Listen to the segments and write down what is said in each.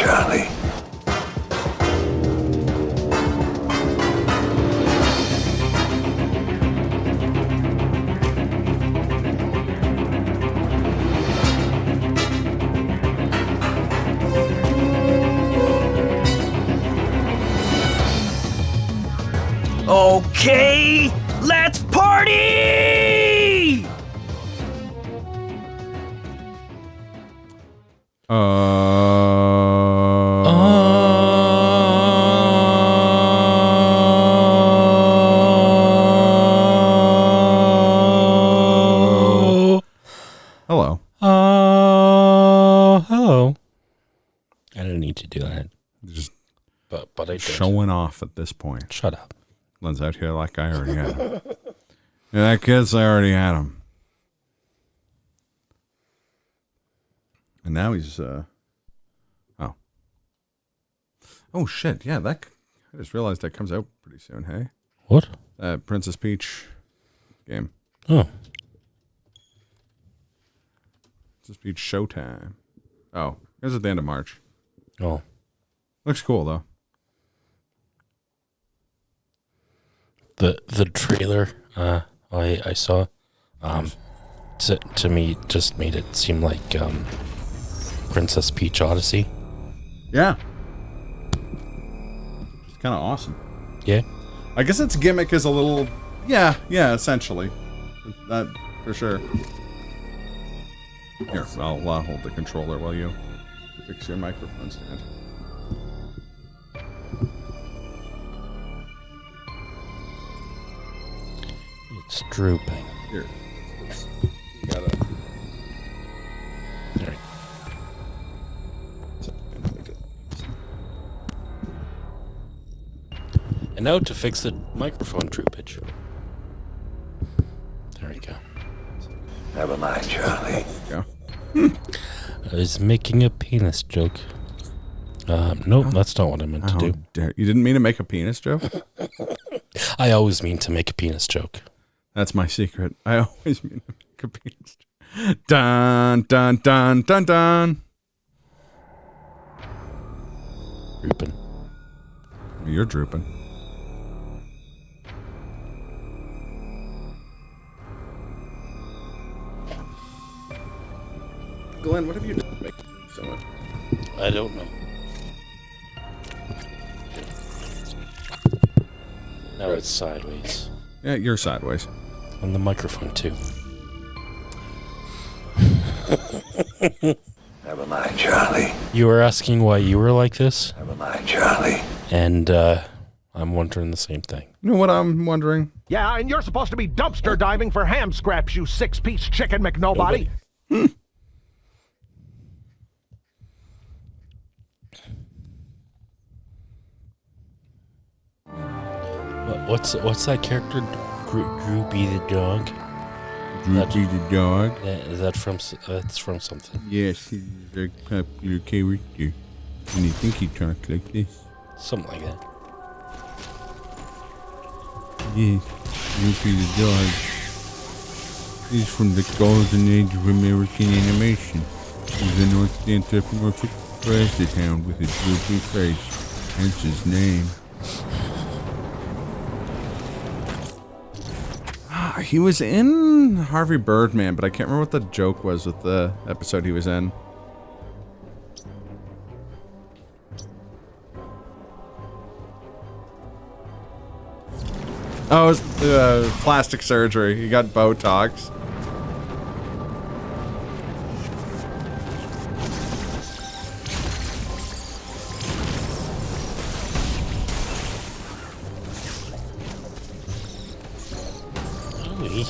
Charlie. Okay, let's party! Hello. Hello. I didn't need to do that. Just But I did. showing off at this point. Shut up. Len's out here like I already had him. Yeah, that kid's I already had him. And now he's oh shit, yeah, I just realized that comes out pretty soon, hey? What? Princess Peach game. Oh. Princess Peach Showtime. Oh, it's at the end of March. Oh. Looks cool though. The trailer I saw to me just made it seem like Princess Peach Odyssey. Yeah. It's kind of awesome. Yeah. I guess its gimmick is a little... Yeah, essentially. That, for sure. Here, I'll hold the controller while you fix your microphone stand. It's drooping. Here. You gotta... There. And now to fix the microphone droopage. There we go. Never mind, Charlie. Go. I was making a penis joke. Nope, that's not what I meant to do. Dare. You didn't mean to make a penis joke? I always mean to make a penis joke. That's my secret. I always mean to make a penis joke. Dun, dun, dun, dun, dun. Drooping. You're drooping. Glenn, what have you done to make it so much? I don't know. Now it's sideways. Yeah, you're sideways. On the microphone too. Never mind, Charlie. You were asking why you were like this, Never mind, Charlie. and I'm wondering the same thing. You know what I'm wondering? Yeah, and you're supposed to be dumpster diving for ham scraps, you six-piece chicken McNobody. What's that character? Droopy the dog. Droopy the dog? Is that from? That's from something. Yes, he's a very popular character. And you think he talks like this? Something like that. Yes, Droopy the dog. He's from the golden age of American animation. He's a North anthropomorphic basset hound with a droopy face. Hence his name. He was in Harvey Birdman, but I can't remember what the joke was with the episode he was in. Oh, it was plastic surgery. He got Botox. Really?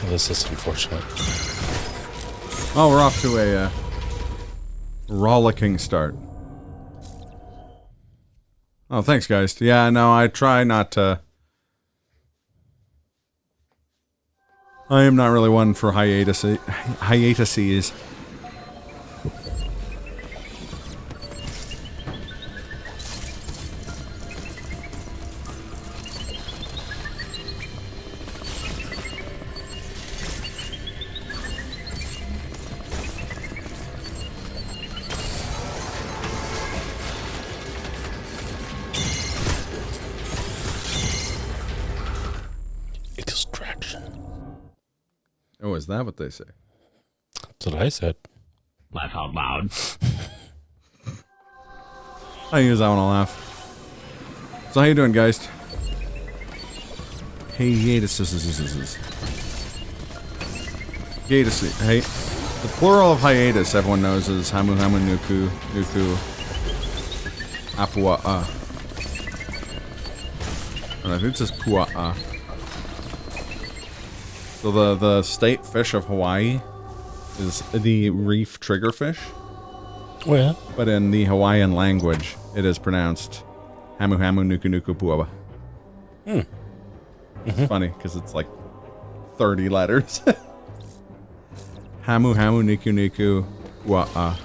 Well, this is unfortunate. Oh, we're off to a rollicking start. Oh, thanks, guys. Yeah, no, I try not to... I am not really one for hiatuses. Oh, is that what they say? That's what I said. Laugh out loud. I use that one to laugh. So how you doing, Geist? Hiatus. Hiatus. Hey, the plural of hiatus, everyone knows, is hamu hamu nuku apua. And I think it says pua'a. So the state fish of Hawaii is the reef triggerfish. Oh, yeah? But in the Hawaiian language, it is pronounced hamu hamu nuku nuku pua'a. It's funny, because it's like 30 letters. Hamu hamu nuku nuku pua'a.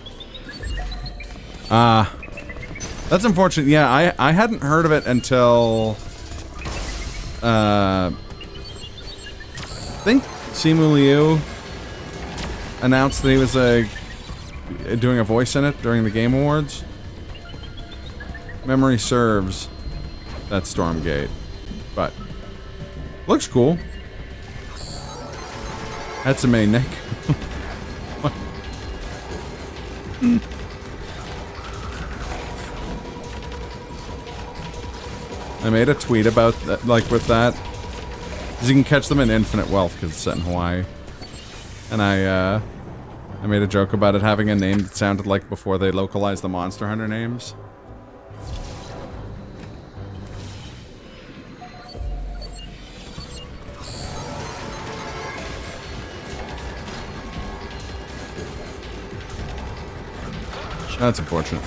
That's unfortunate. Yeah, I hadn't heard of it until... I think Simu Liu announced that he was doing a voice in it during the Game Awards. Memory serves, that's Stormgate, but looks cool. Hatsume Nick. I made a tweet about that, like with that, because you can catch them in infinite wealth because it's set in Hawaii, and I made a joke about it having a name that sounded like before they localized the Monster Hunter names. That's unfortunate.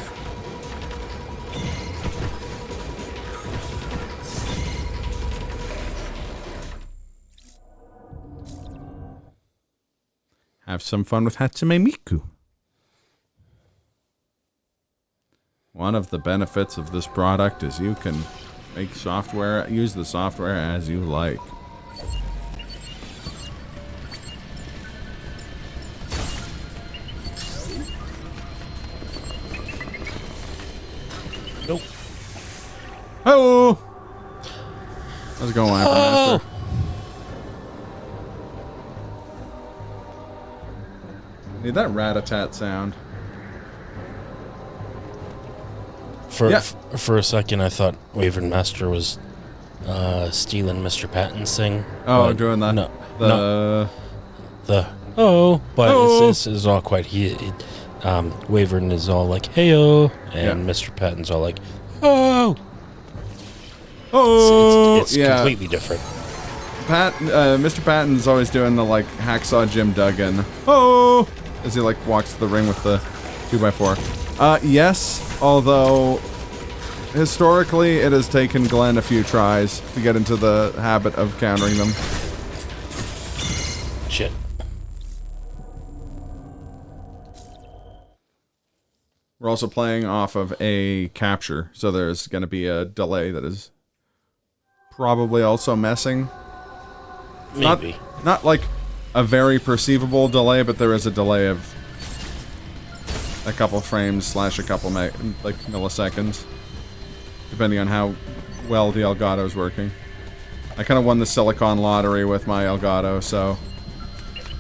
Have some fun with Hatsume Miku. One of the benefits of this product is you can make software, use the software as you like. Nope. Hello! How's it going, Master? Need that rat-a-tat sound. For a second, I thought Wyvern Master was stealing Mr. Patton's thing. Oh, doing that. No, Oh. It's all quite Wyvern is all like heyo, and Yeah. Mr. Patton's all like oh. It's yeah. completely different. Mr. Patton's always doing the like hacksaw Jim Duggan. Oh, as he like walks to the ring with the 2x4. Yes, although historically it has taken Glenn a few tries to get into the habit of countering them. Shit. We're also playing off of a capture, so there's going to be a delay that is probably also messing. Maybe. Not like a very perceivable delay, but there is a delay of a couple frames / a couple milliseconds, depending on how well the Elgato is working. I kind of won the Silicon lottery with my Elgato, so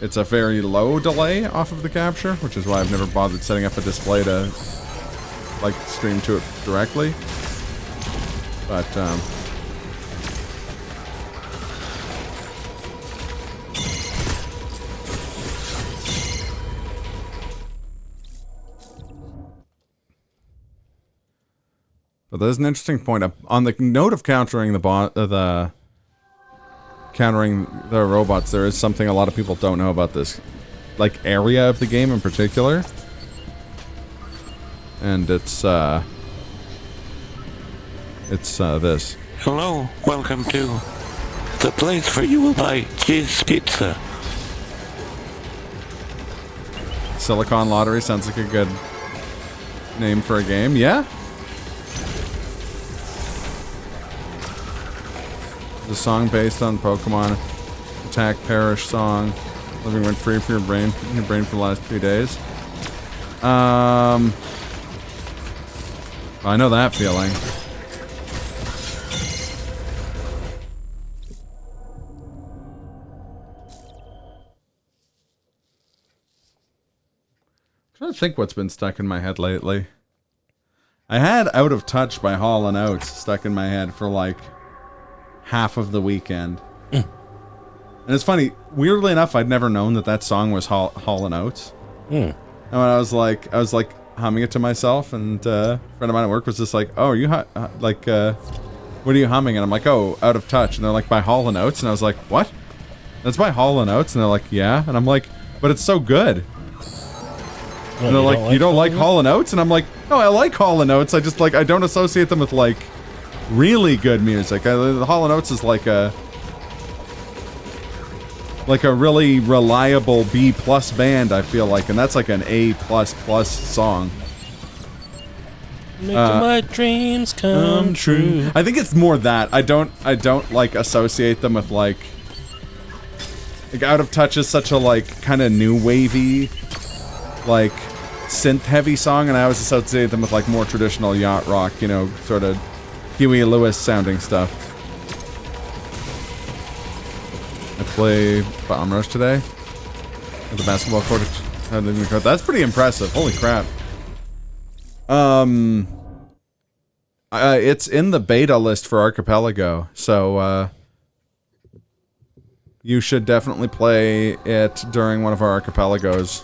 it's a very low delay off of the capture, which is why I've never bothered setting up a display to like stream to it directly. But But there's an interesting point. On the note of countering countering the robots, there is something a lot of people don't know about this, like, area of the game in particular. And it's this. Hello, welcome to the place where you will buy cheese pizza. Silicon Lottery sounds like a good name for a game, yeah? The song based on Pokemon Attack Perish song. Living went free for your brain for the last 2 days. I know that feeling. trying to think what's been stuck in my head lately. I had Out of Touch by Hall & Oates stuck in my head for like half of the weekend. And it's funny, weirdly enough, I'd never known that song was Hall & Oates. And when I was like humming it to myself, and a friend of mine at work was just like, "Oh, are you what are you humming?" And I'm like, "Oh, Out of Touch." And they're like, "By Hall & Oates?" And I was like, "What? That's by Hall & Oates?" And they're like, "Yeah." And I'm like, "But it's so good." And they're like, "You don't like Hall & Oates?" And I'm like, "No, I like Hall & Oates. I just I don't associate them with like really good music. Hall & Oates is like a really reliable B+ band, I feel like, and that's like an A++ song. Making my dreams come true. I think it's more that I don't like associate them with like Out of Touch is such a like kind of new wavy, like synth heavy song, and I always associate them with like more traditional yacht rock, you know, sort of Huey Lewis sounding stuff. I play Bomb Rush today at the basketball court. That's pretty impressive. Holy crap. It's in the beta list for Archipelago, so you should definitely play it during one of our Archipelagos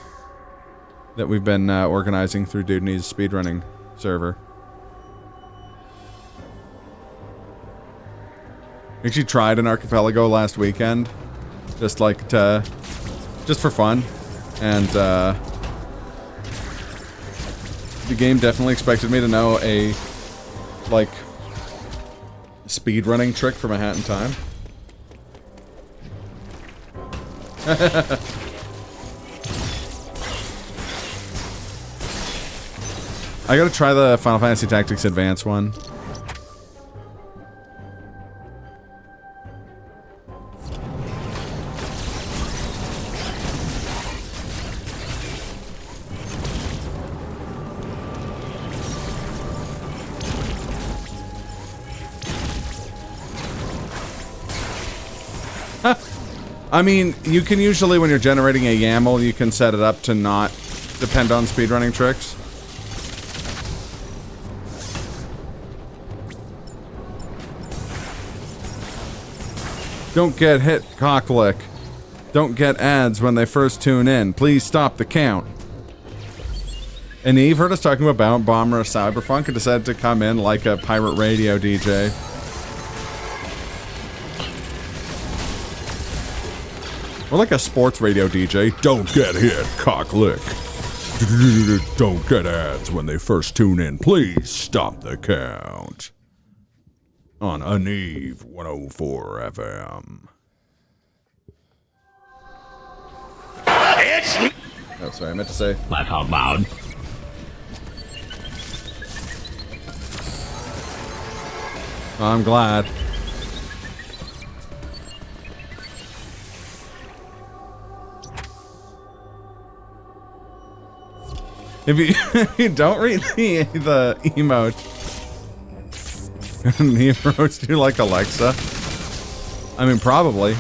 that we've been organizing through Dudeney's speedrunning server. I actually tried an Archipelago last weekend, just for fun, and the game definitely expected me to know a like speedrunning trick from a hat in time. I gotta try the Final Fantasy Tactics Advance one. I mean, you can usually, when you're generating a YAML, you can set it up to not depend on speedrunning tricks. Don't get hit, cocklick. Don't get ads when they first tune in. Please stop the count. And Eve heard us talking about Bomber Cyberpunk and decided to come in like a pirate radio DJ. Or like a sports radio DJ. Don't get hit, cocklick. Don't get ads when they first tune in. Please stop the count. On Eve 104 FM. It's... Oh, sorry, I meant to say... Laugh out loud. I'm glad. If you don't read the emote, he roast you like Alexa. I mean, probably.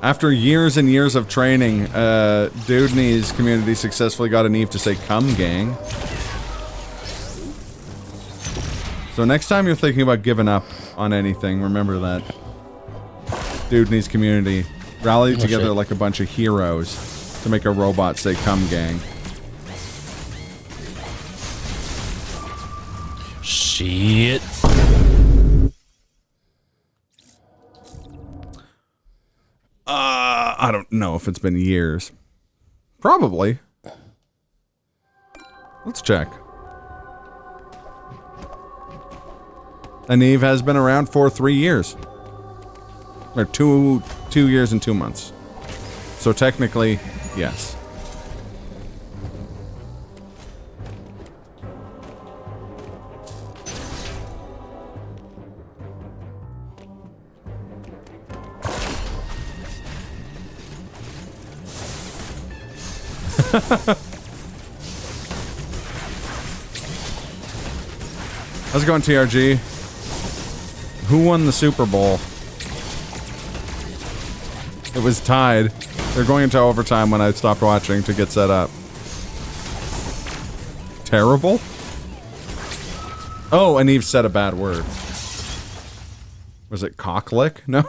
After years and years of training, Dudeney's community successfully got an Eve to say "come gang." So next time you're thinking about giving up on anything, remember that. Dudeney's community rallied together like a bunch of heroes to make a robot say "come gang." Shit. I don't know if it's been years. Probably. Let's check. And Eve has been around for 3 years. Or two years and 2 months. So technically, yes. How's it going, TRG? Who won the Super Bowl? It was tied. They're going into overtime when I stopped watching to get set up. Terrible? Oh, and Eve said a bad word. Was it cocklick? No.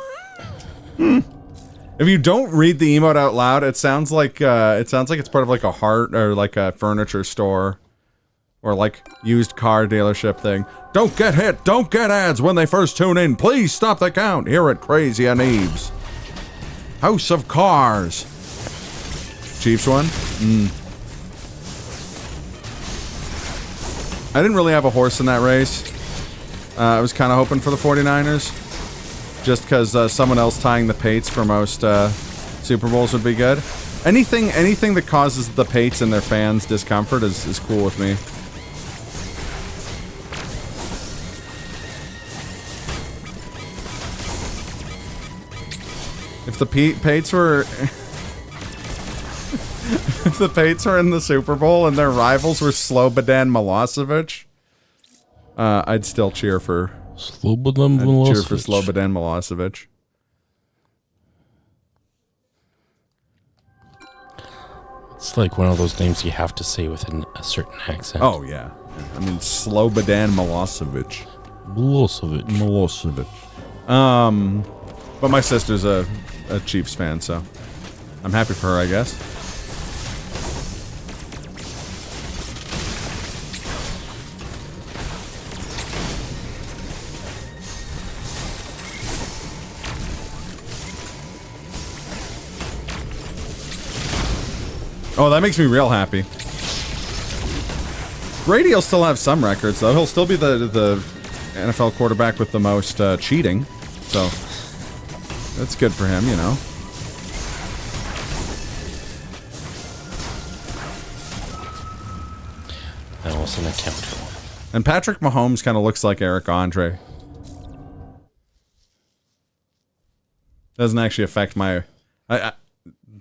If you don't read the emote out loud, it sounds like it's part of like a heart or like a furniture store or like used car dealership thing. Don't get hit, don't get ads when they first tune in. Please stop the count here at Crazy and Eve's. House of Cars. Chiefs won? I didn't really have a horse in that race. I was kind of hoping for the 49ers. Just because someone else tying the Pates for most Super Bowls would be good. Anything that causes the Pates and their fans discomfort is cool with me. If the Pates were... if the Pates were in the Super Bowl and their rivals were Slobodan Milosevic, I'd still cheer for... Slobodan Milosevic. Cheer for Slobodan Milosevic. It's like one of those names you have to say with a certain accent. Oh, yeah. I mean, Slobodan Milosevic. Milosevic. But my sister's a Chiefs fan, so I'm happy for her, I guess. Oh, that makes me real happy. Brady will still have some records, though. He'll still be the NFL quarterback with the most cheating. So, that's good for him, you know. That was an attempt for one. And Patrick Mahomes kind of looks like Eric Andre. Doesn't actually affect my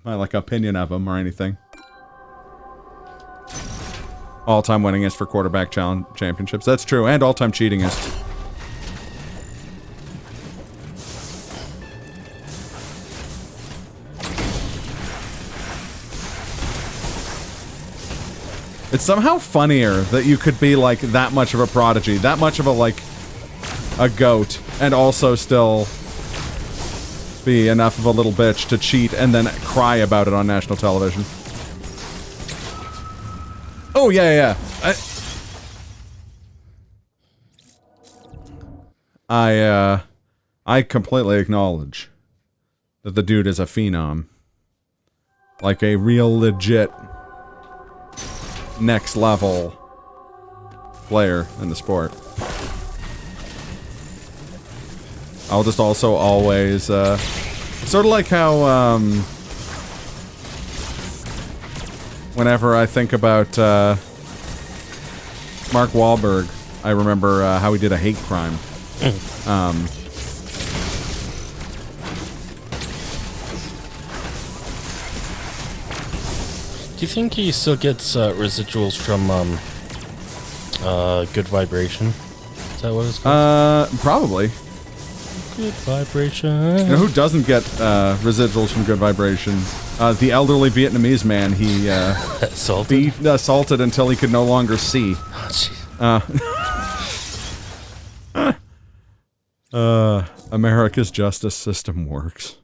like opinion of him or anything. All-time winningest for quarterback championships. That's true, and all-time cheatingest. It's somehow funnier that you could be like that much of a prodigy, that much of a goat, and also still be enough of a little bitch to cheat and then cry about it on national television. Oh, yeah. I completely acknowledge that the dude is a phenom. Like a real legit next level player in the sport. I'll just also always, sort of like how, whenever I think about Mark Wahlberg, I remember how he did a hate crime. Do you think he still gets residuals from Good Vibration? Is that what it's called? Probably. Good Vibration. You know who doesn't get residuals from Good Vibration? The elderly Vietnamese man he assaulted until he could no longer see. America's justice system works.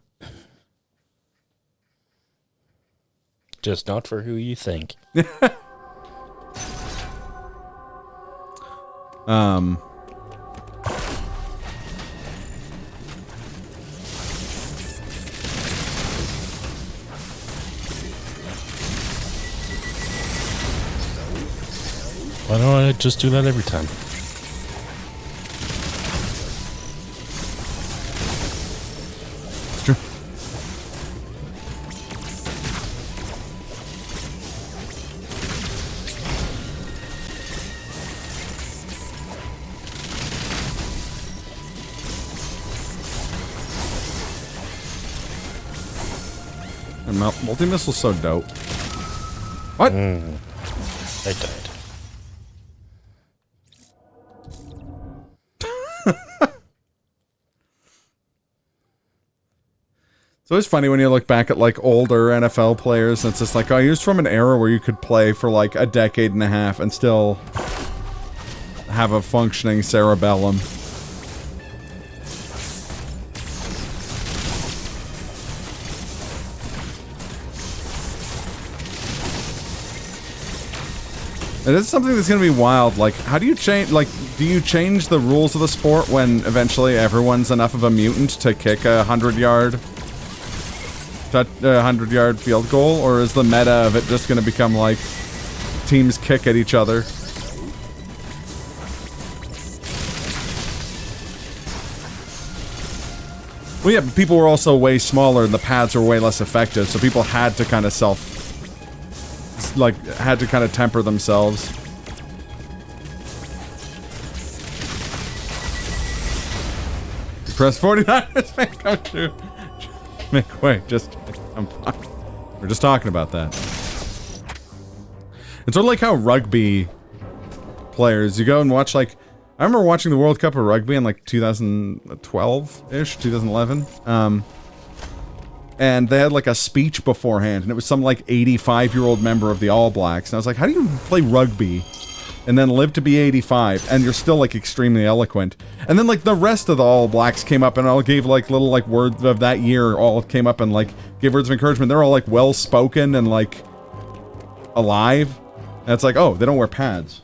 Just not for who you think. Why don't I just do that every time? It's true. And multi-missile's so dope. What? I died. It's always funny when you look back at, like, older NFL players, and it's just like, oh, he was from an era where you could play for, like, a decade and a half and still have a functioning cerebellum. And it's something that's gonna be wild. Like, how do you change, like, do you change the rules of the sport when eventually everyone's enough of a mutant to kick a 100-yard field goal? Or is the meta of it just gonna become, like, teams kick at each other? Well, yeah, but people were also way smaller and the pads were way less effective, so people had to kind of had to kind of temper themselves. Press 49ers, man, come true. Make way, I'm fine. We're just talking about that. It's sort of like how rugby players, you go and watch, like, I remember watching the World Cup of Rugby in, like, 2012-ish, 2011, and they had, like, a speech beforehand, and it was some, like, 85-year-old member of the All Blacks, and I was like, how do you play rugby and then live to be 85, and you're still, like, extremely eloquent? And then, like, the rest of the All Blacks came up and all gave, like, little, like, words of that year, all came up and, like, gave words of encouragement. They're all, like, well-spoken and, like, alive. And it's like, oh, they don't wear pads.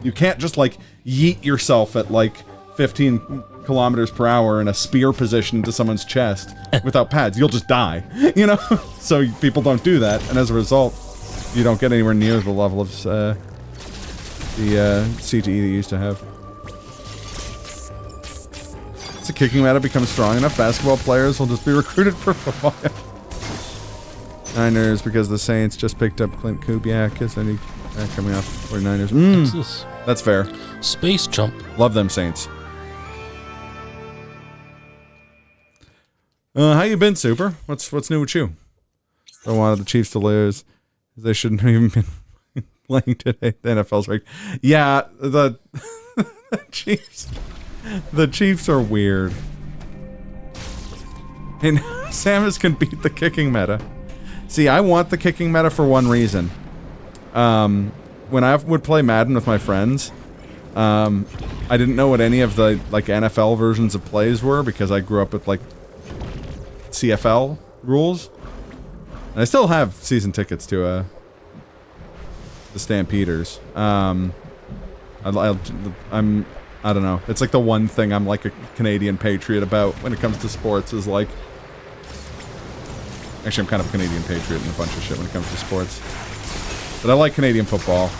You can't just, like, yeet yourself at, like, 15 kilometers per hour in a spear position into someone's chest without pads. You'll just die, you know? So people don't do that, and as a result, you don't get anywhere near the level of the CTE they used to have. As the kicking meta becomes strong enough, basketball players will just be recruited for football. Niners, because the Saints just picked up Clint Kubiak as any coming off 49ers. That's fair. Space jump. Love them Saints. How you been, Super? What's new with you? Don't want the Chiefs to lose. They shouldn't have even been playing today. The NFL's rigged. Yeah, the Chiefs. The Chiefs are weird. And Samus can beat the kicking meta. See, I want the kicking meta for one reason. When I would play Madden with my friends, I didn't know what any of the, like, NFL versions of plays were because I grew up with, like, CFL rules. And I still have season tickets to the Stampeders. I don't know. It's like the one thing I'm like a Canadian patriot about when it comes to sports is like... Actually, I'm kind of a Canadian patriot in a bunch of shit when it comes to sports. But I like Canadian football.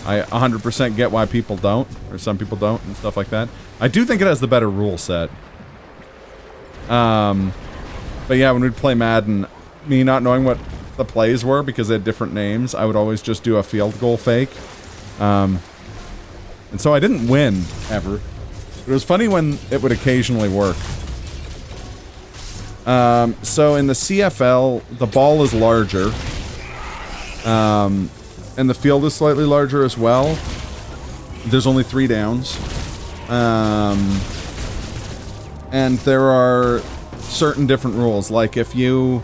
I 100% get why people don't, or some people don't, and stuff like that. I do think it has the better rule set. But yeah, when we'd play Madden, me not knowing what the plays were because they had different names, I would always just do a field goal fake. And so I didn't win, ever. It was funny when it would occasionally work. So in the CFL, the ball is larger. And the field is slightly larger as well. There's only 3 downs. And there are certain different rules. Like if you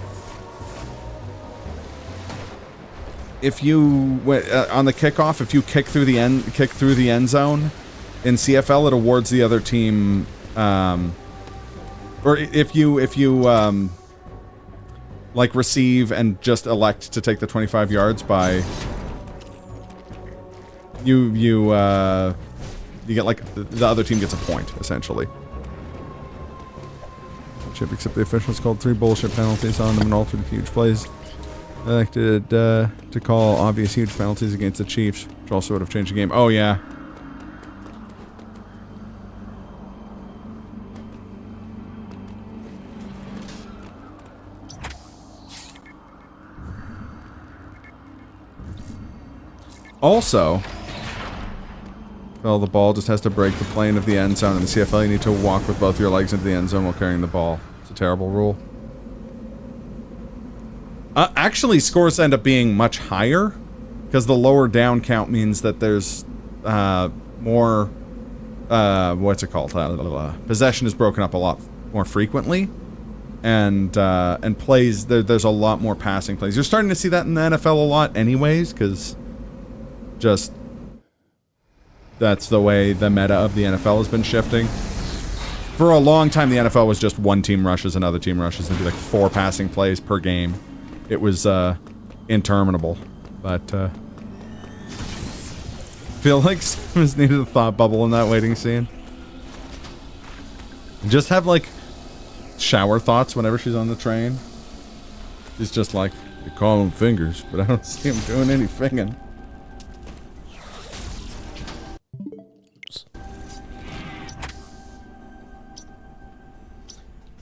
on the kickoff, if you kick through the end zone, in CFL it awards the other team, or if you like receive and just elect to take the 25 yards by you get like the other team gets a point essentially. Chip, except the officials called 3 bullshit penalties on them and altered huge plays. Elected to call obvious huge penalties against the Chiefs, which also would have changed the game. Oh yeah. Also, well, the ball just has to break the plane of the end zone. In the CFL, you need to walk with both your legs into the end zone while carrying the ball. It's a terrible rule. Actually, scores end up being much higher, because the lower down count means that there's more, what's it called? Possession is broken up a lot more frequently. and plays. There's a lot more passing plays. You're starting to see that in the NFL a lot, anyways, because just that's the way the meta of the NFL has been shifting. For a long time, the NFL was just one team rushes, another team rushes. There'd be like 4 passing plays per game. It was interminable, but feel like someone's needed a thought bubble in that waiting scene. Just have like shower thoughts whenever she's on the train. She's just like, they call them fingers, but I don't see him doing any fingering.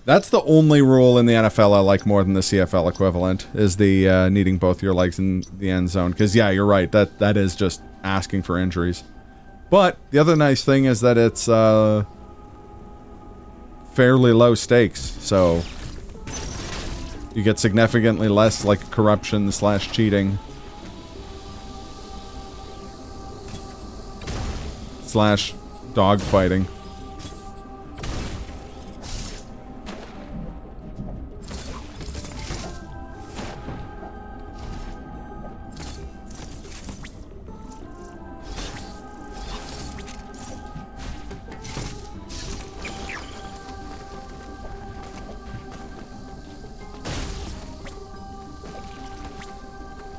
That's the only rule in the NFL I like more than the CFL equivalent, is the needing both your legs in the end zone. Because, yeah, you're right. That is just asking for injuries. But the other nice thing is that it's fairly low stakes. So you get significantly less, like, corruption / cheating. / dogfighting.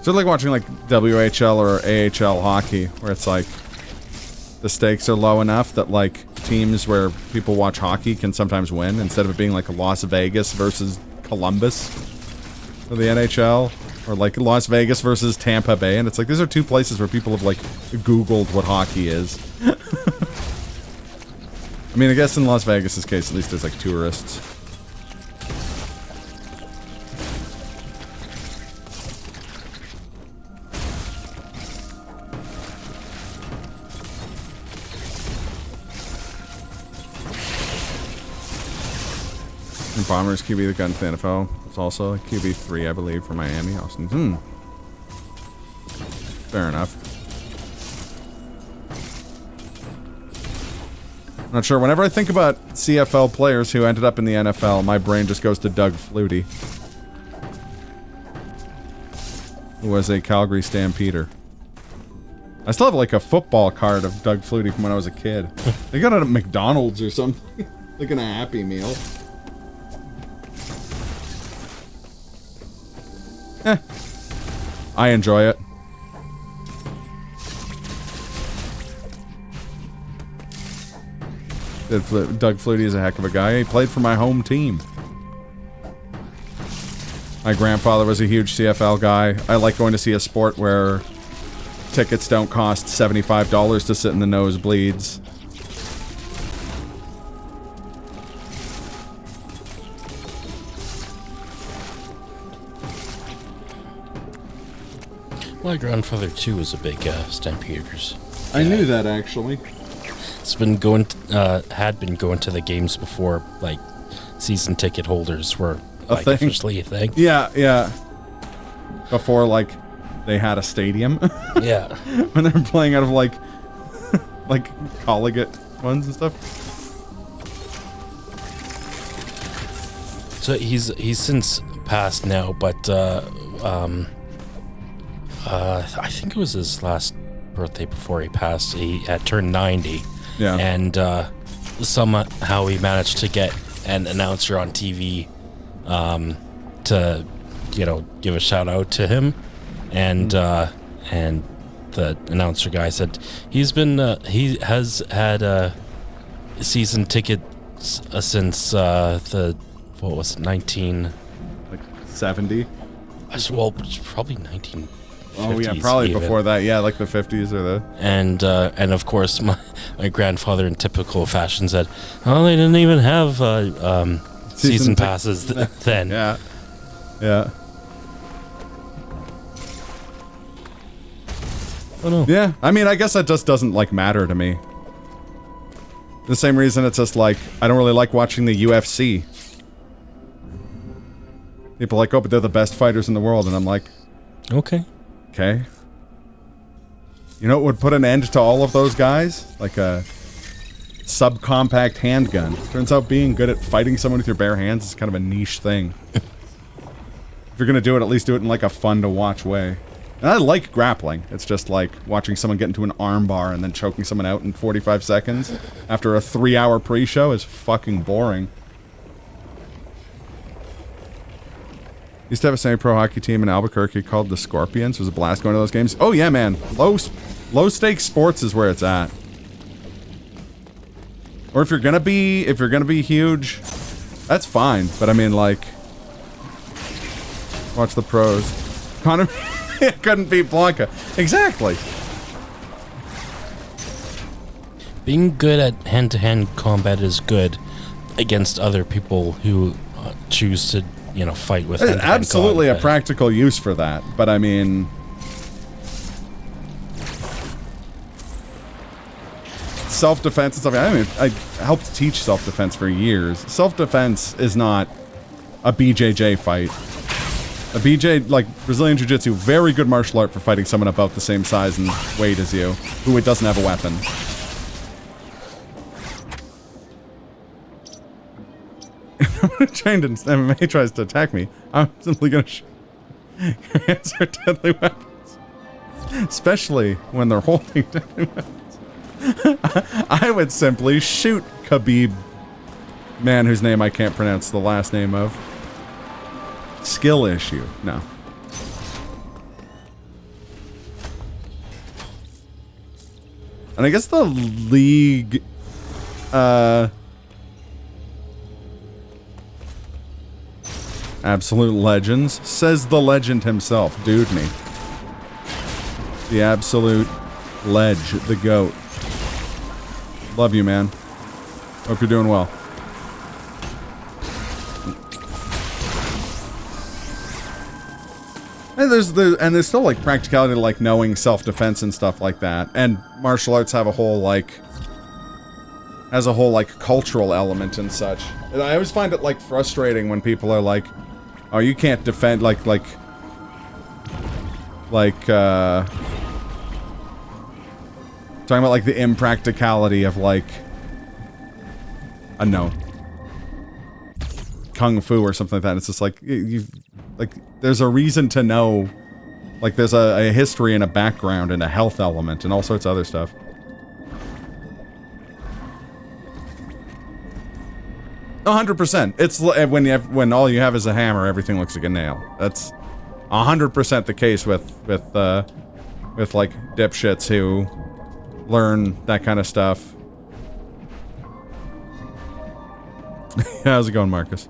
So like watching like WHL or AHL hockey, where it's like the stakes are low enough that like teams where people watch hockey can sometimes win, instead of it being like Las Vegas versus Columbus for the NHL, or like Las Vegas versus Tampa Bay, and it's like these are 2 places where people have like Googled what hockey is. I mean, I guess in Las Vegas's case, at least there's like tourists. Bombers QB the gun to the NFL. It's also QB3, I believe, for Miami. Austin. Fair enough. I'm not sure. Whenever I think about CFL players who ended up in the NFL, my brain just goes to Doug Flutie, who was a Calgary Stampeder. I still have like a football card of Doug Flutie from when I was a kid. They got it at McDonald's or something. Like in a Happy Meal. I enjoy it. Doug Flutie is a heck of a guy. He played for my home team. My grandfather was a huge CFL guy. I like going to see a sport where tickets don't cost $75 to sit in the nosebleeds. My grandfather too was a big Stampeders. I knew that actually. It's been going, had been going to the games before, like season ticket holders were like officially a thing. Yeah, yeah. Before like they had a stadium. Yeah. When they were playing out of like like collegiate ones and stuff. So he's since passed now, but I think it was his last birthday before he passed. He had turned 90. Yeah. And somehow he managed to get an announcer on TV to, you know, give a shout out to him. And the announcer guy said he has had season tickets since the, what was it, 70? Well, it's probably 19. Oh yeah, probably even before that. Yeah, like the 50s or the. And of course, my grandfather, in typical fashion, said, "Oh, they didn't even have season passes then." Yeah, yeah. Oh no. Yeah, I mean, I guess that just doesn't like matter to me. The same reason it's just like I don't really like watching the UFC. People are like, oh, but they're the best fighters in the world, and I'm like, okay. Okay. You know what would put an end to all of those guys? Like a subcompact handgun. Turns out being good at fighting someone with your bare hands is kind of a niche thing. If you're gonna do it, at least do it in like a fun-to-watch way. And I like grappling. It's just like watching someone get into an arm bar and then choking someone out in 45 seconds after a 3-hour pre-show is fucking boring. Used to have a semi-pro hockey team in Albuquerque called the Scorpions. It was a blast going to those games. Oh yeah, man. Low stakes sports is where it's at. Or if you're gonna be huge, that's fine. But I mean, like, watch the pros. Connor couldn't beat Blanca. Exactly. Being good at hand-to-hand combat is good against other people who choose to, you know, fight with There's hand-to-hand absolutely combat. a practical use for that, but I mean, self-defense and stuff. I mean, I helped teach self-defense for years. Self-defense is not a BJJ fight. A BJ, like Brazilian Jiu-Jitsu, very good martial art for fighting someone about the same size and weight as you, who it doesn't have a weapon. If a trained in MMA tries to attack me, I'm simply gonna your hands are deadly weapons. Especially when they're holding deadly weapons. I would simply shoot Khabib, man whose name I can't pronounce the last name of. Skill issue. No. And I guess the league, absolute legends, says the legend himself, dude me. The absolute ledge, the goat. Love you, man. Hope you're doing well. And there's still like practicality to like knowing self-defense and stuff like that. And martial arts have a whole like cultural element and such. And I always find it like frustrating when people are like, oh, you can't defend talking about like the impracticality of like, I don't know, kung fu or something like that. It's just like there's a reason to know, like there's a history and a background and a health element and all sorts of other stuff. No, 100%. It's when all you have is a hammer, everything looks like a nail. That's 100% the case with like dipshits who learn that kind of stuff. How's it going, Marcus?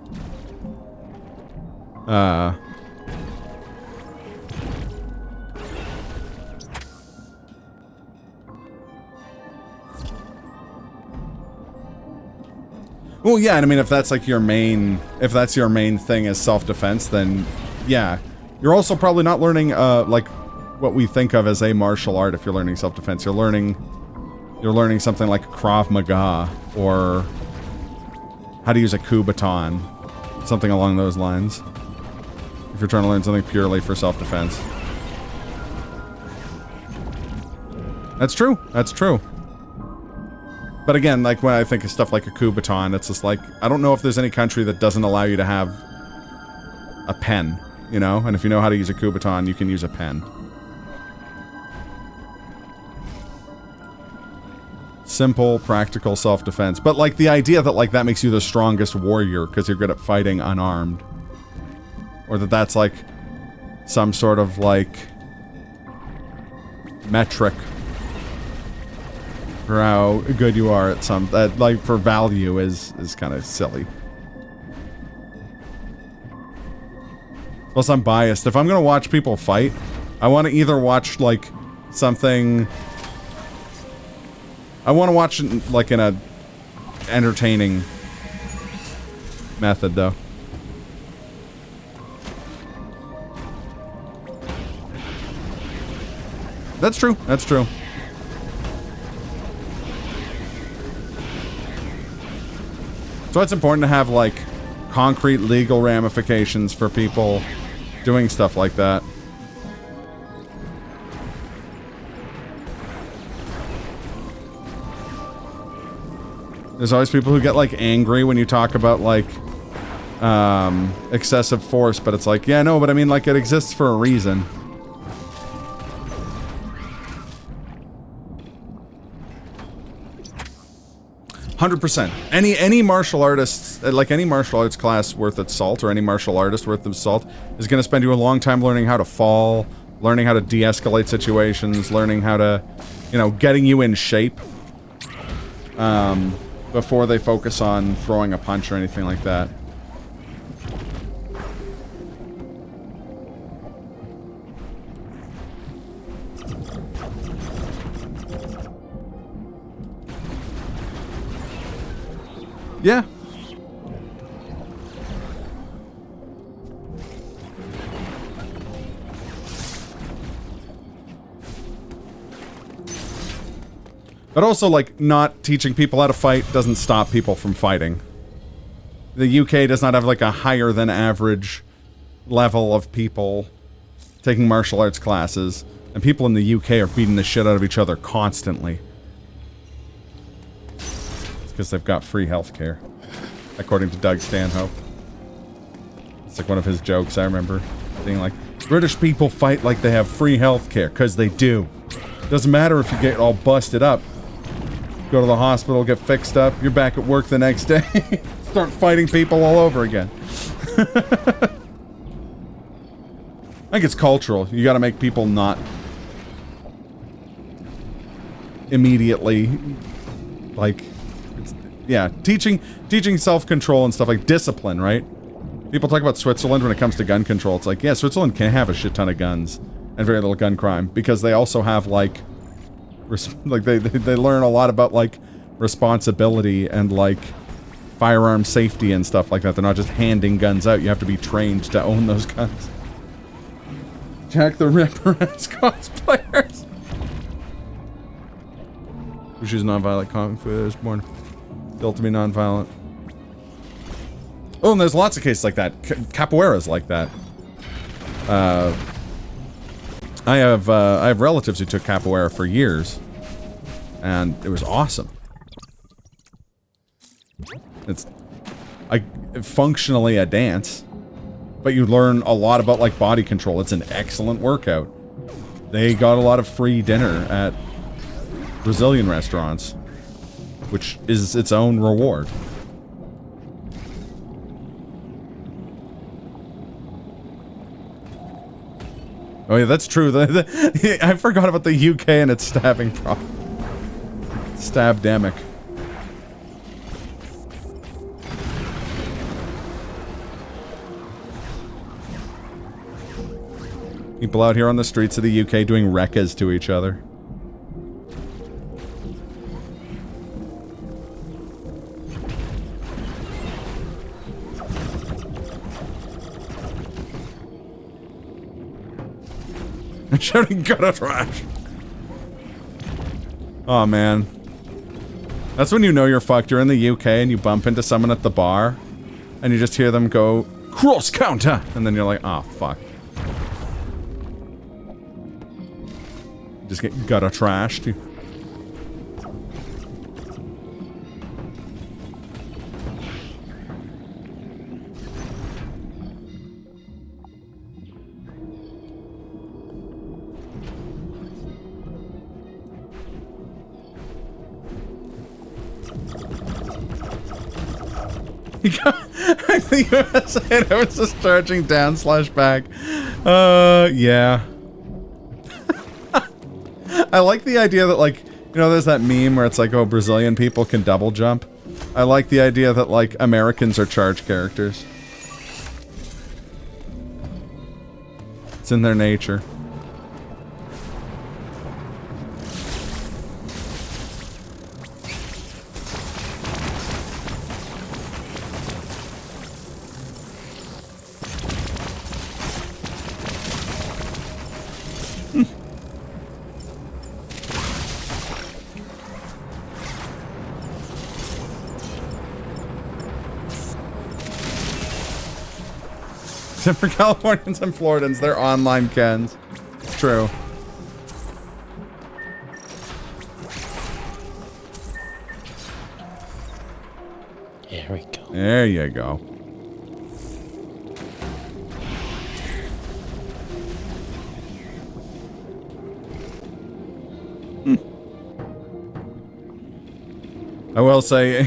Well, yeah, and I mean, if that's like your main thing is self-defense, then yeah, you're also probably not learning like what we think of as a martial art. If you're learning self-defense, you're learning something like Krav Maga or how to use a Kubaton, something along those lines. If you're trying to learn something purely for self-defense, that's true. That's true. But again, like when I think of stuff like a Kubaton, it's just like, I don't know if there's any country that doesn't allow you to have a pen, you know? And if you know how to use a Kubaton, you can use a pen. Simple, practical self-defense. But like the idea that like that makes you the strongest warrior because you're good at fighting unarmed. Or that's like some sort of like metric for how good you are at some, that like for value is kind of silly. Plus I'm biased. If I'm gonna watch people fight, I want to either watch like something, I want to watch it like in a entertaining method though. That's true. That's true. So it's important to have, like, concrete legal ramifications for people doing stuff like that. There's always people who get, like, angry when you talk about, like, excessive force, but it's like, yeah, no, but I mean, like, it exists for a reason. %. Any martial artist, like any martial arts class worth its salt, or any martial artist worth its salt, is going to spend you a long time learning how to fall, learning how to de-escalate situations, learning how to, you know, getting you in shape, before they focus on throwing a punch or anything like that. Yeah. But also, like, not teaching people how to fight doesn't stop people from fighting. The UK does not have, like, a higher than average level of people taking martial arts classes. And people in the UK are beating the shit out of each other constantly. Because they've got free healthcare, according to Doug Stanhope. It's like one of his jokes, I remember being like, British people fight like they have free healthcare, because they do. Doesn't matter if you get all busted up. Go to the hospital, get fixed up, you're back at work the next day. Start fighting people all over again. I think it's cultural. You gotta make people not immediately, like, yeah, teaching self-control and stuff, like discipline, right? People talk about Switzerland when it comes to gun control. It's like, yeah, Switzerland can have a shit ton of guns and very little gun crime because they also have, like, they learn a lot about, like, responsibility and, like, firearm safety and stuff like that. They're not just handing guns out. You have to be trained to own those guns. Jack the Ripper as cosplayers. Who chooses non-violent kung fu that was born built to be non-violent. Oh, and there's lots of cases like that. Capoeira's like that. I have relatives who took capoeira for years, and it was awesome. It's functionally a dance, but you learn a lot about, like, body control. It's an excellent workout. They got a lot of free dinner at Brazilian restaurants, which is its own reward. Oh yeah, that's true. I forgot about the UK and its stabbing problem. Stabdemic. People out here on the streets of the UK doing rekkas to each other. Shouting gutter trash. Oh man. That's when you know you're fucked. You're in the UK and you bump into someone at the bar and you just hear them go, cross counter! And then you're like, oh fuck. Just get gutter trashed. I think I was just charging down / back. Yeah. I like the idea that, like, you know, there's that meme where it's like, oh, Brazilian people can double jump. I like the idea that, like, Americans are charge characters. It's in their nature. Except for Californians and Floridans, they're online Kens. It's true. There we go. There you go. I will say,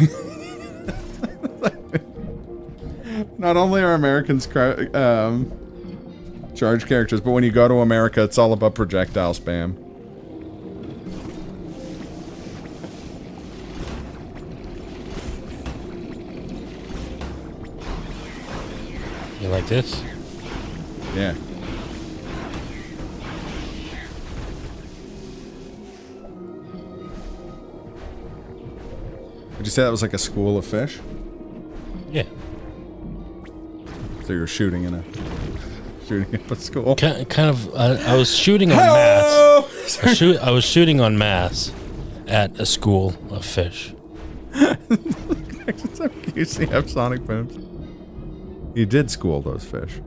not only are Americans charge characters, but when you go to America, it's all about projectile spam. You like this? Yeah. Would you say that was like a school of fish? Yeah. So you're shooting up a school? Kind of. I was shooting on mass. I was shooting on mass at a school of fish. So QCF Sonic Booms. You did school those fish.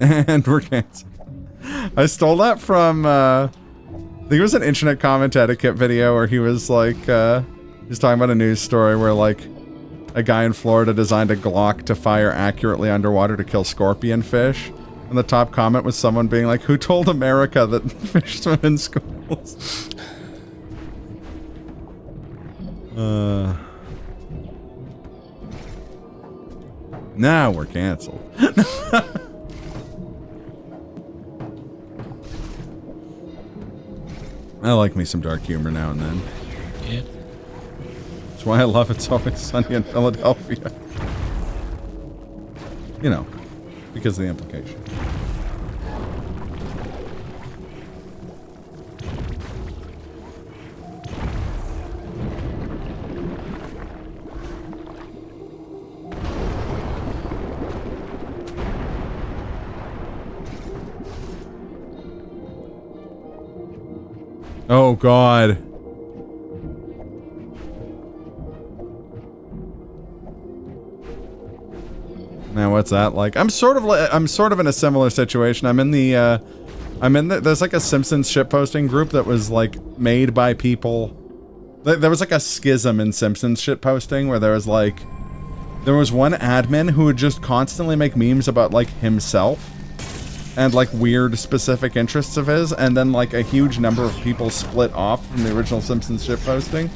And we're canceled. I stole that from, I think it was an internet comment etiquette video where he was like, he was talking about a news story where like a guy in Florida designed a Glock to fire accurately underwater to kill scorpion fish. And the top comment was someone being like, who told America that fish swim in schools? Now we're canceled. I like me some dark humor now and then. Yeah. That's why I love It's Always Sunny in Philadelphia. You know, because of the implication. Oh God. Now what's that like? I'm sort of in a similar situation. There's like a Simpsons shitposting group that was like made by people. There was like a schism in Simpsons shitposting where there was one admin who would just constantly make memes about like himself and like weird specific interests of his, and then like a huge number of people split off from the original Simpsons shitposting.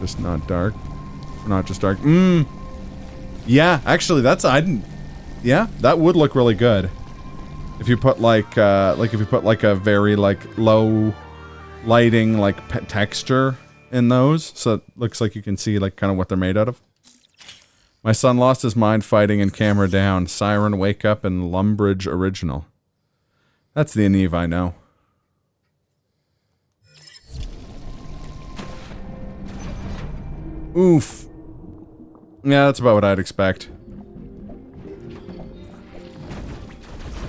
Just not dark. Not just dark. Yeah, actually yeah, that would look really good. If you put like a very like low lighting like texture in those, so it looks like you can see like kind of what they're made out of. My son lost his mind fighting in Camera Down, Siren Wake Up, and Lumbridge Original. That's the Aniv I know. Oof. Yeah, that's about what I'd expect.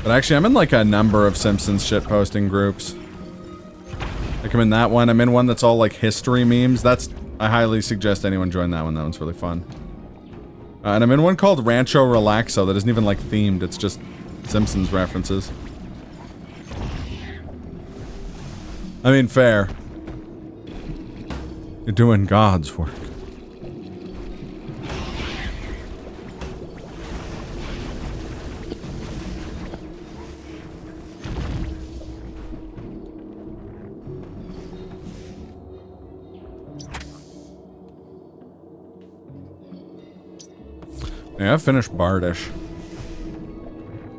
But actually, I'm in like a number of Simpsons shitposting groups. Like I'm in that one. I'm in one that's all like history memes. I highly suggest anyone join that one. That one's really fun. And I'm in one called Rancho Relaxo that isn't even like themed. It's just Simpsons references. I mean, fair. You're doing God's work. Yeah, I've finished Bardish.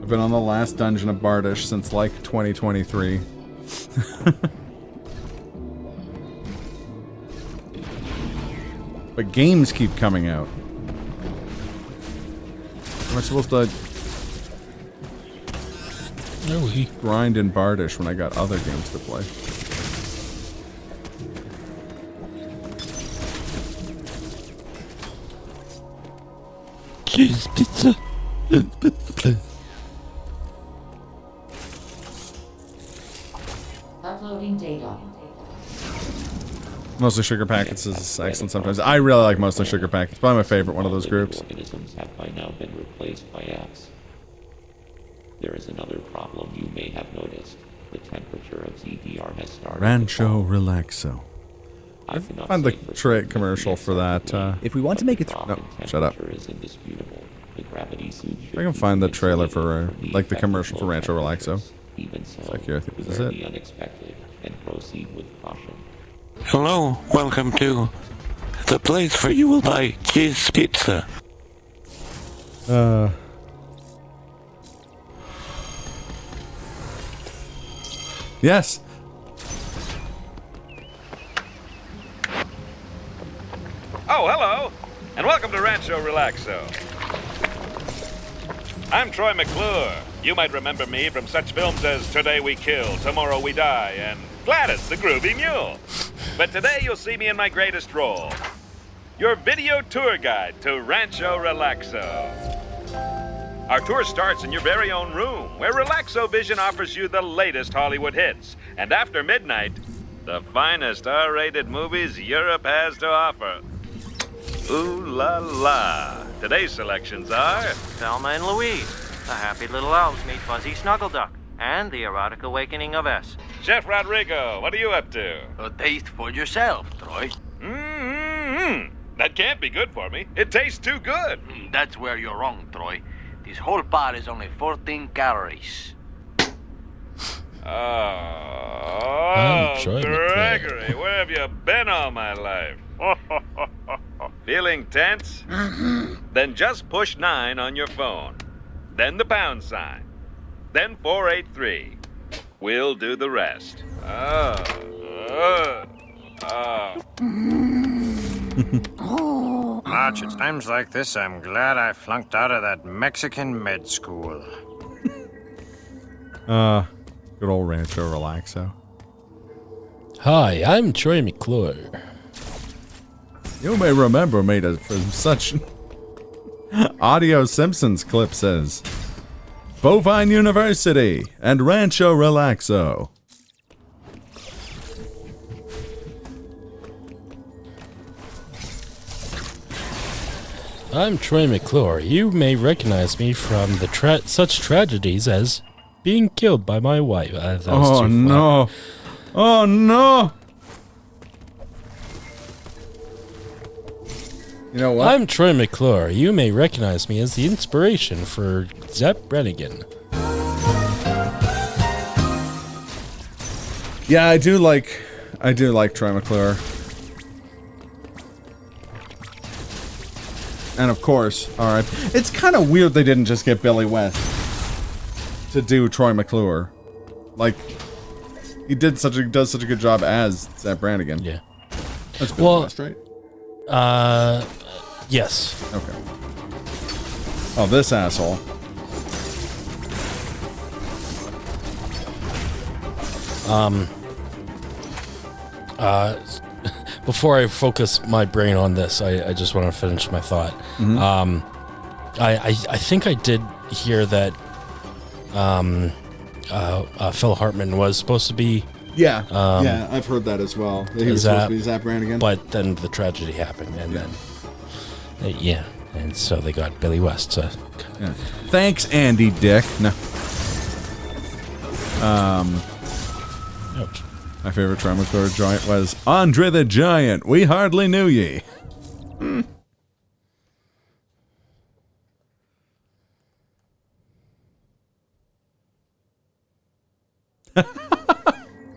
I've been on the last dungeon of Bardish since like 2023. But games keep coming out. Am I supposed to grind in Bardish when I got other games to play? Cheese pizza. Uploading data. Mostly Sugar Packets is excellent sometimes. I really like Mostly Sugar Packets. Probably my favorite one of those groups. Organisms have by now been replaced by apps. There is another problem you may have noticed. The temperature of ZDR has started. Rancho Relaxo. I cannot Find the say for certain commercial the for that. If we want to make it... drop No, in shut up. temperature is indisputable. The gravity suit I can find the trailer for, like, the commercial for Rancho Relaxo. Even so, It's like here, I think this is beware it. the unexpected and proceed with caution. Hello, welcome to the place where you will buy cheese pizza. Yes. Oh, hello, and welcome to Rancho Relaxo. I'm Troy McClure. You might remember me from such films as Today We Kill, Tomorrow We Die, and Gladys the Groovy Mule. But today you'll see me in my greatest role, your video tour guide to Rancho Relaxo. Our tour starts in your very own room, where Relaxo Vision offers you the latest Hollywood hits. And after midnight, the finest R-rated movies Europe has to offer. Ooh la la. Today's selections are... Thelma and Louise, The Happy Little Elves Meet Fuzzy Snuggleduck, and The Erotic Awakening of S. Chef Rodrigo, what are you up to? A taste for yourself, Troy. Mm-hmm. That can't be good for me. It tastes too good. That's where you're wrong, Troy. This whole pot is only 14 calories. Oh, Troy Gregory, where have you been all my life? Feeling tense? Then just push 9 on your phone. Then the pound sign. Then 483. We'll do the rest. March, at times like this, I'm glad I flunked out of that Mexican med school. Good old Rancho Relaxo. Hi, I'm Troy McClure. You may remember me from such audio Simpsons clips as Bovine University and Rancho Relaxo. I'm Troy McClure. You may recognize me from the such tragedies as being killed by my wife. That was Oh too far. no! Oh no! You know what? I'm Troy McClure. You may recognize me as the inspiration for Zepp Brannigan. Yeah, I do like Troy McClure. And of course, alright. It's kind of weird they didn't just get Billy West to do Troy McClure. Like, he does such a good job as Zepp Brannigan. Yeah. That's Billy West, right? Yes. Okay. Oh, this asshole. Before I focus my brain on this, I just want to finish my thought. Mm-hmm. I think I did hear that Phil Hartman was supposed to be, Yeah, yeah, I've heard that as well. He was supposed to be Zapp Brannigan. but then the tragedy happened, and then and so they got Billy West to. Yeah. Thanks, Andy Dick. No. Ouch. My favorite Troy McClure joint was Andre the Giant. We hardly knew ye.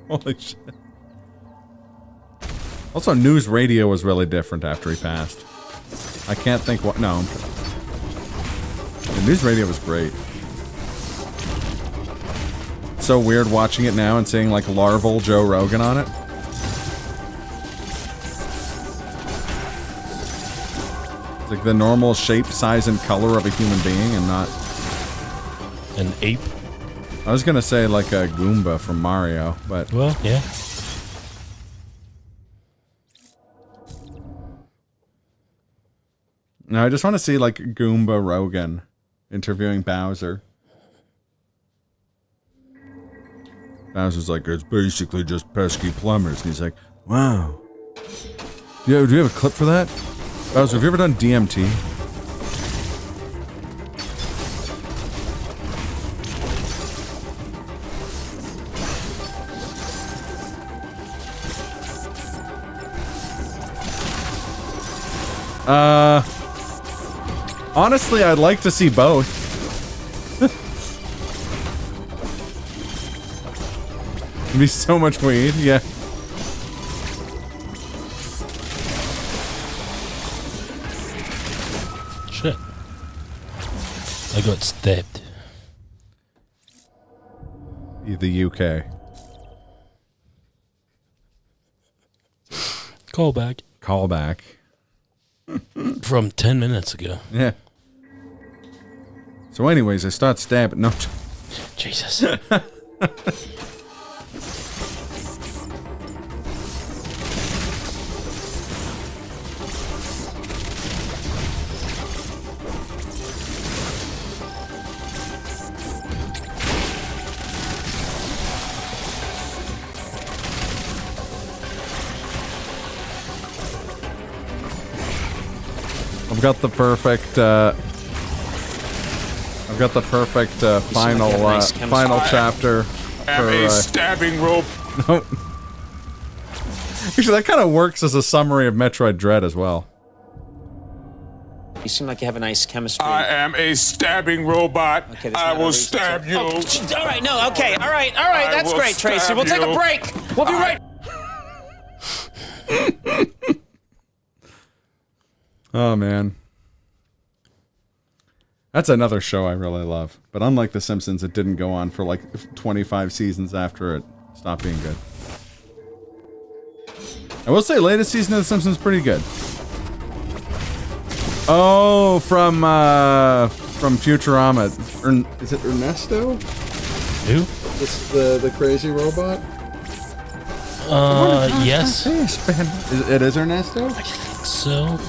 Holy shit. Also, news radio was really different after he passed. I can't think what. No. The news radio was great. So weird watching it now and seeing like larval Joe Rogan on it. It's like the normal shape, size, and color of a human being and not An ape. I was gonna say like a Goomba from Mario, but Well, yeah. no, I just want to see like Goomba Rogan interviewing Bowser. Bowser's like, it's basically just pesky plumbers. And he's like, wow, Yeah, do you have a clip for that? Bowser, have you ever done DMT? Honestly, I'd like to see both. It'd be so much weed, yeah. Shit. I got stabbed. The UK. Callback. Callback. From 10 minutes ago. Yeah. So anyways, I start stabbing. No. Jesus. I've got the perfect, final, like a nice final chapter am for, a stabbing rope. No. Actually, that kind of works as a summary of Metroid Dread as well. You seem like you have a nice chemistry. I am a stabbing robot. Okay, I will stab you. Oh, all right, no, okay, all right, that's great, Tracy. We'll take a break. We'll be right. Oh, man. That's another show I really love. But unlike The Simpsons, it didn't go on for like 25 seasons after it stopped being good. I will say, latest season of The Simpsons is pretty good. Oh, from Futurama. Is it Ernesto? Who? The crazy robot? Yes. It is Ernesto? I think so.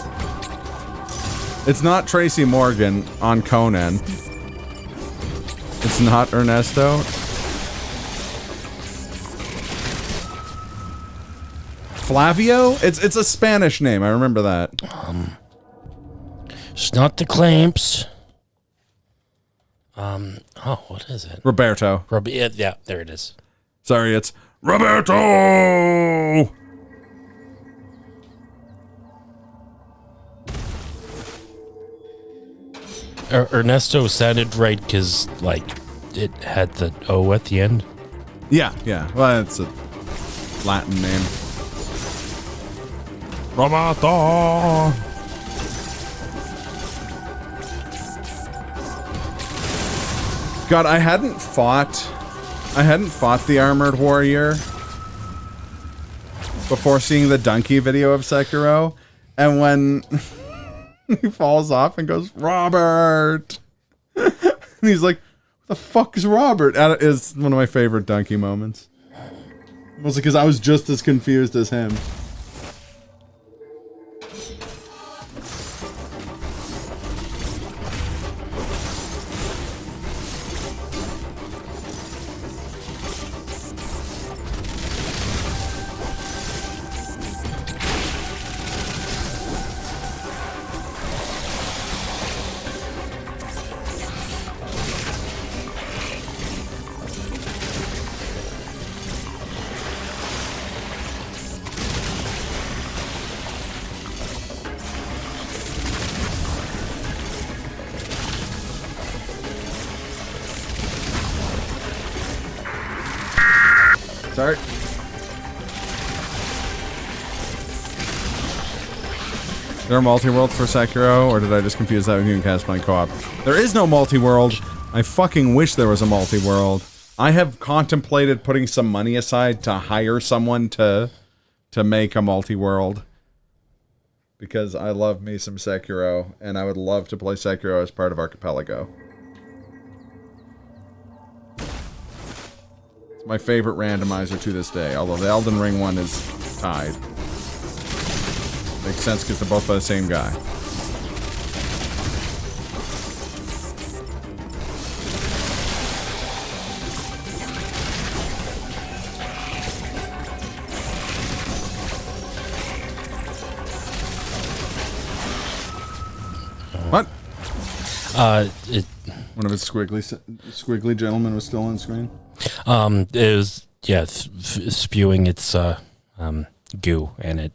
It's not Tracy Morgan on Conan. It's not Ernesto. Flavio? It's a Spanish name. I remember that. It's not the Clamps. Oh, what is it? Roberto. Yeah, there it is. Sorry, it's Roberto! Ernesto sounded right because, like, it had the O at the end. Yeah. Well, it's a Latin name. Roberto! God, I hadn't fought the Armored Warrior before seeing the donkey video of Sekiro, and when he falls off and goes, Robert! And he's like, what the fuck is Robert? And it is one of my favorite donkey moments. Mostly because I was just as confused as him. Sorry. Is there a multi-world for Sekiro, or did I just confuse that with you can cast playing co-op? There is no multi-world. I fucking wish there was a multi-world. I have contemplated putting some money aside to hire someone to make a multi-world. Because I love me some Sekiro, and I would love to play Sekiro as part of Archipelago. It's my favorite randomizer to this day, although the Elden Ring one is tied. Makes sense because they're both by the same guy. What? One of his squiggly gentlemen was still on screen. It was spewing its goo, and it.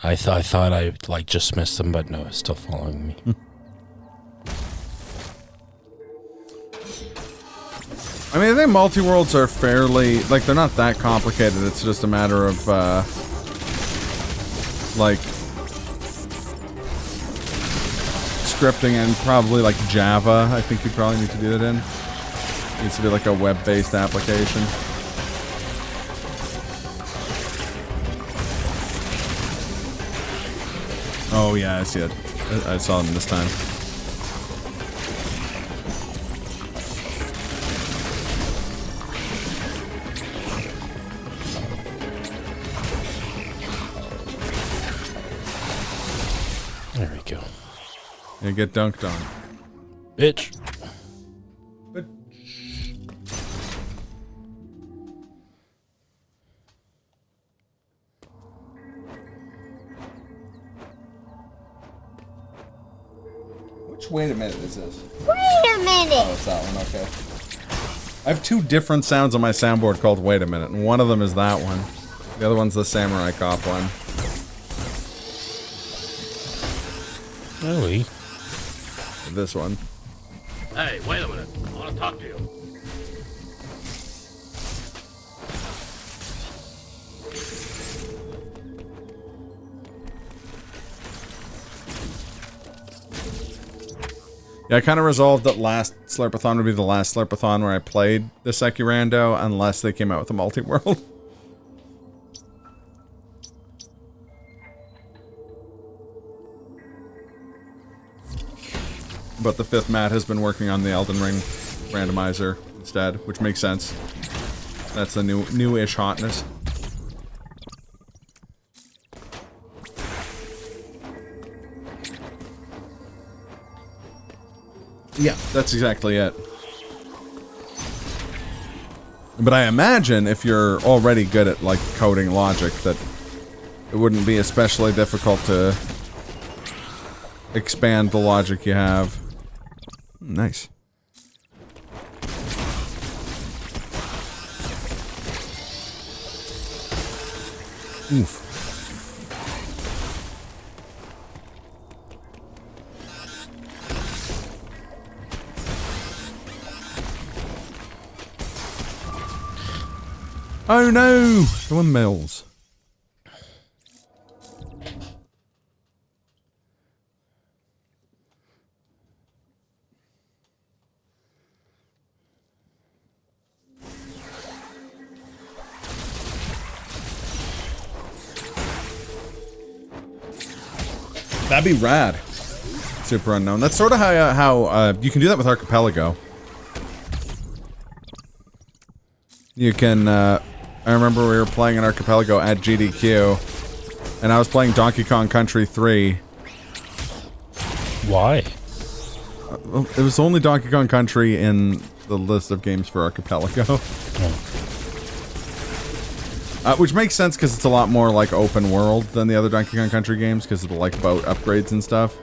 I thought I like just missed them, but no, it's still following me. I mean, I think multi-worlds are fairly, like, they're not that complicated. It's just a matter of, like, scripting and probably, like, Java. I think you probably need to do that in. It needs to be, like, a web-based application. Oh, yeah, I see it. I saw them this time. There we go. Yeah, get dunked on. Bitch. Which wait a minute is this? Wait a minute! Oh, it's that one, okay. I have two different sounds on my soundboard called wait a minute, and one of them is that one. The other one's the Samurai Cop one. Really? This one. Hey, wait a minute. I want to talk to you. Yeah, I kind of resolved that last Slurpathon would be the last Slurpathon where I played the Sekirando, unless they came out with a multi-world. But the fifth Matt has been working on the Elden Ring randomizer instead, which makes sense. That's the new-ish hotness. Yeah, that's exactly it. But I imagine if you're already good at, like, coding logic, that it wouldn't be especially difficult to expand the logic you have. Nice. Oof. Oh no! The windmills. That'd be rad. Super unknown. That's sort of how you can do that with Archipelago. You can, I remember we were playing an Archipelago at GDQ, and I was playing Donkey Kong Country 3. Why? It was only Donkey Kong Country in the list of games for Archipelago. Which makes sense because it's a lot more like open world than the other Donkey Kong Country games because of the like boat upgrades and stuff.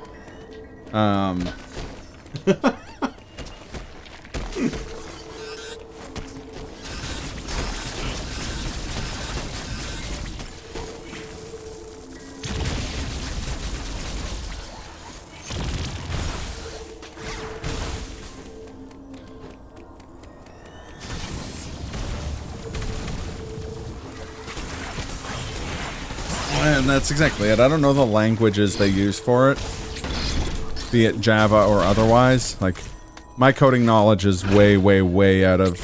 And that's exactly it. I don't know the languages they use for it, be it Java or otherwise. Like, my coding knowledge is way, way, way out of,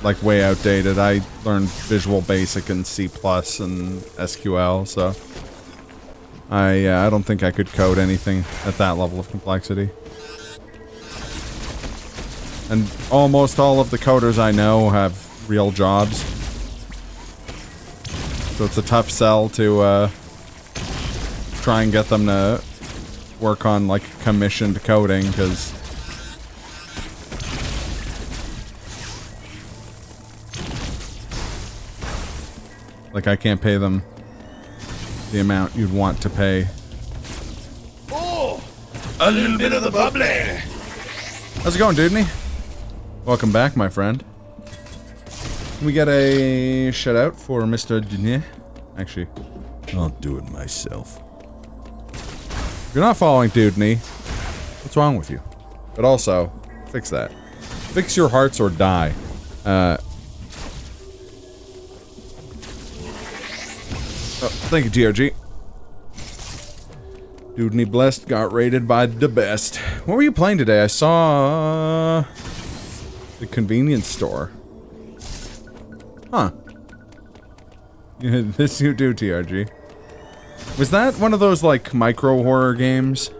like, way outdated. I learned Visual Basic and C++ and SQL, so I don't think I could code anything at that level of complexity. And almost all of the coders I know have real jobs. So it's a tough sell to try and get them to work on, like, commissioned coding, because like, I can't pay them the amount you'd want to pay A little bit of the bubbly. How's it going, Dudney? Welcome back, my friend. Can we get a shout out for Mr. Dudney? Actually, I'll do it myself. If you're not following Dudney, what's wrong with you? But also, fix that. Fix your hearts or die. Oh, thank you, TRG. Dudney Blessed got rated by the best. What were you playing today? I saw the convenience store. Huh. Yeah, this you do, TRG. Was that one of those, like, micro-horror games?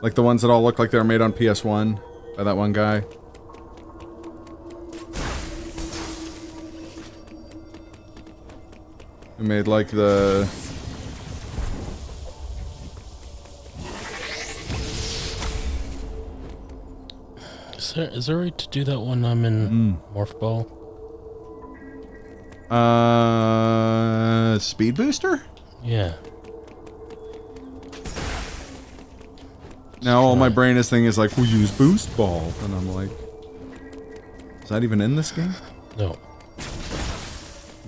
Like the ones that all look like they were made on PS1 by that one guy? Who made, like, the... Is there a way to do that when I'm in Morph Ball? Speed booster? Yeah. Now all my brain is thinking is like, we use boost ball, and I'm like, is that even in this game? No.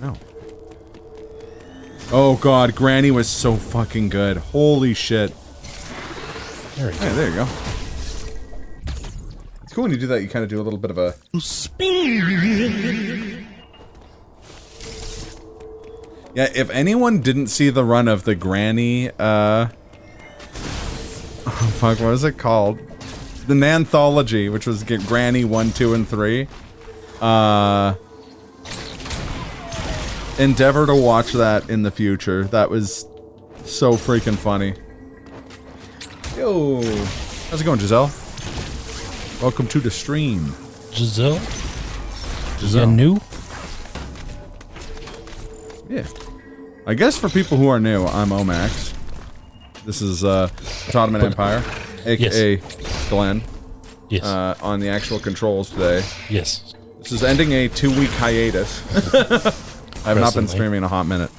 No. Oh god, Granny was so fucking good. Holy shit. There we go. Hey, there you go. It's cool when you do that, you kind of do a little bit of a... Yeah, if anyone didn't see the run of the Granny, oh fuck, what is it called? The Nanthology, which was Granny 1, 2, and 3. Endeavor to watch that in the future. That was so freaking funny. Yo, how's it going, Giselle? Welcome to the stream. Giselle? Giselle. You new? Yeah. I guess for people who are new, I'm Omax. This is Ottoman Empire, aka Glenn. Yes. On the actual controls today. Yes. This is ending a 2-week hiatus. I have not been streaming in a hot minute.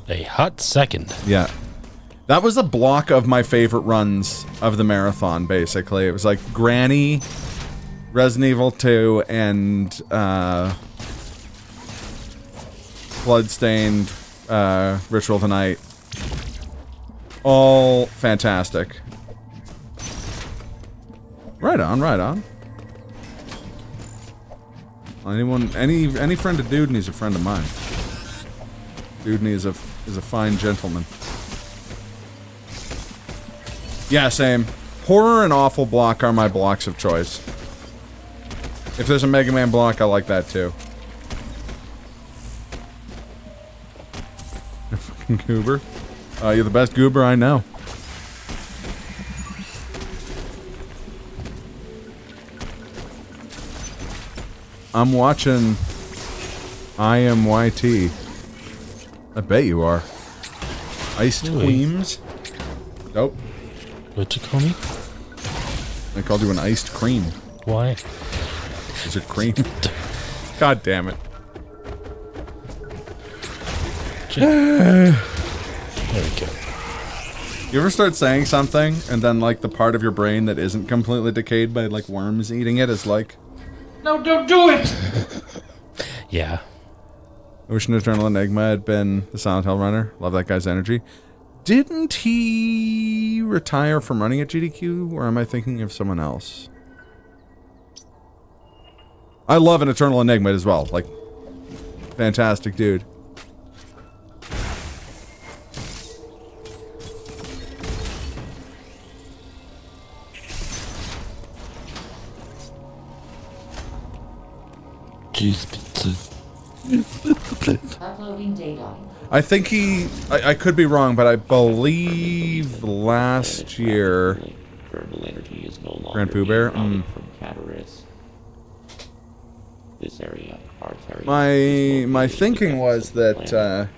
A hot second. Yeah. That was a block of my favorite runs of the marathon, basically. It was like Granny, Resident Evil 2, and Bloodstained, Ritual of the Night. All fantastic. Right on, right on. Any friend of Dudney's a friend of mine. Dudney is a fine gentleman. Yeah, same. Horror and awful block are my blocks of choice. If there's a Mega Man block, I like that too. Fucking goober. You're the best goober I know. I'm watching IMYT. I bet you are. Iced Queams? Nope. What you call me? I called you an iced cream. Why? Is it cream? God damn it. There we go. You ever start saying something, and then, like, the part of your brain that isn't completely decayed by, like, worms eating it is like... No, don't do it! Yeah. I wish an Eternal Enigma had been the Silent Hill runner. Love that guy's energy. Didn't he retire from running at GDQ, or am I thinking of someone else? I love an Eternal Enigma as well. Like, fantastic dude. Cheese pizza. Uploading data. I think he... I could be wrong, but I believe last year... Grand Pooh Bear? This area, my thinking was that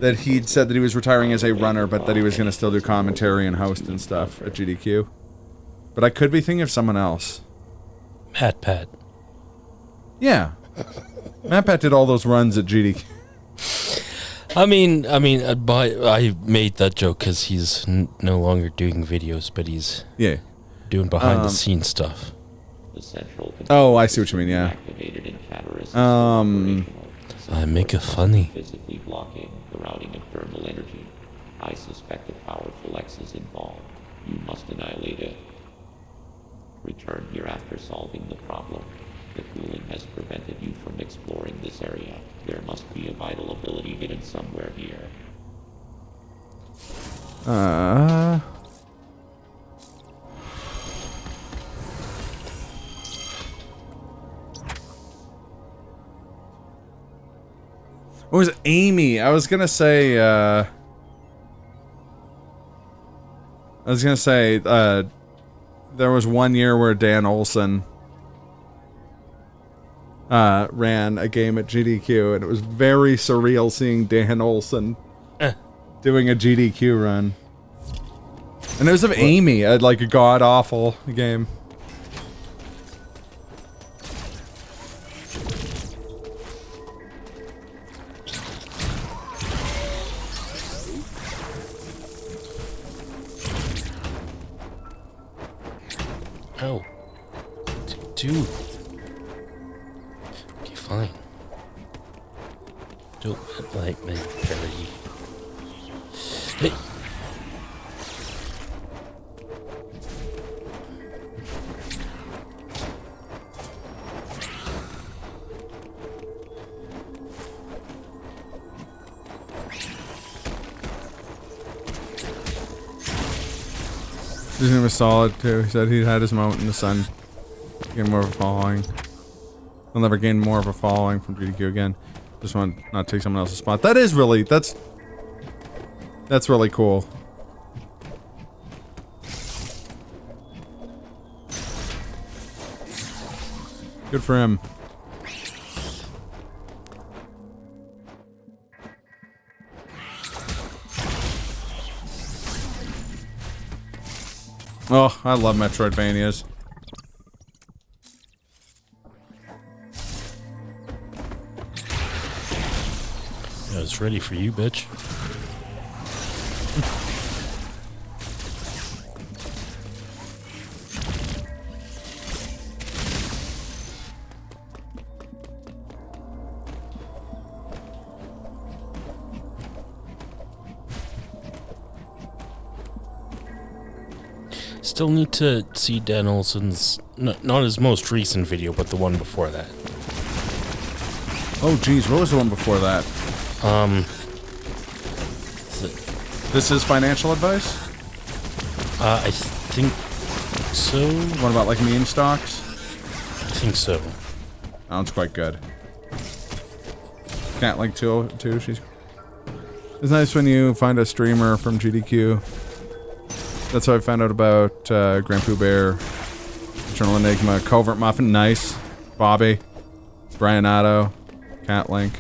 that he'd said that he was retiring as a runner, but that he was going to still do commentary and host and stuff at GDQ. But I could be thinking of someone else. Pat. Yeah. MatPat did all those runs at GDQ. but I made that joke because he's no longer doing videos, but he's doing behind the scenes stuff. The central Oh, I see what you mean. Yeah. activated in Catarus I make it funny. physically blocking the routing of thermal energy. I suspect a powerful X is involved. You must annihilate it. Return here after solving the problem. The cooling has prevented you from exploring this area. There must be a vital ability hidden somewhere here. What was it? Amy? I was gonna say, there was one year where Dan Olson ran a game at GDQ, and it was very surreal seeing Dan Olson doing a GDQ run. And it was of Amy, like a god-awful game. Oh. Dude. Okay, fine. Don't like me, Perry. Hey. His name was solid too. He said he had his moment in the sun. Gain more of a following. He'll never gain more of a following from GDQ again. Just want to not take someone else's spot. That is really, that's really cool. Good for him. Oh, I love Metroidvanias. Yeah, it's ready for you, bitch. Still need to see Dan Olson's, not his most recent video, but the one before that. Oh geez, what was the one before that? This is financial advice? I think so. What about like meme stocks? I think so. Sounds quite good. Cat Link 202, she's... It's nice when you find a streamer from GDQ. That's how I found out about Grand Pooh Bear, Eternal Enigma, Covert Muffin, nice. Bobby, Brian Otto, Cat Link.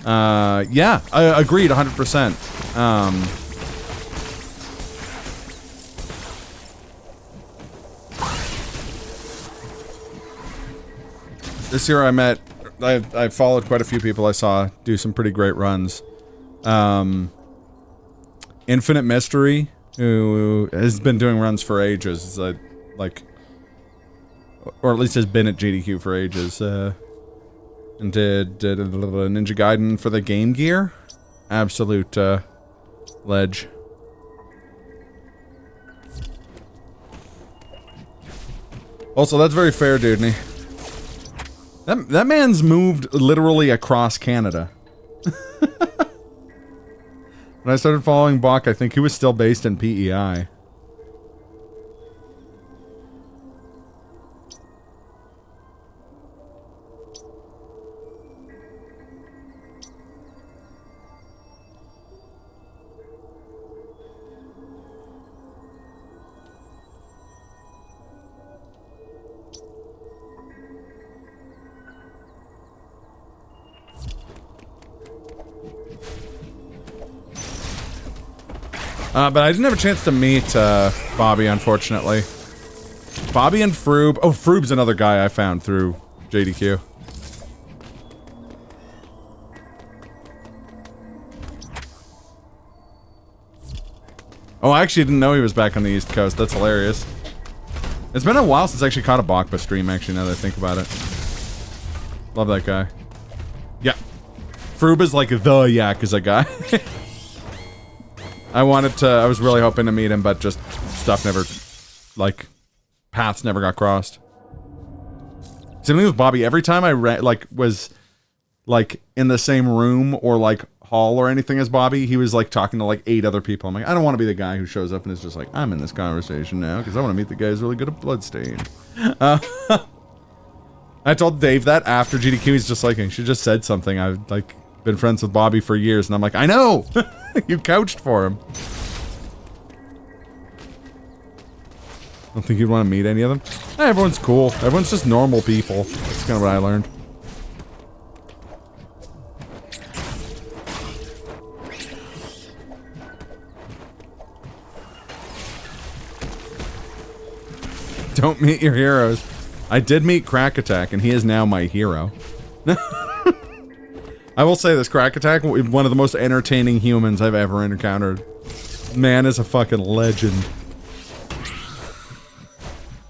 Yeah, I agreed 100%. This year I followed quite a few people I saw do some pretty great runs. Infinite Mystery, who has been doing runs for ages, like, or at least has been at GDQ for ages, and did a Ninja Gaiden for the Game Gear. Absolute, ledge. Also, that's very fair, Dudney. That man's moved literally across Canada. When I started following Bach, I think he was still based in PEI. But I didn't have a chance to meet Bobby, unfortunately. Bobby and Froob. Oh, Froob's another guy I found through JDQ. Oh, I actually didn't know he was back on the East Coast. That's hilarious. It's been a while since I actually caught a Bakba stream, actually, now that I think about it. Love that guy. Yeah. Froob is like the Yakuza guy. I was really hoping to meet him, but just stuff never, like, paths never got crossed. Same thing with Bobby. Every time I was, like, in the same room or, like, hall or anything as Bobby, he was, like, talking to, like, 8 other people. I'm like, I don't want to be the guy who shows up and is just like, I'm in this conversation now because I want to meet the guy who's really good at Bloodstained. I told Dave that after GDQ. He's just like, you should just said something. I've, like, been friends with Bobby for years. And I'm like, I know! You couched for him. Don't think you'd want to meet any of them? Everyone's cool. Everyone's just normal people. That's kind of what I learned. Don't meet your heroes. I did meet Crack Attack, and he is now my hero. I will say this, Crack Attack, one of the most entertaining humans I've ever encountered. Man is a fucking legend.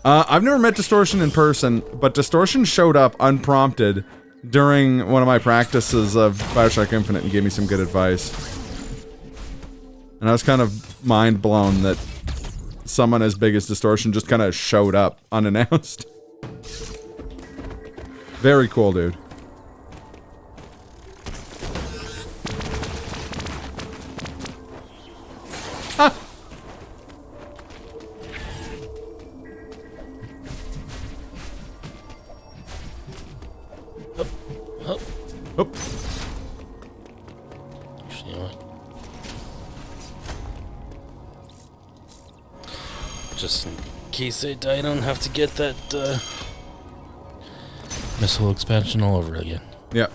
I've never met Distortion in person, but Distortion showed up unprompted during one of my practices of Bioshock Infinite and gave me some good advice. And I was kind of mind blown that someone as big as Distortion just kind of showed up unannounced. Very cool, dude. Ah. Oop. Actually, you know what? Just in case I die, I don't have to get that missile expansion all over again. Yeah.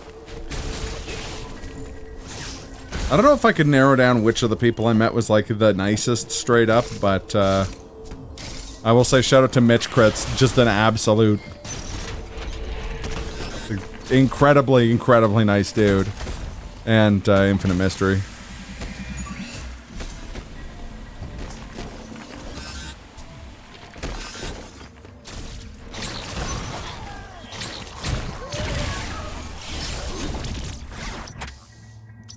I don't know if I could narrow down which of the people I met was like the nicest straight up, but I will say shout out to Mitch Kritz, just an absolute incredibly nice dude. And Infinite Mystery.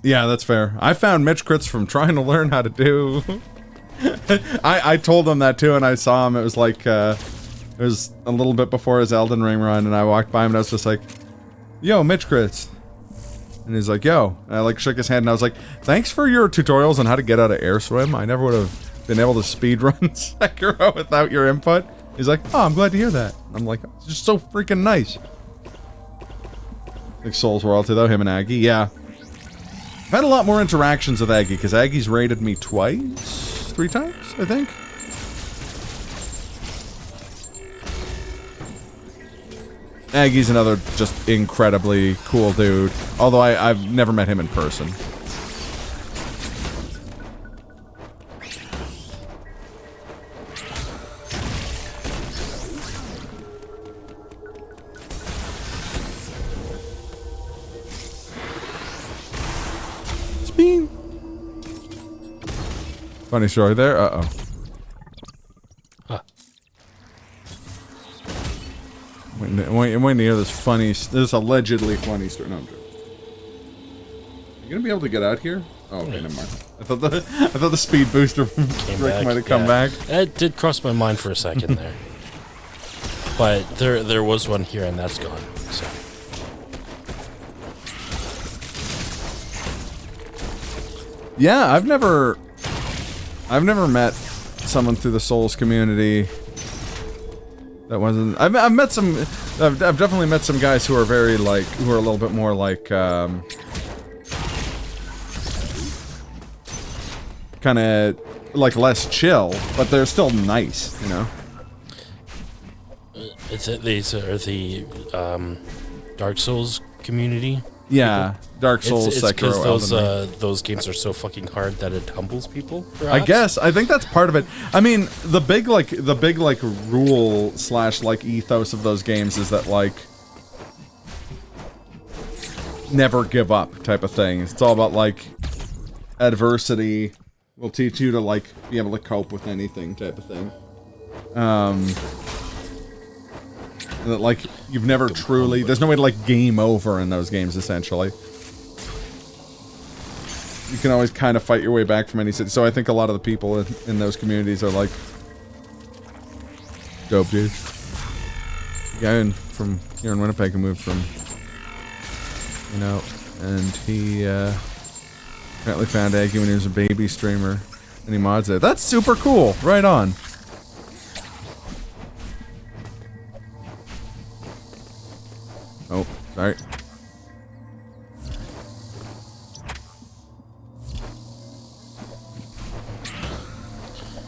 Yeah, that's fair. I found Mitch Kritz from trying to learn how to do... I told him that too, and I saw him. It was like, it was a little bit before his Elden Ring run, and I walked by him, and I was just like, yo, Mitch Kritz. And he's like, yo. And I like shook his hand, and I was like, thanks for your tutorials on how to get out of air swim. I never would have been able to speedrun Sekiro without your input. He's like, oh, I'm glad to hear that. I'm like, it's just so freaking nice. Like Souls Royalty, though, him and Aggie, yeah. I've had a lot more interactions with Aggie, because Aggie's raided me twice? 3 times, I think? Aggie's another just incredibly cool dude. Although I've never met him in person. Funny story there. Uh-oh. Huh. Waiting to hear this allegedly funny story. No, I'm joking. You gonna be able to get out here? Oh, okay, never mind. I thought the speed booster from Rick might have come back. It did cross my mind for a second there. But there was one here and that's gone, so. Yeah, I've never met someone through the Souls community that wasn't. I've met some. I've definitely met some guys who are very like, who are a little bit more like, kind of like less chill, but they're still nice, you know. These are the Dark Souls community. Yeah, people? Dark Souls, it's Sekiro, because Elden Ring. those games are so fucking hard that it humbles people. Perhaps? I guess. I think that's part of it. I mean, the big rule / like ethos of those games is that like never give up type of thing. It's all about like adversity will teach you to, like, be able to cope with anything type of thing. That, like, you've never truly... There's no way to, like, game over in those games, essentially. You can always kind of fight your way back from any city. So I think a lot of the people in those communities are, like... dope, dude. The guy from here in Winnipeg who moved from... You know, and he, apparently found Aggie when he was a baby streamer. And he mods it. That's super cool! Right on. Oh, sorry.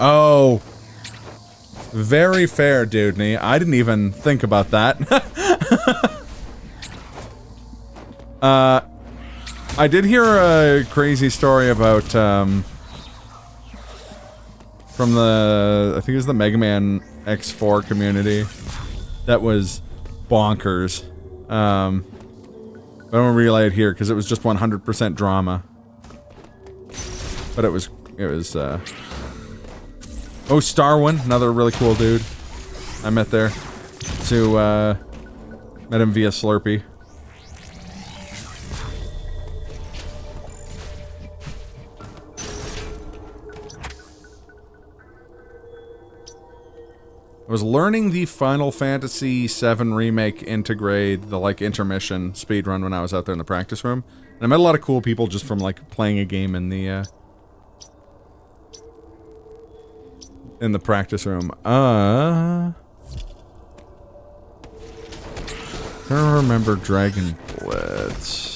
Oh. Very fair, Dudney. I didn't even think about that. I did hear a crazy story about, from the, I think it was the Mega Man X4 community. That was bonkers. I don't relay it here because it was just 100% drama. But it was, oh, Starwin, another really cool dude I met there. So, met him via Slurpee. I was learning the Final Fantasy VII Remake Integrate, the, like, intermission speedrun when I was out there in the practice room. And I met a lot of cool people just from, like, playing a game in the practice room. I don't remember Dragon Blitz.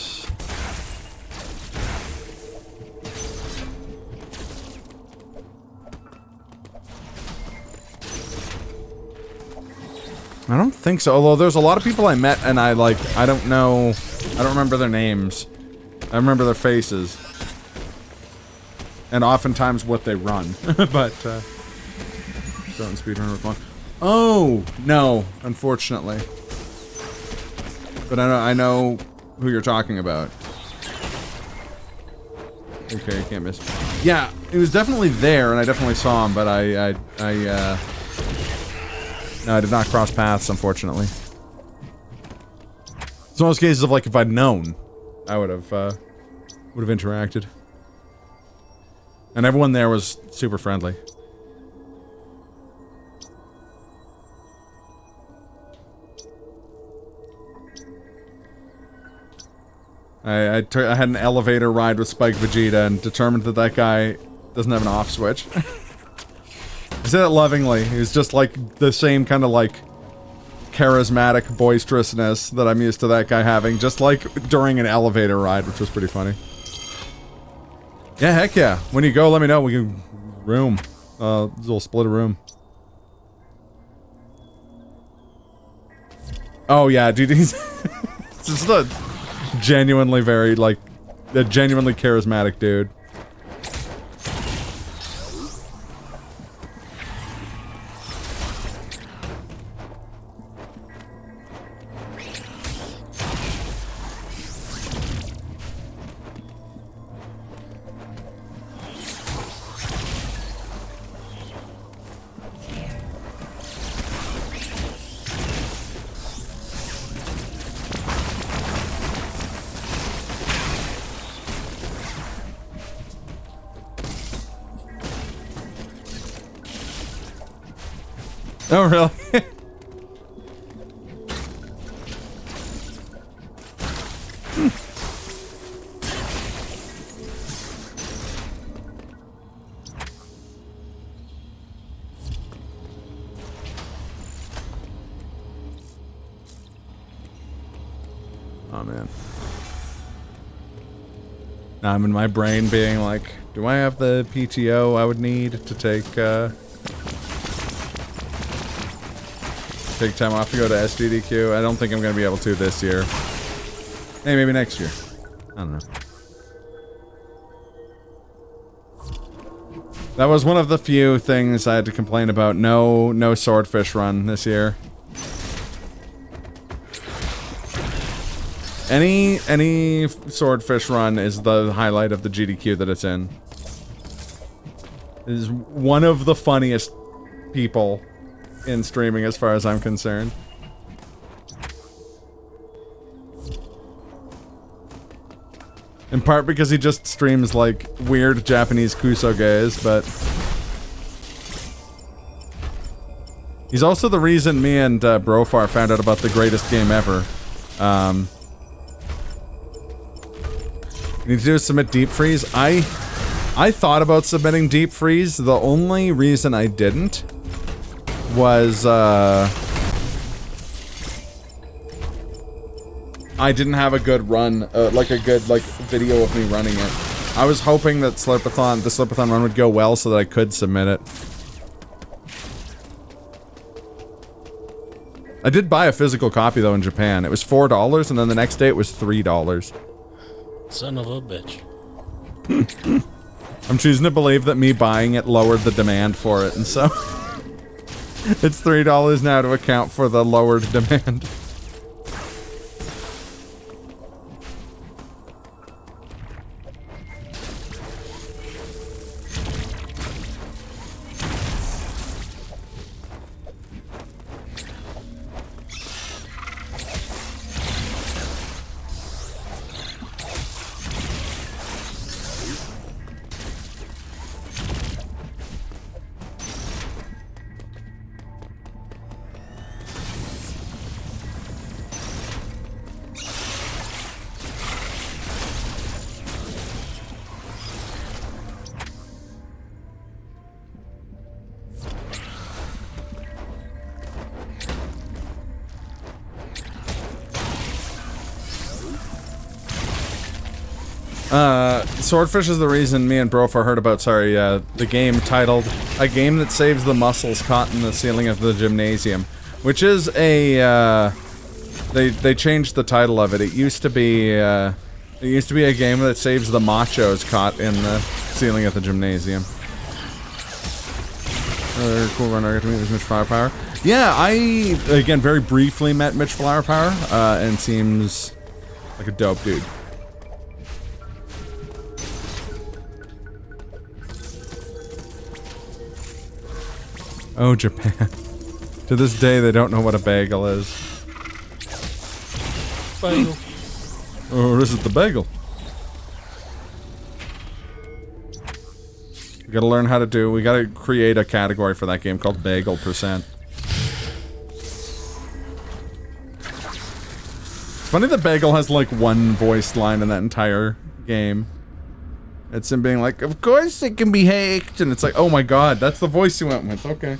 I don't think so, although there's a lot of people I met and I don't know, I don't remember their names. I remember their faces. And oftentimes what they run. But, don't speedrun with one. Oh, no, unfortunately. But I know who you're talking about. Okay, you can't miss. Yeah, he was definitely there and I definitely saw him, but no, I did not cross paths, unfortunately. It's one of those cases of, like, if I'd known, I would have interacted. And everyone there was super friendly. I had an elevator ride with Spike Vegeta and determined that that guy doesn't have an off switch. I say that lovingly. He was just like the same kind of like charismatic boisterousness that I'm used to that guy having, just like during an elevator ride, which was pretty funny. Yeah, heck yeah. When you go, let me know. We can room. We'll split a room. Oh yeah, dude, he's just a genuinely very like a genuinely charismatic dude. Oh, really? Oh, man. Now I'm in my brain being like, do I have the PTO I would need to take time off to go to SGDQ? I don't think I'm going to be able to this year. Hey, maybe next year. I don't know. That was one of the few things I had to complain about. No swordfish run this year. Any swordfish run is the highlight of the GDQ that it's in. Is one of the funniest people in streaming as far as I'm concerned. In part because he just streams like weird Japanese kusoges, but he's also the reason me and Brofar found out about the greatest game ever. You need to do is submit Deep Freeze. I thought about submitting Deep Freeze. The only reason I didn't was I didn't have a good run, like a good video of me running it. I was hoping that the Slurpathon run would go well so that I could submit it. I did buy a physical copy though in Japan. It was $4 and then the next day it was $3. Son of a bitch. I'm choosing to believe that me buying it lowered the demand for it, and so it's $3 now to account for the lowered demand. Swordfish is the reason me and Brofar heard about, the game titled A Game That Saves the Muscles Caught in the Ceiling of the Gymnasium, which is a, they changed the title of it. It used to be a game that saves the machos caught in the ceiling of the gymnasium. Cool run, I got to meet with Mitch Flowerpower. Yeah, I, again, very briefly met Mitch Flowerpower, and seems like a dope dude. Oh, Japan. To this day, they don't know what a bagel is. Bagel. Oh, this is the bagel. We gotta learn how to do, we gotta create a category for that game called Bagel %. It's funny that Bagel has like one voice line in that entire game. It's him being like, of course it can be hacked, and it's like, oh my god, that's the voice you went with, okay.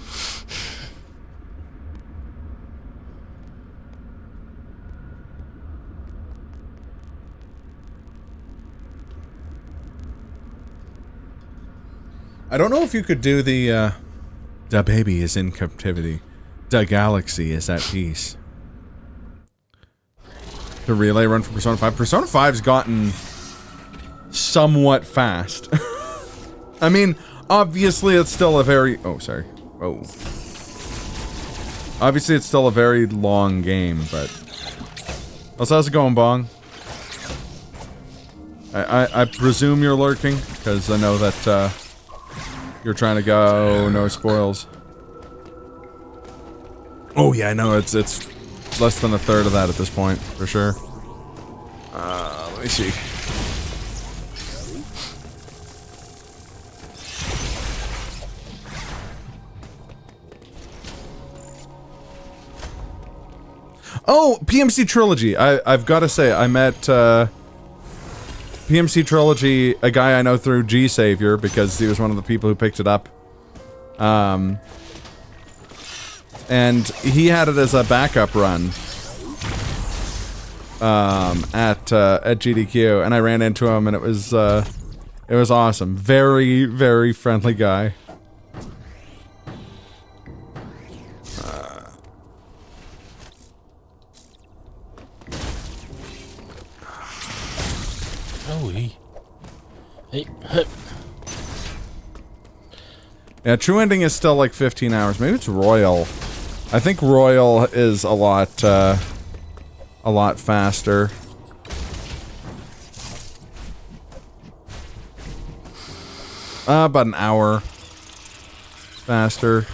I don't know if you could do the baby is in captivity. The galaxy is at peace. The relay run for Persona 5. Persona 5's gotten somewhat fast. I mean, obviously it's still a very... Oh, sorry. Oh. Obviously it's still a very long game, but... Also, how's it going, Bong? I presume you're lurking, because I know that, you're trying to go no spoils. Oh yeah, I know, it's less than a third of that at this point, for sure. Let me see. Oh, PMC Trilogy. I've got to say, I met PMC Trilogy, a guy I know through G Savior, because he was one of the people who picked it up. And he had it as a backup run at GDQ, and I ran into him, and it was awesome. Very, very friendly guy. Hey. Yeah, true ending is still like 15 hours. Maybe it's Royal. I think Royal is a lot faster. About an hour. faster.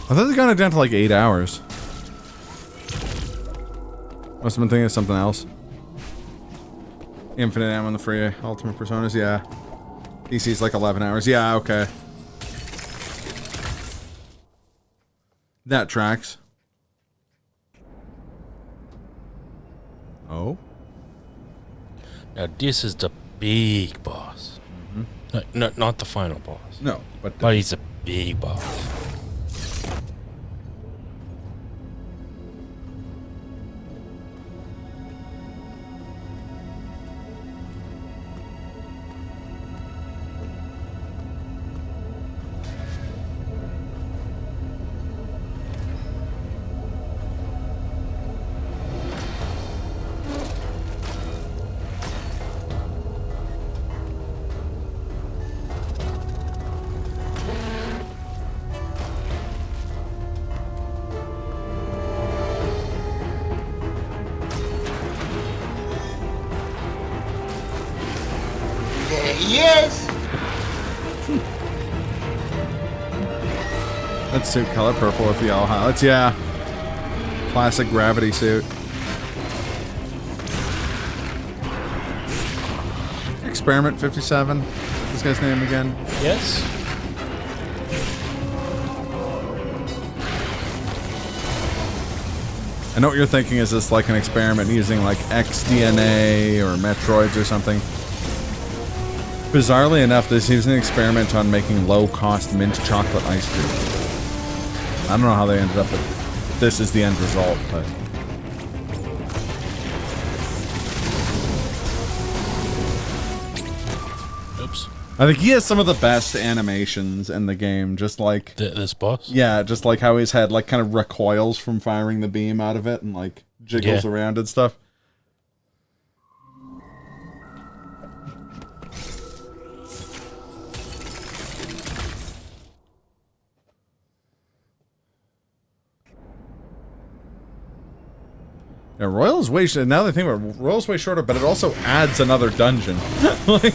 I thought they got it down to like 8 hours. Must have been thinking of something else. Infinite ammo on the free Ultimate Personas, yeah. DC's like 11 hours, yeah, okay. That tracks. Oh? Now this is the big boss. No, not the final boss. No, but he's a big boss. Yes! That suit color purple with the yellow highlights, yeah. Classic gravity suit. Experiment 57. What's this guy's name again? Yes. I know what you're thinking. Is this like an experiment using like XDNA or Metroids or something? Bizarrely enough, this is an experiment on making low-cost mint chocolate ice cream. I don't know how they ended up, but this is the end result, but... Oops. I think he has some of the best animations in the game, just like... This boss? Yeah, just like how his head, like, kind of recoils from firing the beam out of it and, like, jiggles around and stuff. Yeah, Royal's way shorter. Now that I think about it, Royal's way shorter, but it also adds another dungeon. Like...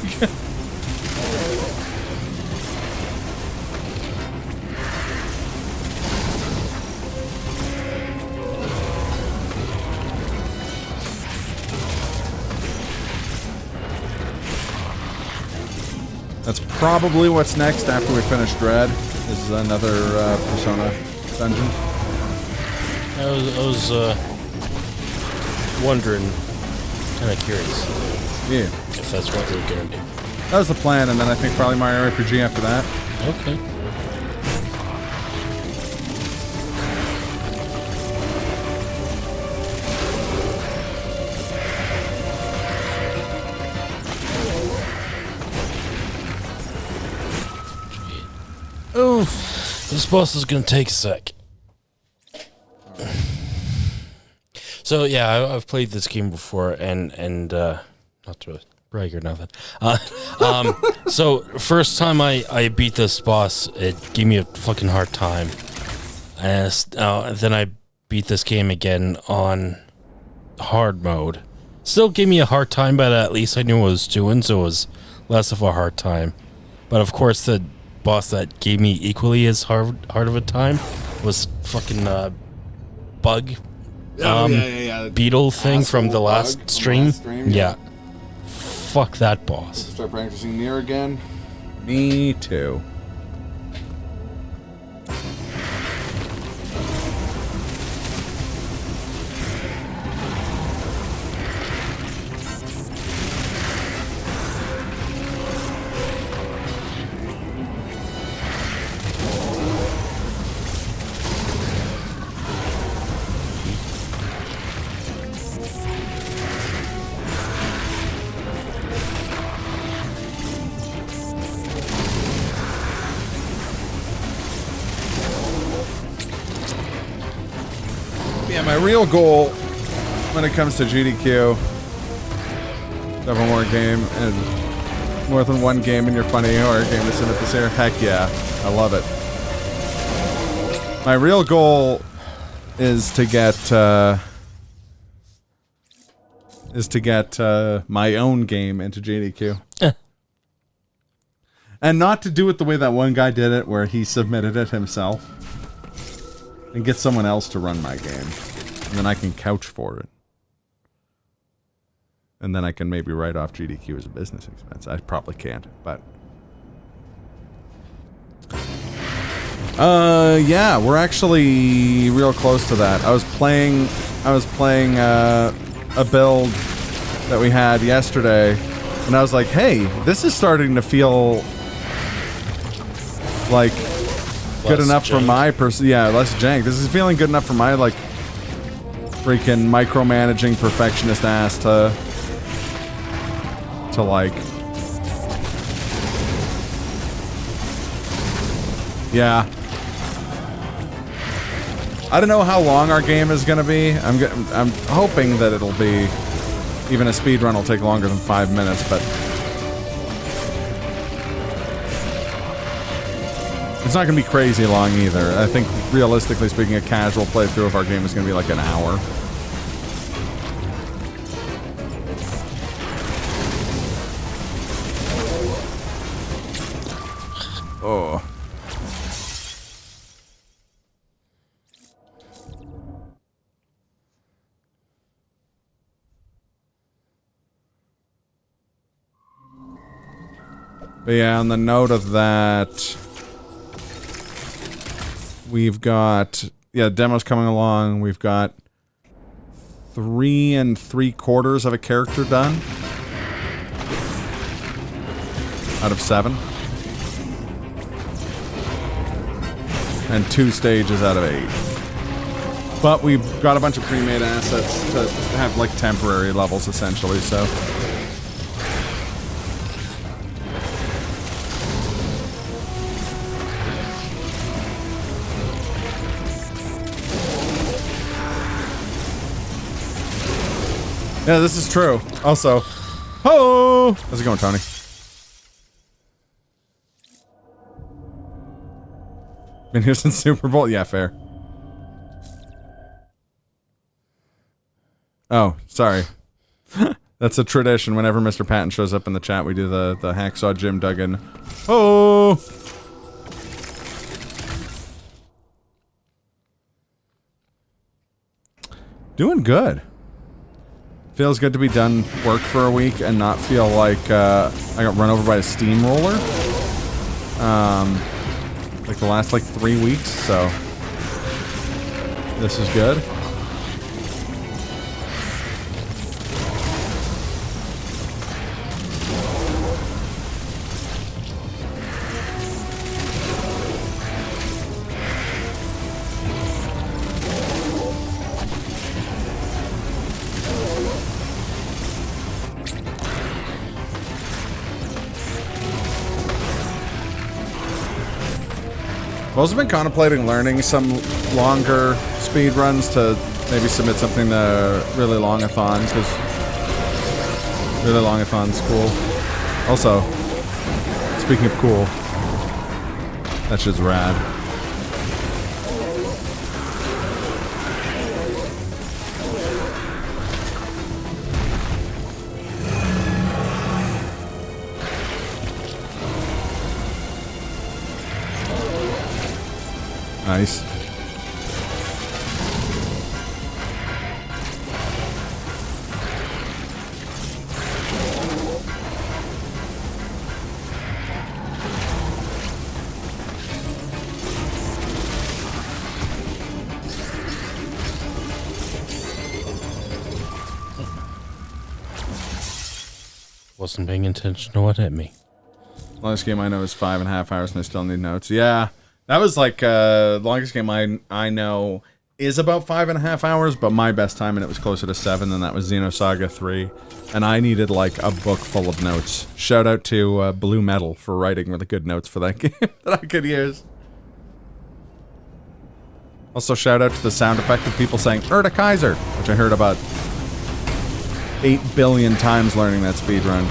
That's probably what's next after we finish Dread. Is another Persona dungeon. I was wondering, kind of curious. Yeah. If that's what we're gonna do. That was the plan, and then I think probably Mario RPG after that. Okay. Oh, this boss is gonna take a sec. So yeah, I've played this game before, and not to brag or nothing. So first time I beat this boss, it gave me a fucking hard time. And then I beat this game again on hard mode. Still gave me a hard time, but at least I knew what I was doing, so it was less of a hard time. But of course, the boss that gave me equally as hard of a time was fucking bug. Beetle thing from the last stream. Yeah. Fuck that boss. Start practicing Nier again. Me too. Yeah, my real goal when it comes to GDQ, have one more game and more than one game in your funny horror game to submit this year. Heck yeah, I love it. My real goal is to get is to get my own game into GDQ. And not to do it the way that one guy did it, where he submitted it himself. And get someone else to run my game. And then I can couch for it. And then I can maybe write off GDQ as a business expense. I probably can't, but... yeah, we're actually real close to that. I was playing a build that we had yesterday, and I was like, hey, this is starting to feel like good enough for my person. Yeah, less jank. This is feeling good enough for my, like, freaking micromanaging perfectionist ass to like... Yeah. I don't know how long our game is gonna be. I'm hoping that it'll be... Even a speed run will take longer than 5 minutes, but... It's not gonna be crazy long either. I think, realistically speaking, a casual playthrough of our game is gonna be like an hour. Oh. But yeah, on the note of that, we've got, yeah, demos coming along. We've got 3 3/4 of a character done out of 7. And 2 stages out of 8. But we've got a bunch of pre-made assets to have, like, temporary levels, essentially, so... Yeah, this is true. Also... Ho! How's it going, Tony? Been here since Super Bowl? Yeah, fair. Oh, sorry. That's a tradition. Whenever Mr. Patton shows up in the chat, we do the Hacksaw Jim Duggan. Oh! Doing good. Feels good to be done work for a week and not feel like I got run over by a steamroller. Like the last, like, 3 weeks, so... This is good. I've also been contemplating learning some longer speed runs to maybe submit something to Really Longathon, because Really Longathon's cool. Also, speaking of cool, that shit's rad. Nice. Wasn't paying attention to what hit me. Longest game I know is 5.5 hours and I still need notes. Yeah. That was like, longest game I know is about 5.5 hours, but my best time in it was closer to 7, and that was Xenosaga 3. And I needed, like, a book full of notes. Shout out to Blue Metal for writing really good notes for that game that I could use. Also, shout out to the sound effect of people saying, Erda Kaiser, which I heard about 8 billion times learning that speedrun.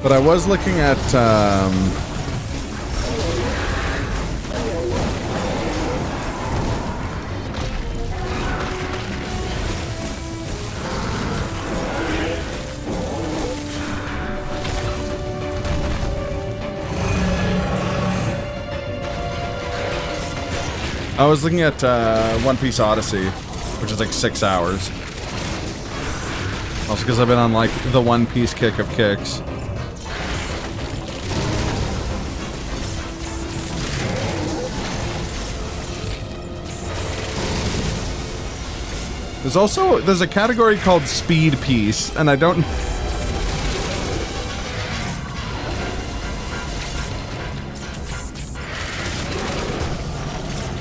But I was looking at, One Piece Odyssey, which is like 6 hours. Also because I've been on like the One Piece kick of kicks. There's a category called Speed Piece, and I don't...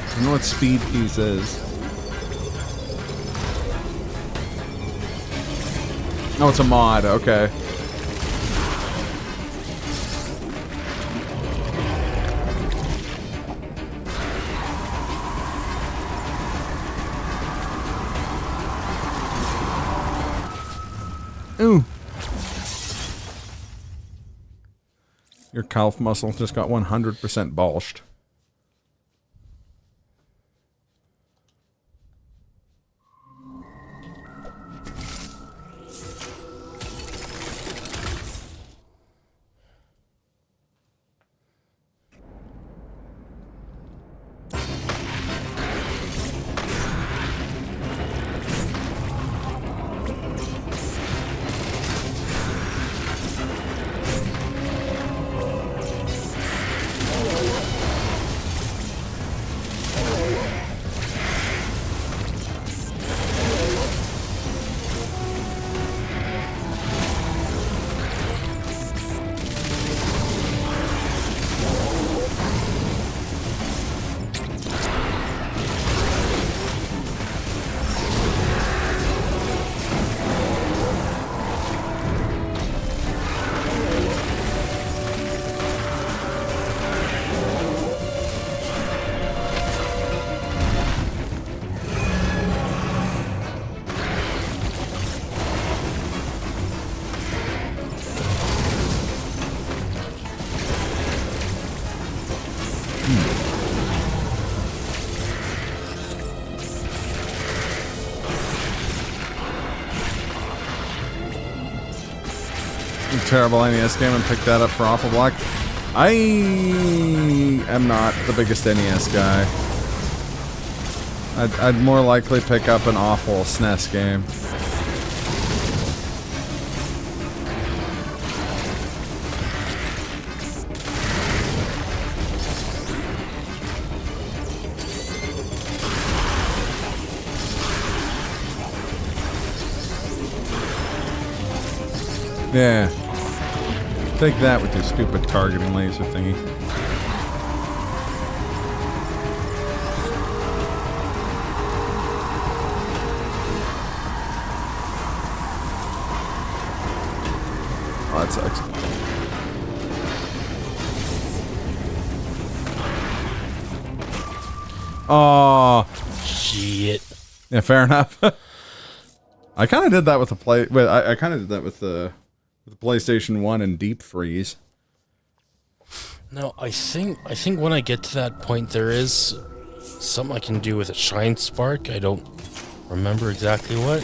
I don't know what Speed Piece is. Oh, it's a mod, okay. Ooh. Your calf muscle just got 100% bolshed. Terrible NES game and pick that up for Awful Block. I am not the biggest NES guy. I'd more likely pick up an awful SNES game. Yeah. Take that with your stupid targeting laser thingy. Oh, that sucks. Oh, shit. Yeah, fair enough. I kind of did that with the play. I kind of did that with the PlayStation 1 and Deep Freeze. No, I think when I get to that point, there is something I can do with a Shine Spark. I don't remember exactly what.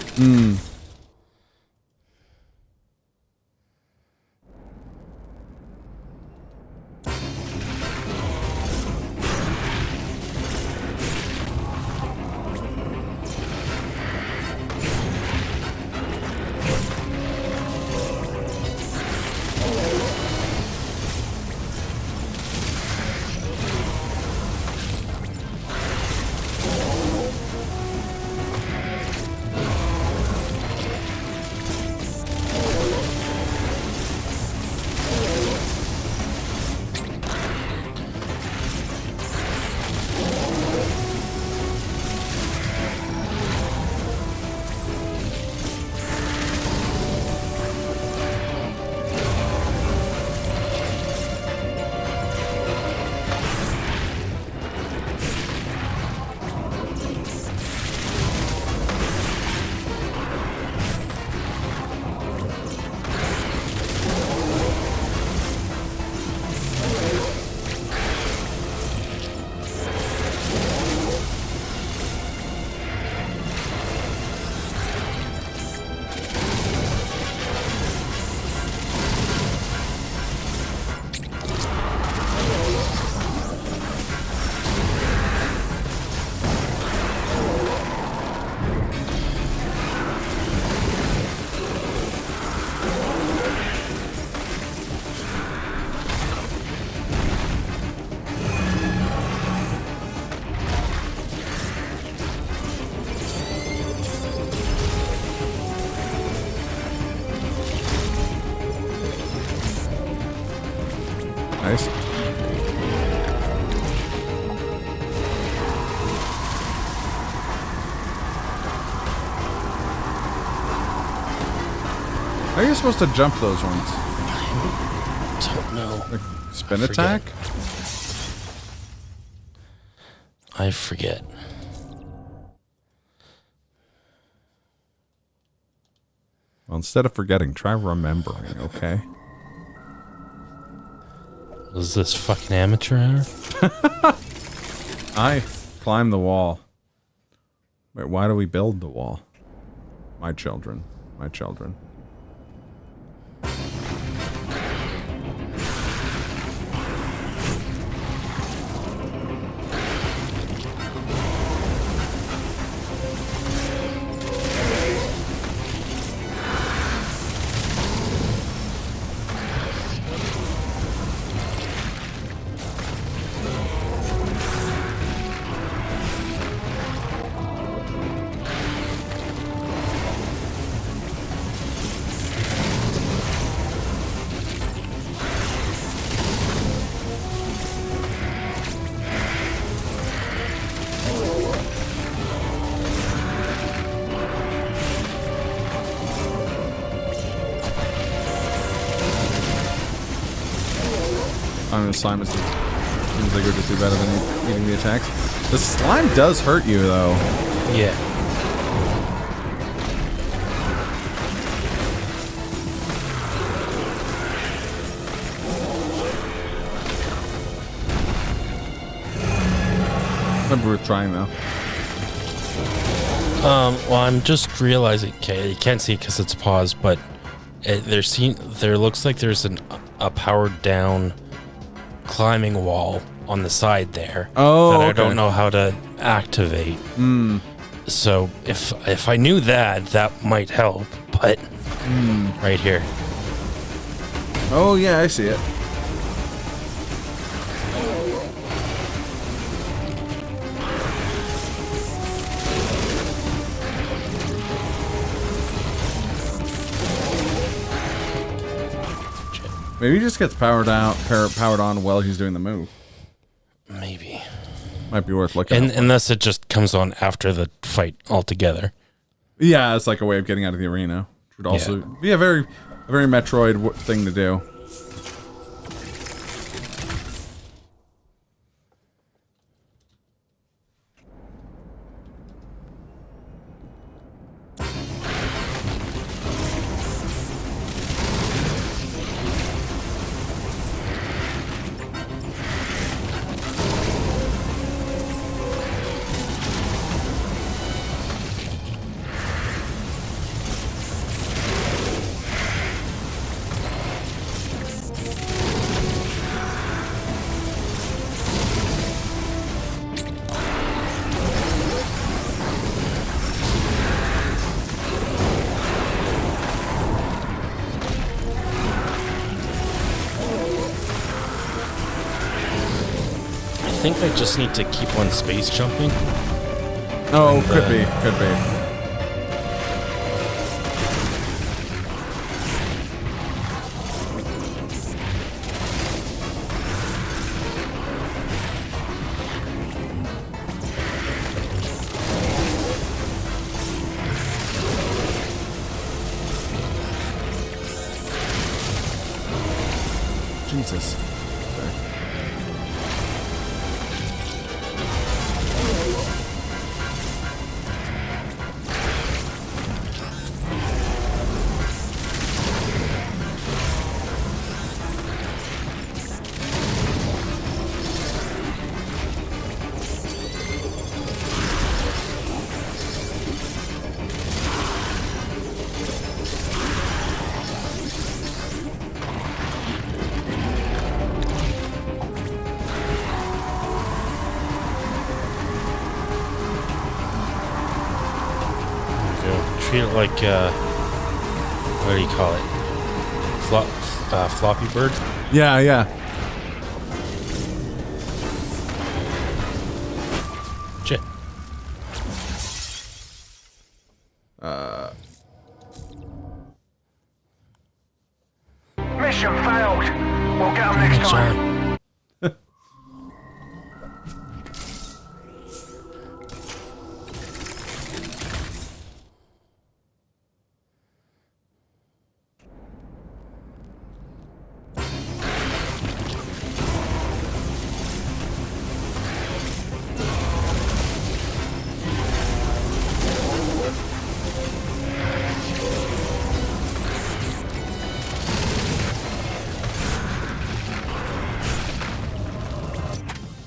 How are you supposed to jump those ones? Don't know. Like spin attack? I forget. Well, instead of forgetting, try remembering, okay? Was this fucking amateur hour? I climb the wall. Wait, why do we build the wall? My children. My children. Slime seems like it would just do better than eating the attacks. The slime does hurt you, though. Yeah. Might be worth trying, though. Well, I'm just realizing, okay, you can't see it because it's paused, but there looks like there's a powered down climbing wall on the side there that I don't know how to activate. So if I knew that might help, but right here. Oh yeah, I see it. Maybe he just gets powered on while he's doing the move. Maybe. Might be worth looking at. Unless it just comes on after the fight altogether. Yeah, it's like a way of getting out of the arena. Which would also be a very Metroid thing to do. I think I just need to keep on space jumping. Oh, could be. Jesus. Treat it like, what do you call it? Floppy bird? Yeah. Shit. Mission failed. We'll get them next time.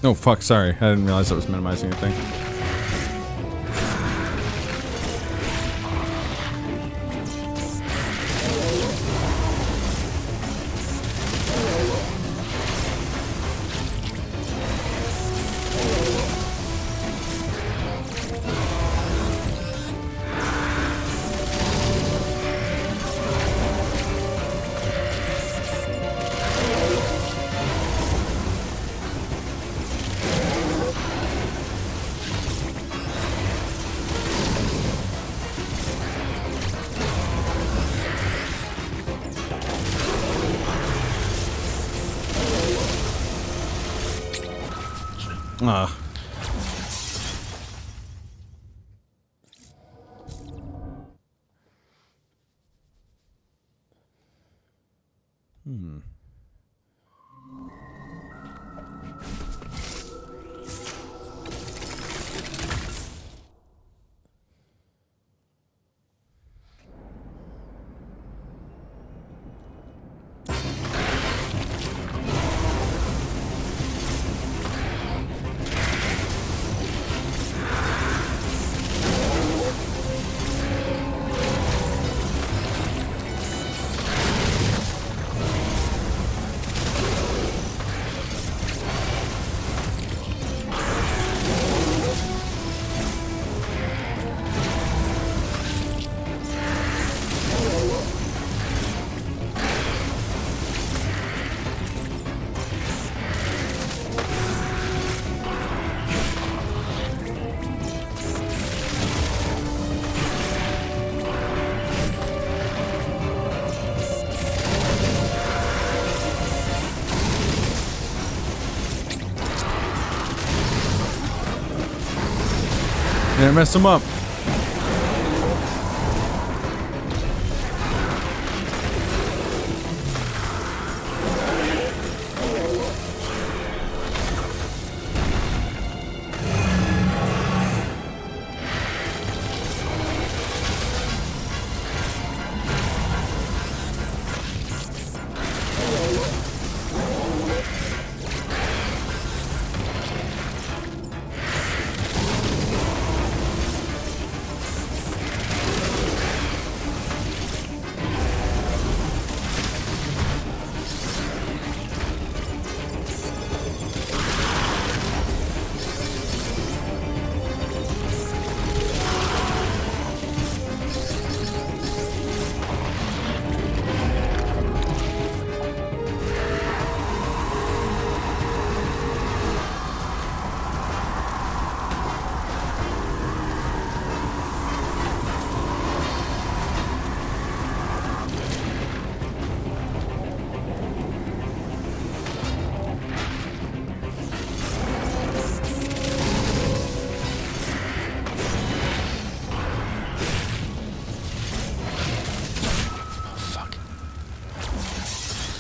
Oh, fuck, sorry. I didn't realize I was minimizing a thing. Ah. Didn't mess him up.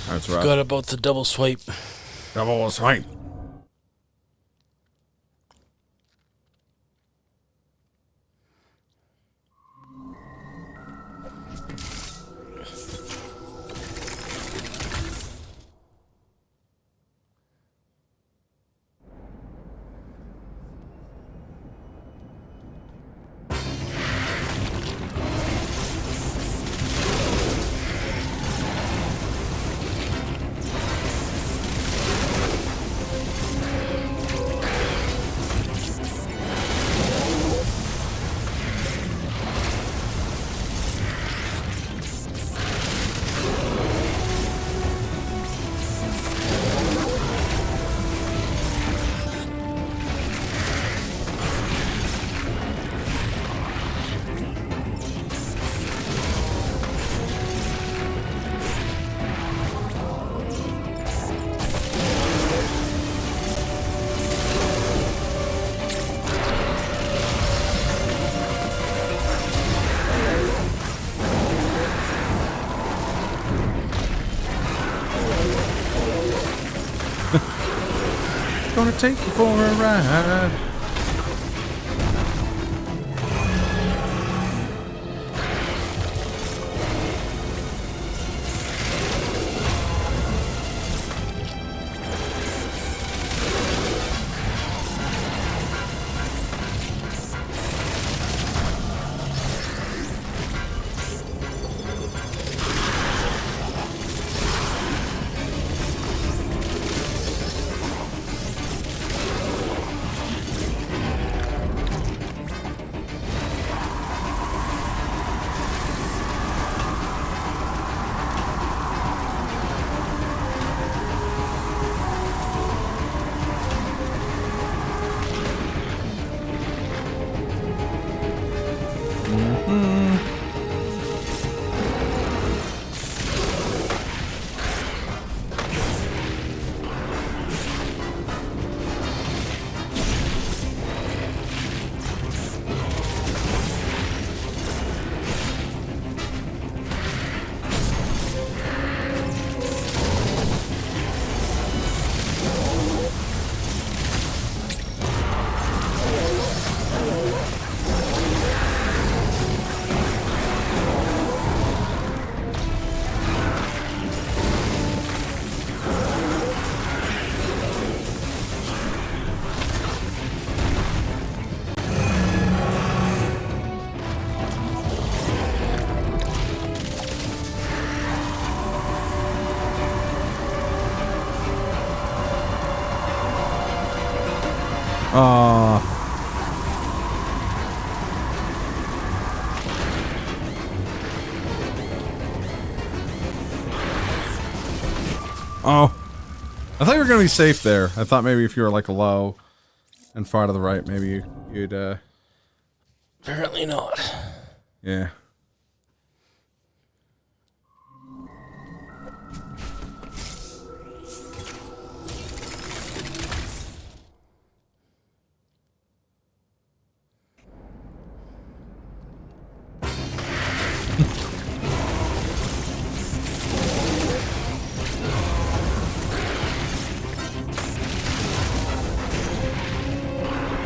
That's right. Forgot about the double swipe. Double swipe. Gonna take you for a ride. Oh. I thought you were gonna be safe there. I thought maybe if you were like low and far to the right, maybe you'd Apparently not. yeah.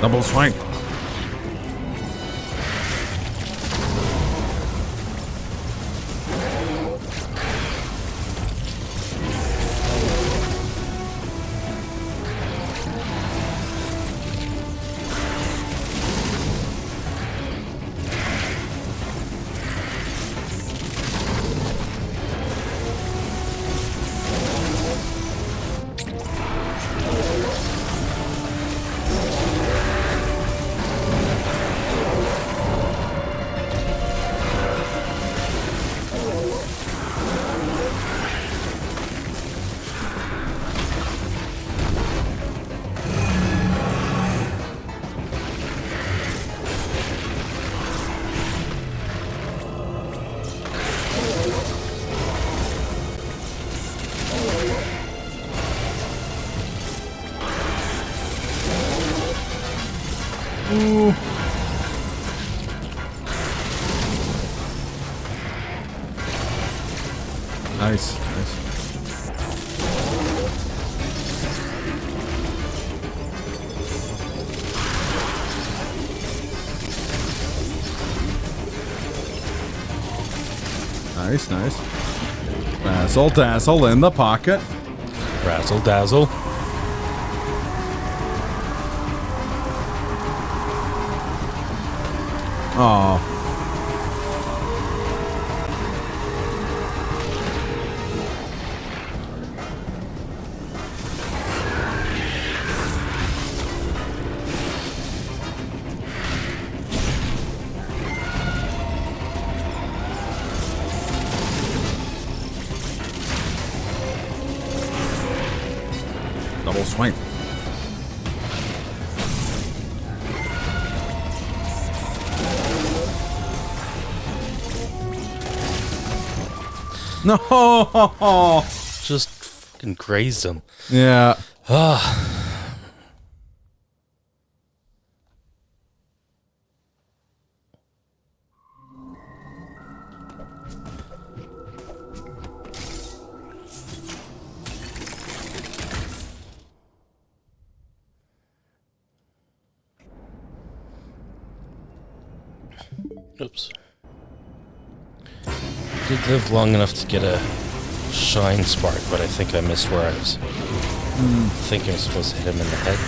Double swank. Ooh. Nice, nice. Nice, nice. Razzle dazzle in the pocket. Razzle dazzle. Aw. Double swipe. No! Just fucking grazed him. Yeah. Oops. Did live long enough to get a shine spark, but I think I missed where I was. I think I'm supposed to hit him in the head.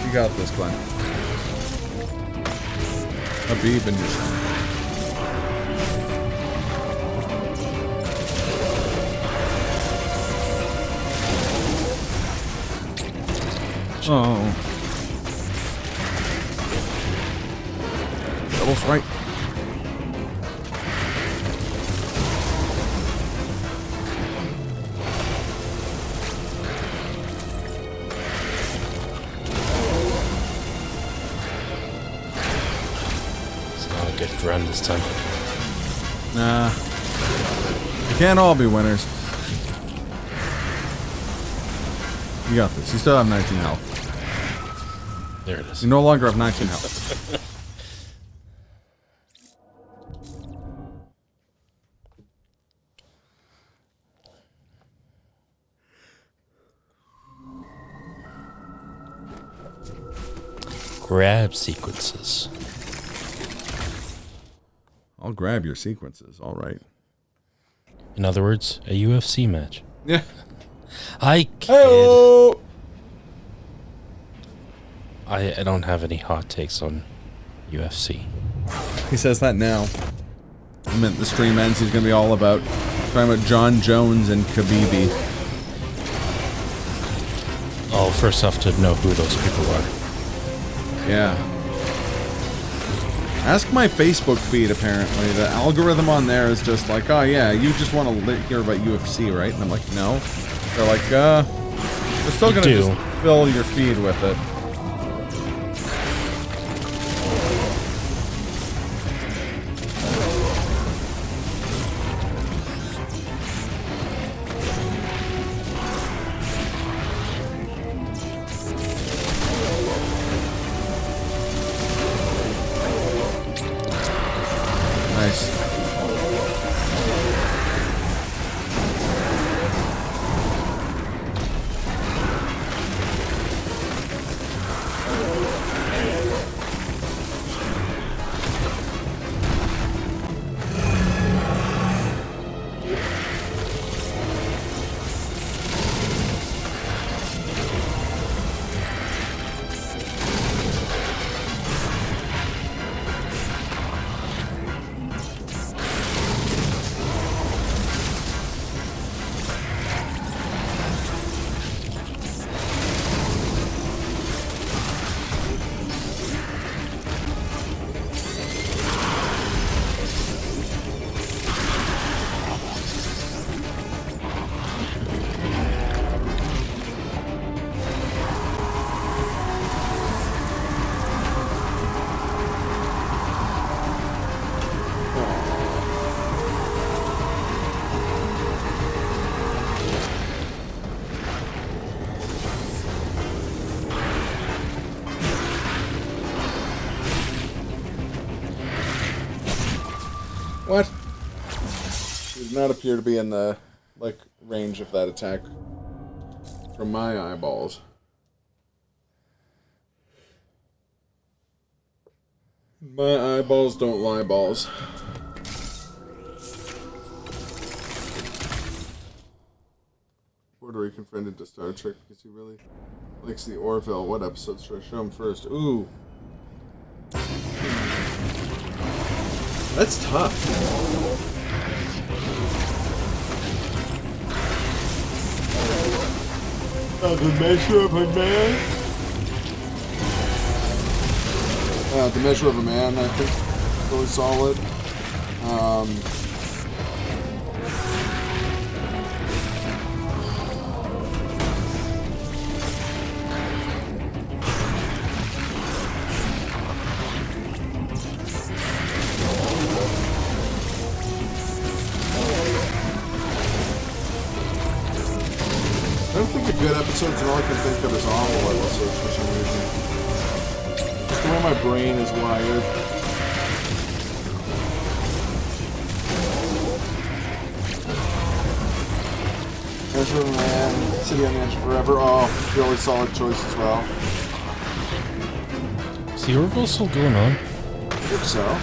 You got this, Glenn. Habib and your Oh. Double's right. It's not a good run this time. Nah. You can't all be winners. You got this. You still have 19 health. There it is. You no longer have 19 health. Grab sequences. I'll grab your sequences. All right. In other words, a UFC match. Yeah. I kid. Hello. I don't have any hot takes on UFC. He says that now. I meant the stream ends. He's gonna be all about talking about John Jones and Khabib. Oh, first off, to know who those people are. Yeah. Ask my Facebook feed, apparently. The algorithm on there is just like, oh yeah, you just want to hear about UFC, right? And I'm like, no. They're like, we're still gonna just fill your feed with it. What? He did not appear to be in the, like, range of that attack from my eyeballs. My eyeballs don't lie balls. Puerto Rican friend into Star Trek because he really likes the Orville. What episodes should I show him first? Ooh. That's tough. The Measure of a Man? The Measure of a Man, I think, really solid. I don't think of good episodes, and all I can think of is awful episodes for some reason. Just the way my brain is wired. Measure of a Man, City on the Edge Forever. Oh, really solid choice as well. Is the Orville still going on? If so.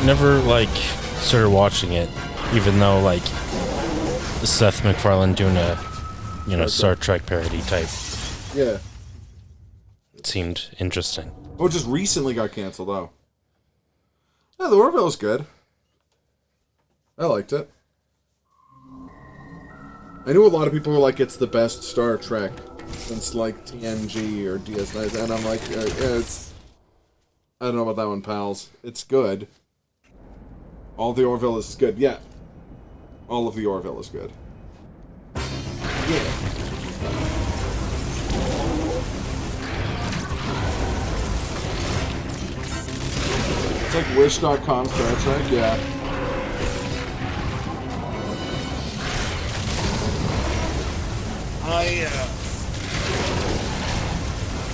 Never like started watching it, even though like Seth MacFarlane doing a Star Trek parody type. Yeah. It seemed interesting. Oh, it just recently got canceled though. Yeah, the Orville's good. I liked it. I knew a lot of people were like, it's the best Star Trek since like TNG or DS9, and I'm like, yeah, it's. I don't know about that one, pals. It's good. All of the Orville is good. Yeah. All of the Orville is good. Yeah. It's like Wish.com Star Trek, yeah.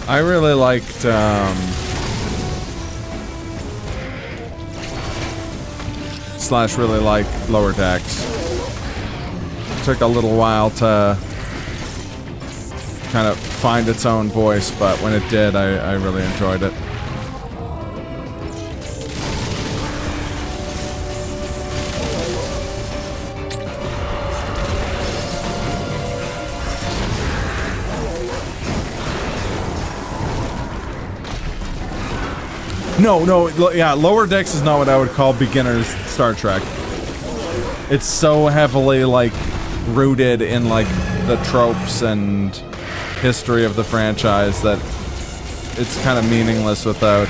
I really liked, Slash really like Lower Decks. Took a little while to kind of find its own voice, but when it did, I really enjoyed it. No, yeah, Lower Decks is not what I would call beginner's Star Trek. It's so heavily, like, rooted in, like, the tropes and history of the franchise that it's kind of meaningless without,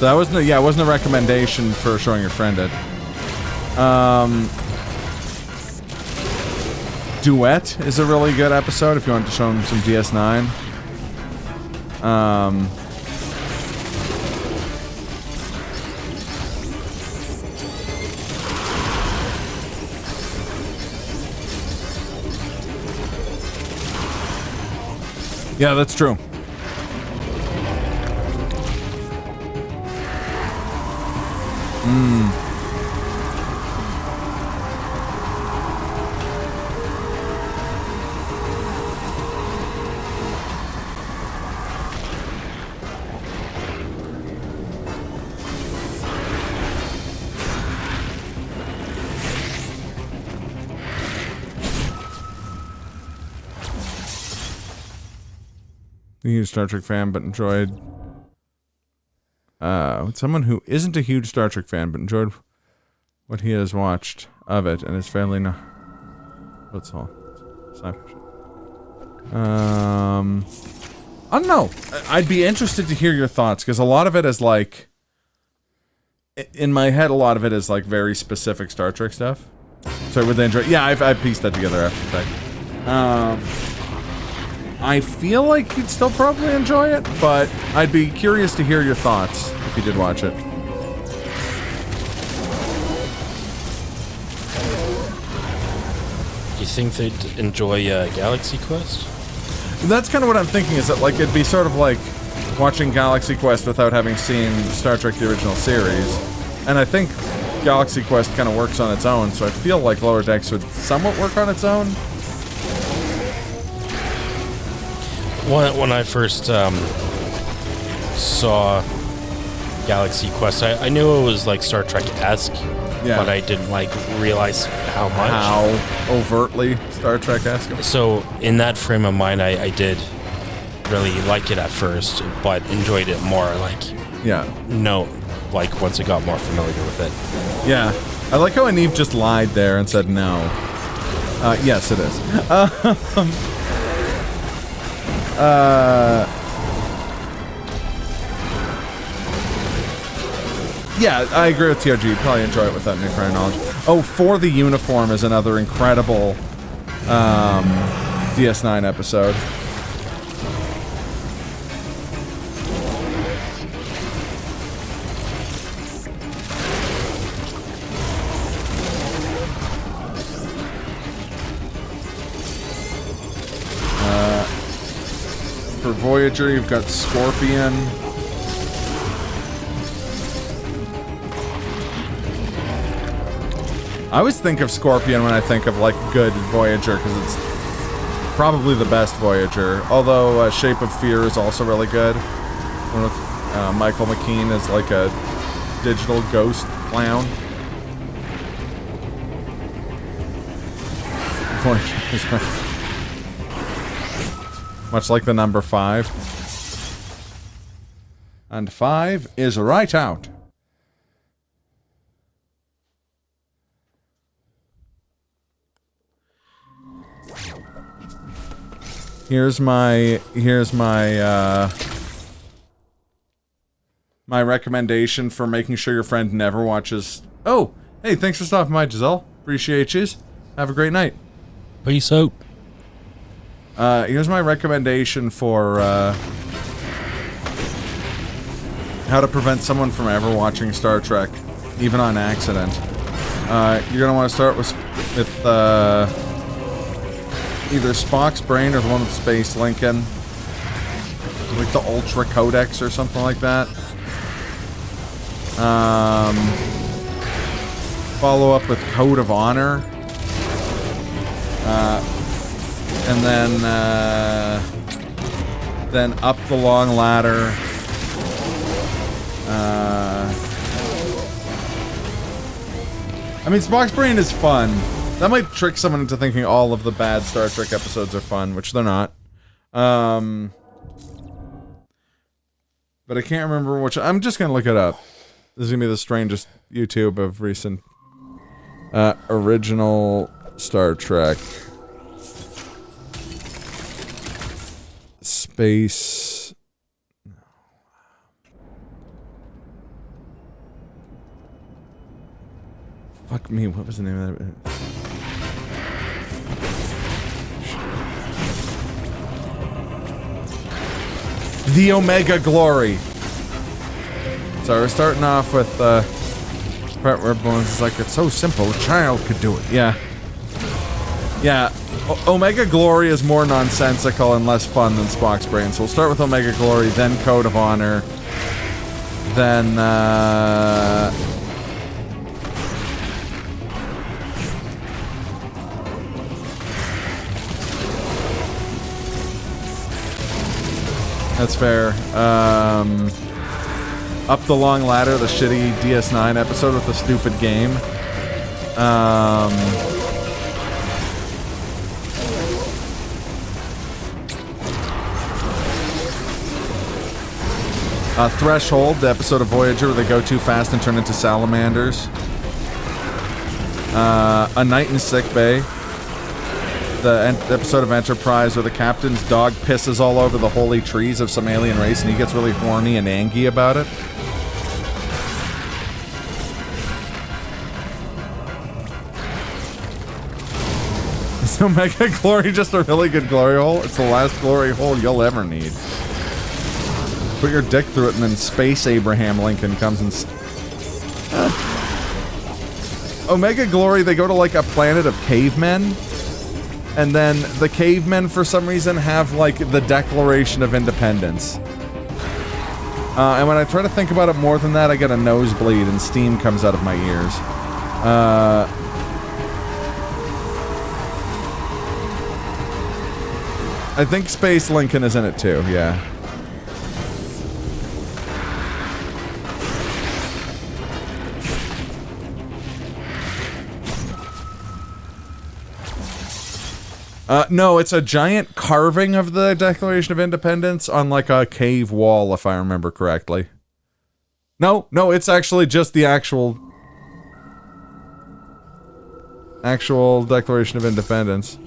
that wasn't, it wasn't a recommendation for showing your friend it. Duet is a really good episode if you want to show him some DS9. Yeah, that's true. A huge Star Trek fan, but enjoyed. Someone who isn't a huge Star Trek fan, but enjoyed what he has watched of it, and is fairly what's all? I don't know. I'd be interested to hear your thoughts, because a lot of it is like, in my head, a lot of it is like very specific Star Trek stuff. So would they enjoy? Yeah, I've pieced that together after the fact. I feel like you'd still probably enjoy it, but I'd be curious to hear your thoughts if you did watch it. Do you think they'd enjoy Galaxy Quest? That's kind of what I'm thinking, is that like it'd be sort of like watching Galaxy Quest without having seen Star Trek the original series. And I think Galaxy Quest kind of works on its own, so I feel like Lower Decks would somewhat work on its own. When I first saw Galaxy Quest, I knew it was like Star Trek-esque, but I didn't like realize how much. How overtly Star Trek-esque. So in that frame of mind, I did really like it at first, but enjoyed it more like once I got more familiar with it. Yeah. I like how Aneve just lied there and said no. Yes, it is. Yeah, I agree with TRG. You'd probably enjoy it without new prior knowledge. Oh, For the Uniform is another incredible DS9 episode. For Voyager, you've got Scorpion. I always think of Scorpion when I think of, like, good Voyager, because it's probably the best Voyager. Although, Shape of Fear is also really good. Michael McKean is, like, a digital ghost clown. Much like the number 5. And 5 is right out. Here's my my recommendation for making sure your friend never watches. Oh, hey, thanks for stopping by, Giselle. Appreciate yous. Have a great night. Peace out. Here's my recommendation for how to prevent someone from ever watching Star Trek, even on accident. You're gonna want to start with either Spock's brain or the one with Space Lincoln, like the Ultra Codex or something like that. Follow up with Code of Honor. And then up the long ladder. I mean, Spock's Brain is fun. That might trick someone into thinking all of the bad Star Trek episodes are fun, which they're not. But I can't remember which. I'm just gonna look it up. This is gonna be the strangest YouTube of recent. Original Star Trek. Space. Fuck me, what was the name of that? The Omega Glory. So we're starting off with part where Bones is like, it's so simple, a child could do it. Yeah. Yeah. Omega Glory is more nonsensical and less fun than Spock's Brain. So we'll start with Omega Glory, then Code of Honor, then that's fair. Up the Long Ladder, the shitty DS9 episode with the stupid game. Threshold, the episode of Voyager where they go too fast and turn into salamanders. A Night in Sickbay. The episode of Enterprise where the captain's dog pisses all over the holy trees of some alien race and he gets really horny and angry about it. Is Omega Glory just a really good glory hole? It's the last glory hole you'll ever need. Put your dick through it and then Space Abraham Lincoln comes and... Omega Glory, they go to like a planet of cavemen. And then the cavemen, for some reason, have, like, the Declaration of Independence. And when I try to think about it more than that, I get a nosebleed and steam comes out of my ears. I think Space Lincoln is in it too, yeah. No, it's a giant carving of the Declaration of Independence on like a cave wall, if I remember correctly. No, it's actually just the actual Declaration of Independence.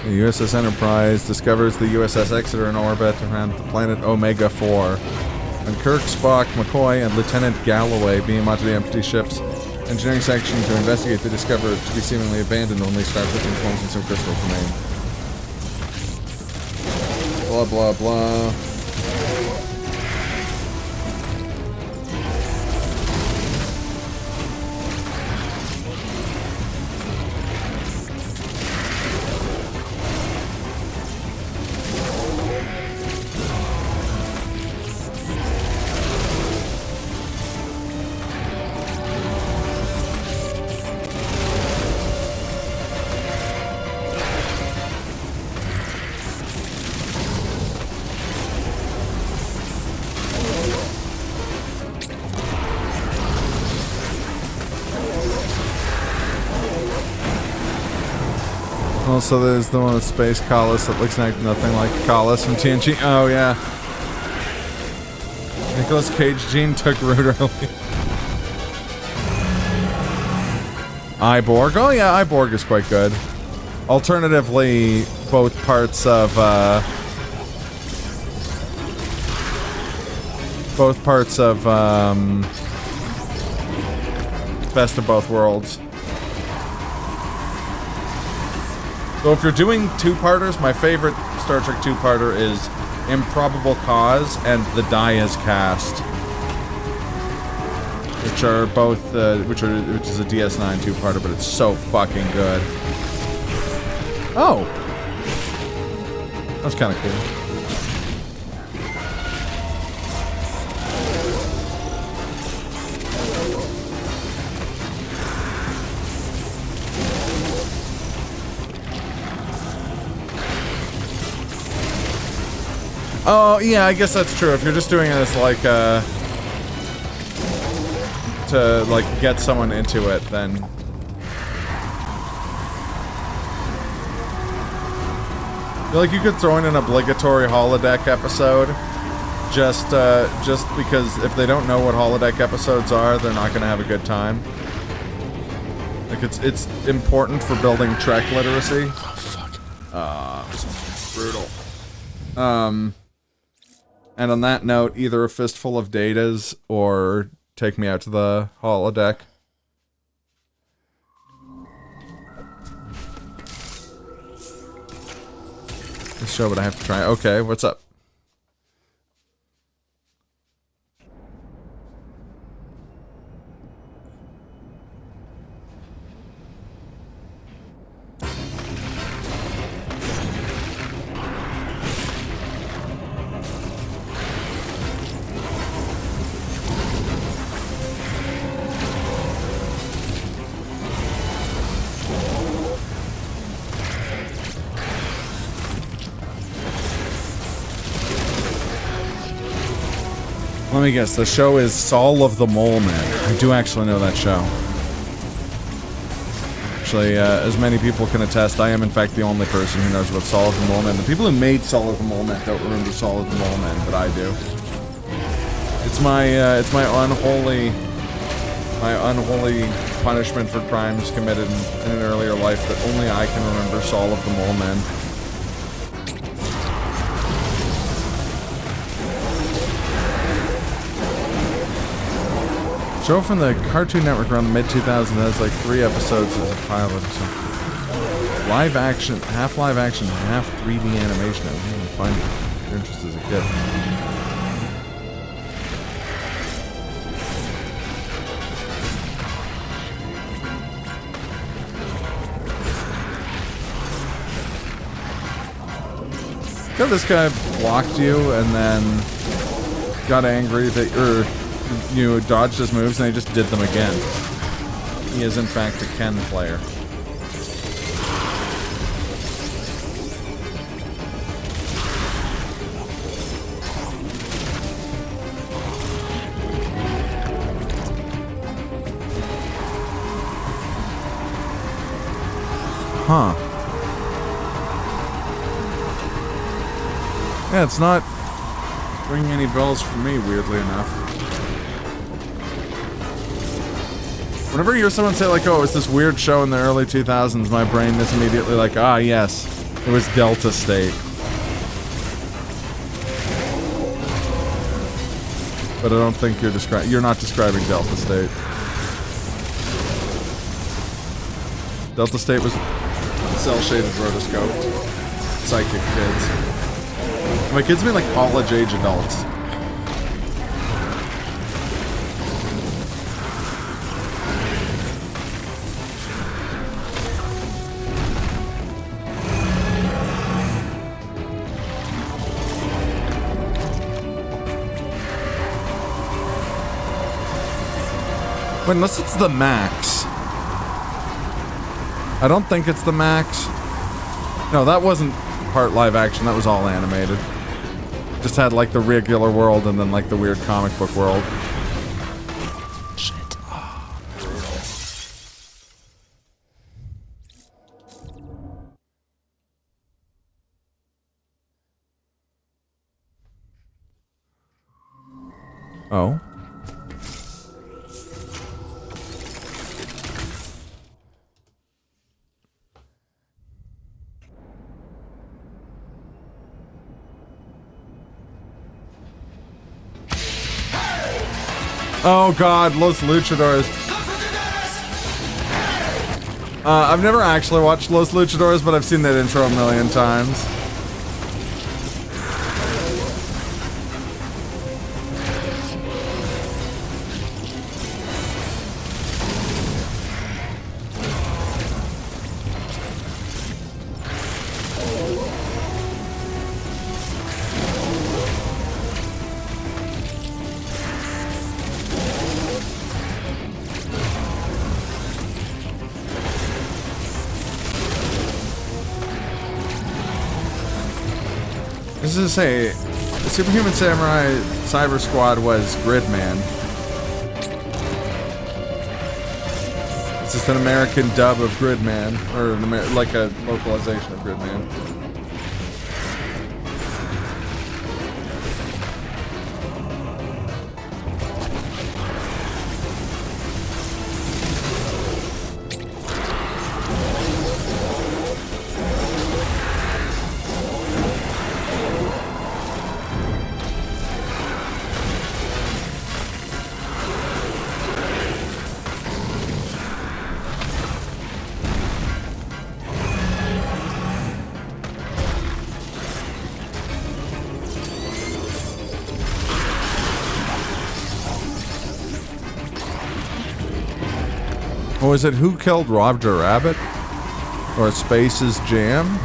The USS Enterprise discovers the USS Exeter in orbit around the planet Omega 4. And Kirk, Spock, McCoy, and Lieutenant Galloway beam onto the empty ship's engineering section to investigate the discovery to be seemingly abandoned, only start flipping forms and some crystals remain. Blah, blah, blah. Also, there's the one with Space Collis that looks like nothing like Collis from TNG. Oh, yeah. Nicolas Cage Gene took root early. Iborg. Oh, yeah, Iborg is quite good. Alternatively, both parts of, Best of Both Worlds. So if you're doing two-parters, my favorite Star Trek two-parter is Improbable Cause and The Die Is Cast, which are both which is a DS9 two-parter, but it's so fucking good. Oh, that's kind of cool. Oh, yeah, I guess that's true. If you're just doing it as like, to, like, get someone into it, then... I feel like you could throw in an obligatory holodeck episode. Just because if they don't know what holodeck episodes are, they're not gonna have a good time. Like, it's important for building Trek literacy. Oh, fuck. Brutal. And on that note, either a fistful of datas or take me out to the holodeck. This show, but I have to try. Okay, what's up? Let me guess, the show is Saul of the Mole Man. I do actually know that show. Actually, as many people can attest, I am in fact the only person who knows about Saul of the Mole Man. The people who made Saul of the Mole Man don't remember Saul of the Mole Man, but I do. It's my unholy punishment for crimes committed in an earlier life that only I can remember Saul of the Mole Man. Show from the Cartoon Network around the mid-2000s has like 3 episodes as a pilot or something. Live action, half live action, half 3D animation. I was even finding interest as a kid. God, this guy blocked you and then got angry that you dodged his moves and he just did them again. He is in fact a Ken player. Huh. Yeah, it's not ringing any bells for me, weirdly enough. Whenever you hear someone say, like, oh, it's this weird show in the early 2000s, my brain is immediately like, ah, yes, it was Delta State. But I don't think you're not describing Delta State. Delta State was cel-shaded rotoscope. Psychic kids. My kids mean like college-age adults. Wait, unless it's the Max. I don't think it's the Max. No, that wasn't part live action, that was all animated. Just had like the regular world and then like the weird comic book world. Shit. Oh. Oh god, Los Luchadores. I've never actually watched Los Luchadores, but I've seen that intro a million times. This is a Superhuman Samurai Cyber Squad was Gridman. It's just an American dub of Gridman, or like a localization of Gridman. Or is it Who Killed Roger Rabbit? Or Space's Jam?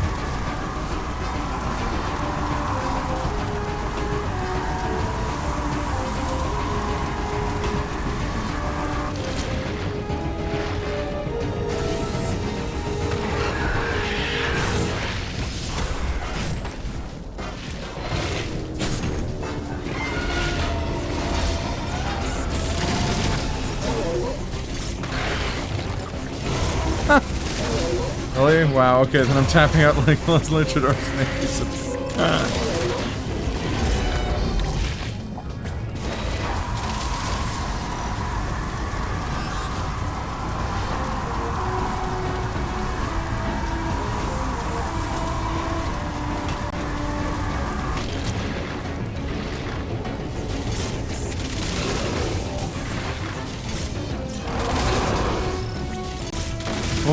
Really? Wow, okay, then I'm tapping out like those luchadors names.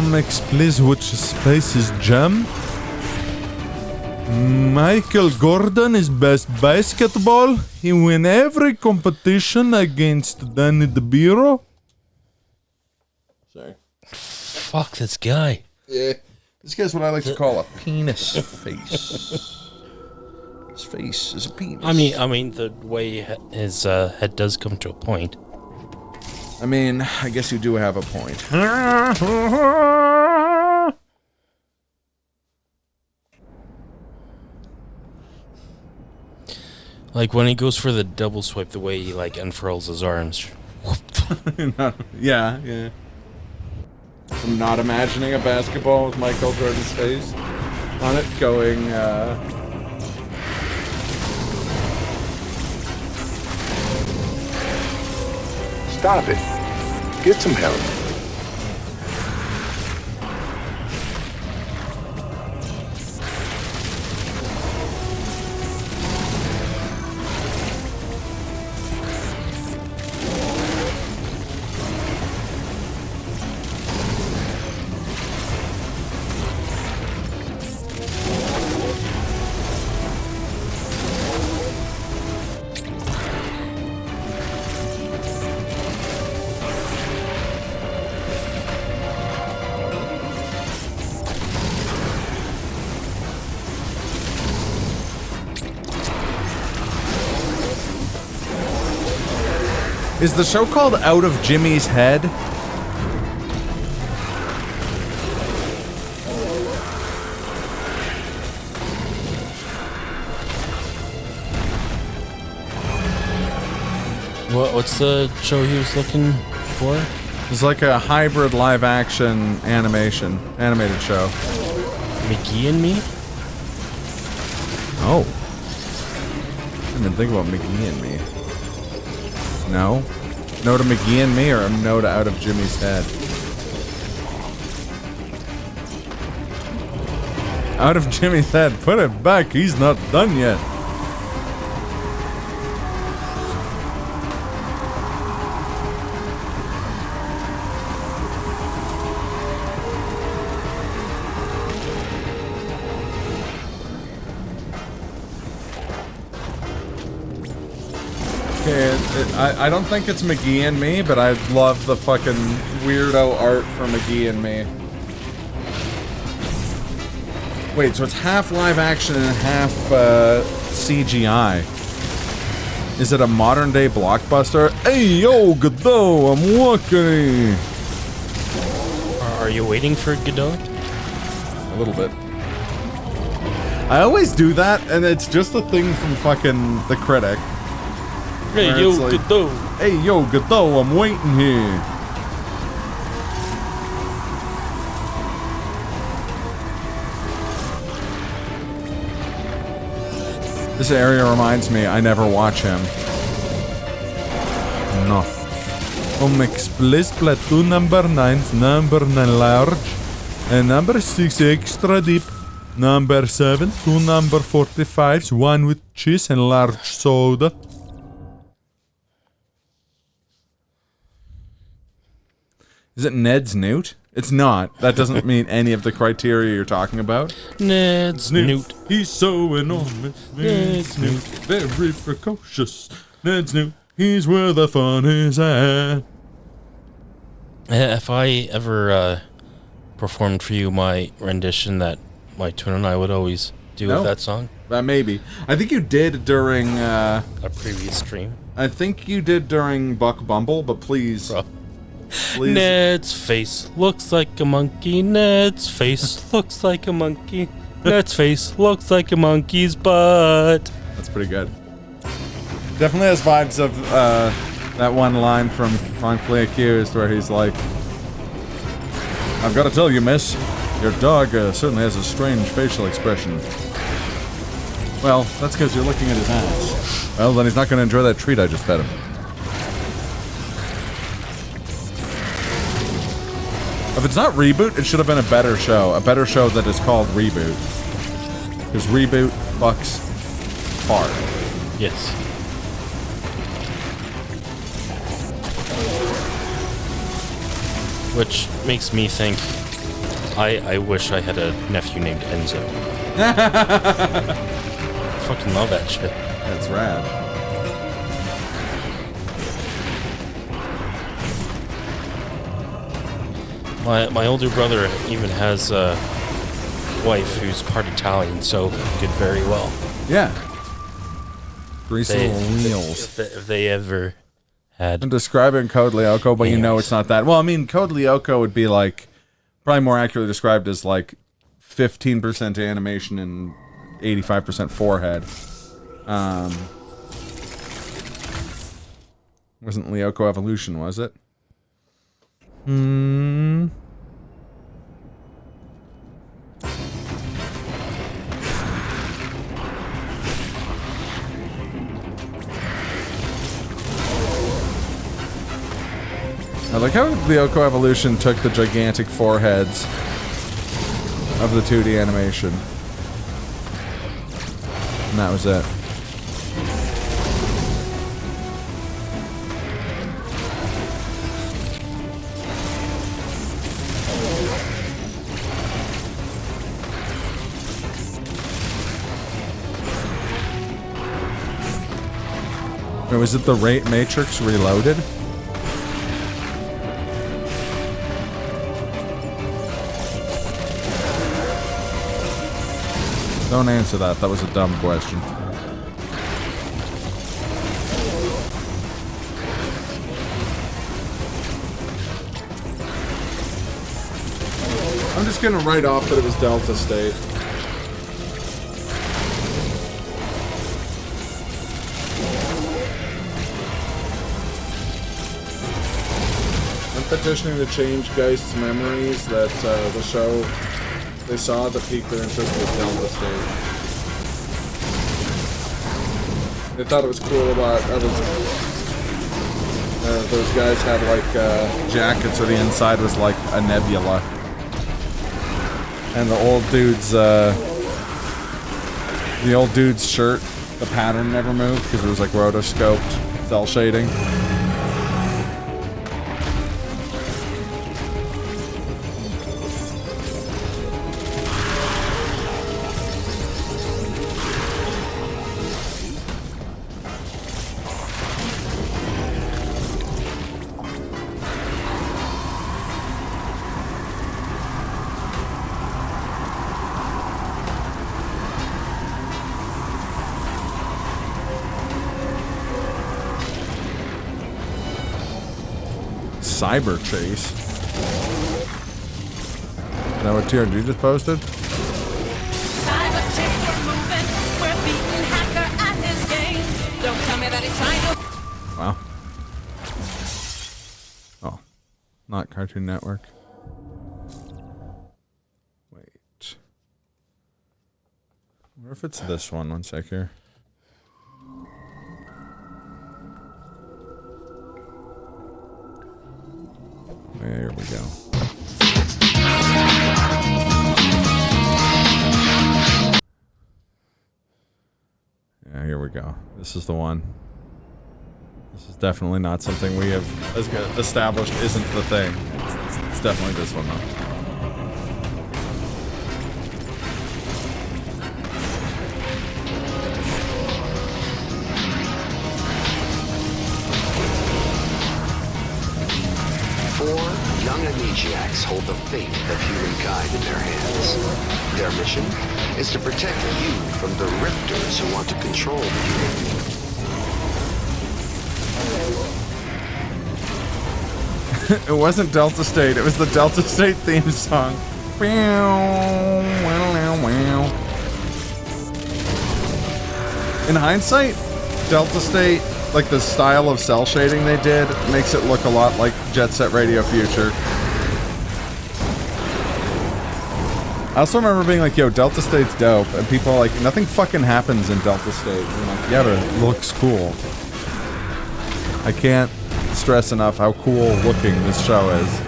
Next, please watch Space's Jam. Michael Gordon is best basketball. He win every competition against Danny DeBiro. Sorry. Fuck this guy. Yeah. This guy's what I like to call a penis face. His face is a penis. I mean, the way his head does come to a point. I mean, I guess you do have a point. Like when he goes for the double swipe, the way he like unfurls his arms. Yeah. I'm not imagining a basketball with Michael Jordan's face on it going, Stop it. Get some help. Is the show called Out of Jimmy's Head? What's the show he was looking for? It's like a hybrid live-action animated show. McGee and Me? Oh. I didn't even think about McGee and Me. No? No to McGee and Me, or a no to Out of Jimmy's Head? Out of Jimmy's Head. Put it back. He's not done yet. I don't think it's McGee and Me, but I love the fucking weirdo art for McGee and Me. Wait, so it's half live action and half CGI. Is it a modern day blockbuster? Hey yo, Godot, I'm walking. Are you waiting for Godot? A little bit. I always do that, and it's just a thing from fucking The Critic. Hey, where yo, it's like, Godot. Hey, yo, Godot, I'm waiting here. This area reminds me, I never watch him. No. Omex Bliss Platoon number 9's number 9 large, and number 6 extra deep, number 7, 2 number 45's, 1 with cheese and large soda. Is it Ned's Newt? It's not. That doesn't mean any of the criteria you're talking about. Ned's Newt. He's so enormous. Ned's Newt. Very precocious. Ned's Newt. He's where the fun is at. If I ever performed for you my rendition that my twin and I would always do with that song? Maybe. I think you did during a previous stream. I think you did during Buck Bumble, but please. Please. Ned's face looks like a monkey. Ned's face looks like a monkey. Ned's face looks like a monkey's butt. That's pretty good. Definitely has vibes of that one line from Wrongfully Accused where he's like, I've got to tell you, miss, your dog certainly has a strange facial expression. Well, that's because you're looking at his ass. Well, then he's not going to enjoy that treat I just fed him. If it's not Reboot, it should have been a better show. A better show that is called Reboot. Because Reboot fucks hard. Yes. Which makes me think, I wish I had a nephew named Enzo. I fucking love that shit. That's rad. My older brother even has a wife who's part Italian, so could very well. Yeah. Greasy little wheels. If they ever had. I'm describing Code Lyoko, but you know it's not that. Well, I mean, Code Lyoko would be like, probably more accurately described as like 15% animation and 85% forehead. Wasn't Lyoko Evolution, was it? Hmm. I like how Lyoko Evolution took the gigantic foreheads of the 2D animation. And that was it. Or was it the Matrix Reloaded? Don't answer that. That was a dumb question. I'm just gonna write off that it was Delta State. I'm petitioning to change Geist's memories that the show they saw the peak their interest with Delta State. They thought it was cool about those guys had like jackets where the inside was like a nebula. And the old dude's shirt, the pattern never moved because it was like rotoscoped cell shading. Cyber Chase. Is that what TRG just posted? Cyber chase for Wow. Oh, not Cartoon Network. Wait. I wonder if it's this one. One sec here. There we go. Yeah, here we go. This is the one. This is definitely not something we have established isn't the thing. It's definitely this one, though. 4 young amnesiacs hold the fate of humankind in their hands. Their mission is to protect you from the Rifters who want to control the human. It wasn't Delta State, it was the Delta State theme song. In hindsight, Delta State, like the style of cell shading they did, makes it look a lot like Jet Set Radio Future. I also remember being like, yo, Delta State's dope, and people are like, nothing fucking happens in Delta State. And I'm like, yeah, but it looks cool. I can't stress enough how cool looking this show is.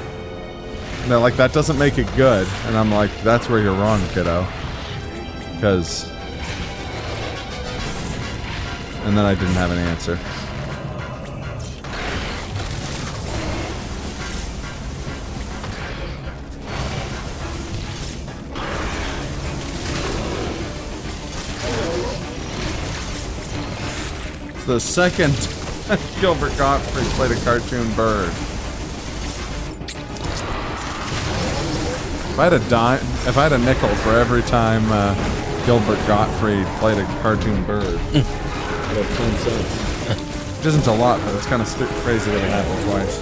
And they're like, that doesn't make it good. And I'm like, that's where you're wrong, kiddo. Because... And then I didn't have an answer. It's the second Gilbert Gottfried played a cartoon bird. If I had a nickel for every time Gilbert Gottfried played a cartoon bird, about 10 cents. Which isn't a lot, but it's kind of crazy that it happened twice.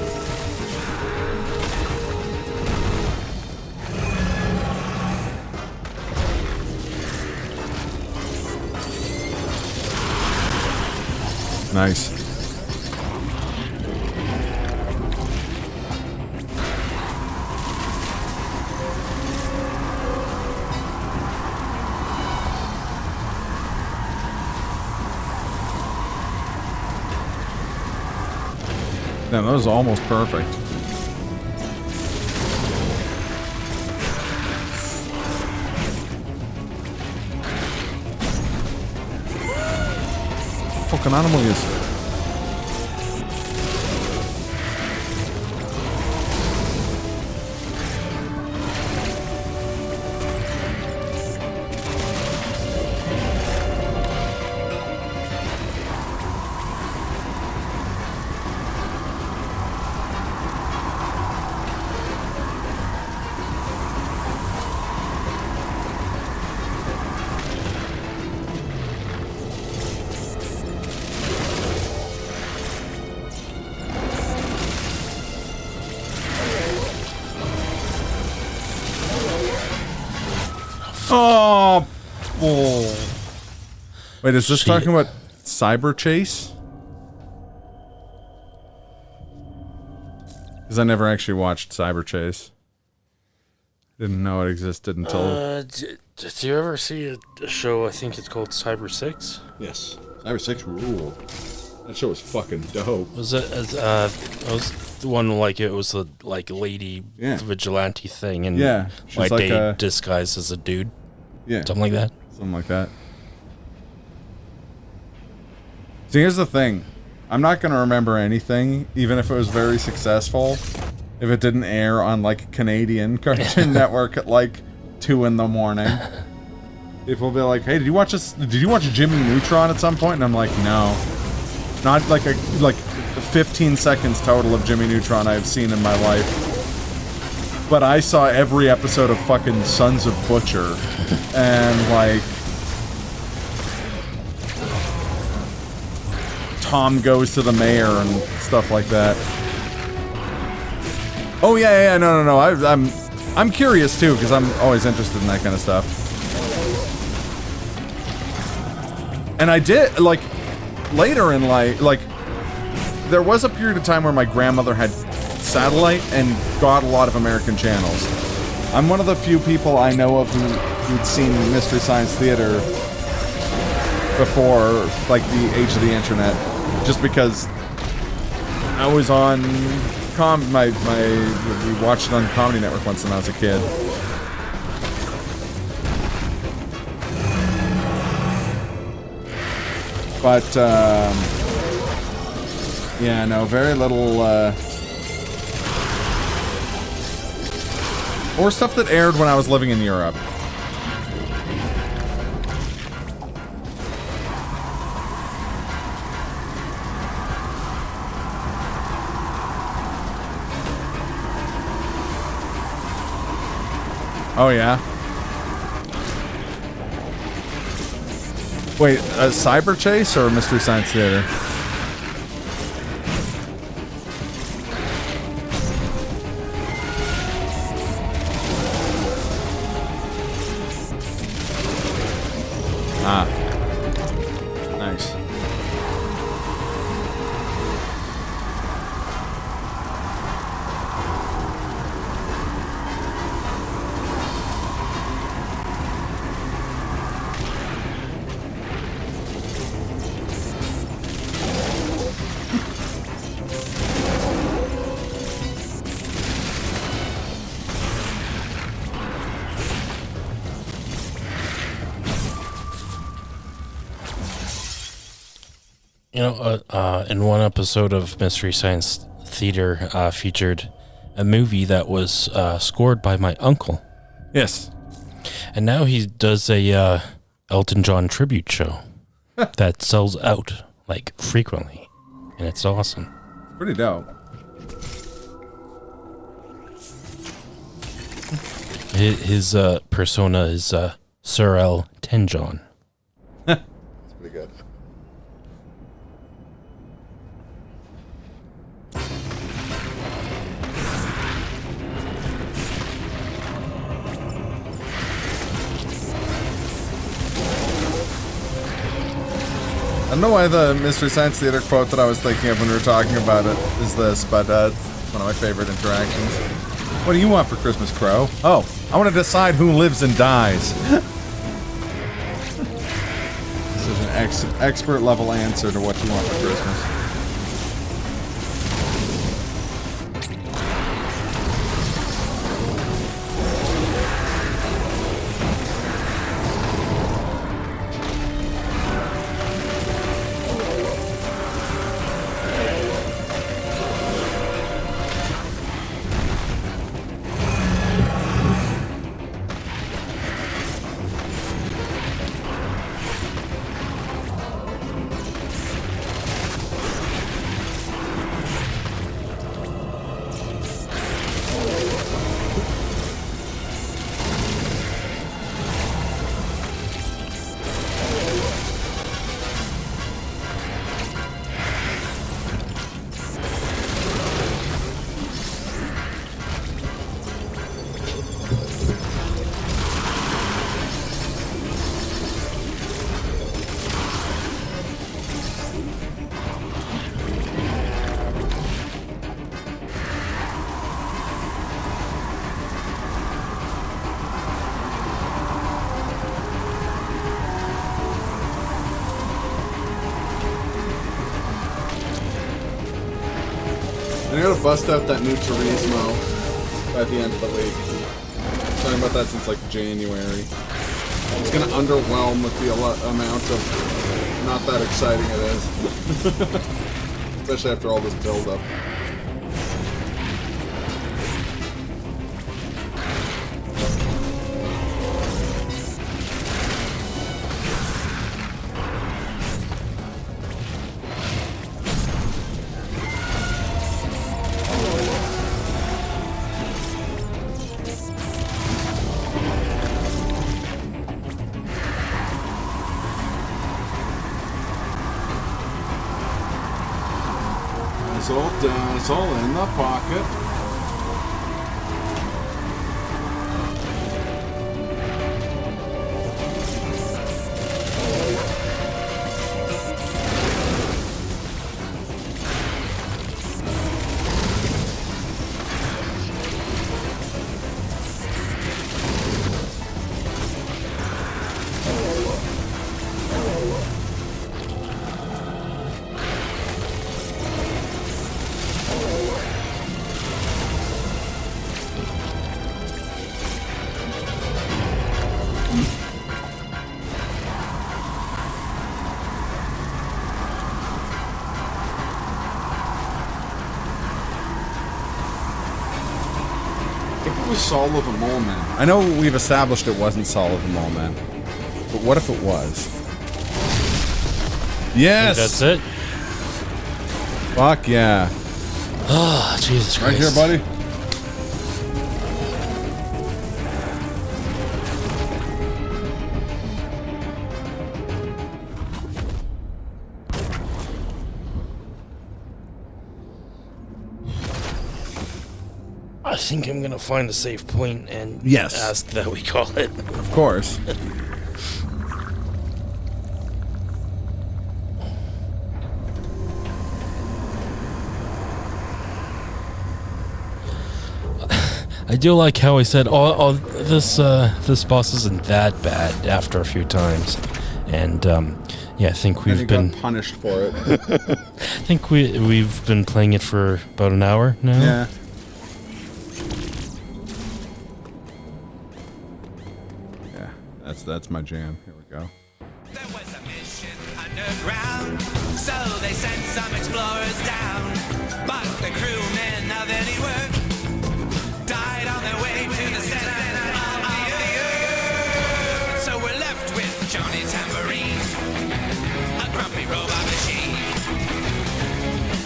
Nice. Damn, that was almost perfect. Fucking animal is. Oh. Wait, is this talking about Cyber Chase? Because I never actually watched Cyber Chase. Didn't know it existed until... Did you ever see a show, I think it's called Cyber 6? Yes. Cyber 6 ruled. That show was fucking dope. Was it was the one like it was the like lady vigilante thing and she's like they disguised as a dude? Yeah. Something like that? Something like that. See, here's the thing. I'm not going to remember anything, even if it was very successful, if it didn't air on, like, Canadian Cartoon Network at, like, 2 in the morning. People will be like, hey, did you watch this? Did you watch Jimmy Neutron at some point? And I'm like, no. Not like 15 seconds total of Jimmy Neutron I've seen in my life. But I saw every episode of fucking Sons of Butcher. And, like... Tom Goes to the Mayor and stuff like that. Oh, yeah, no. I'm curious, too, because I'm always interested in that kind of stuff. And I did, like... Later in life, like... there was a period of time where my grandmother had satellite and got a lot of American channels. I'm one of the few people I know of who'd seen Mystery Science Theater before, like, the age of the internet, just because I was on we watched it on Comedy Network once when I was a kid. But, yeah, no, very little, or stuff that aired when I was living in Europe. Oh, yeah? Wait, a Cyber Chase or Mystery Science Theater? Ah. Nice. You know, in one episode of Mystery Science Theater featured a movie that was scored by my uncle. Yes. And now he does a Elton John tribute show that sells out, like, frequently. And it's awesome. Pretty dope. His persona is Sir L. Tenjon. That's pretty good. I don't know why the Mystery Science Theater quote that I was thinking of when we were talking about it is this, but it's one of my favorite interactions. What do you want for Christmas, Crow? Oh, I want to decide who lives and dies. This is an expert level answer to what you want for Christmas. I gotta bust out that new Turismo by the end of the week. I'm talking about that since like January. It's gonna underwhelm with the amount of not that exciting it is. Especially after all this build-up. It's all in the pocket. It was Saul of the Mole Man. I know we've established it wasn't Saul of the Mole Man. But what if it was? Yes! That's it? Fuck yeah. Oh, Jesus Christ. Right here, buddy. I think I'm gonna find a safe point and ask that we call it. Of course. I do like how I said, "Oh, this boss isn't that bad." After a few times, and yeah, I think we've been punished for it. I think we've been playing it for about an hour now. Yeah. Yeah, that's my jam. Here we go. There was a mission underground, so they sent some explorers down. But the crewmen of any work died on their way to the center of the earth. So we're left with Johnny Tambourine, a grumpy robot machine,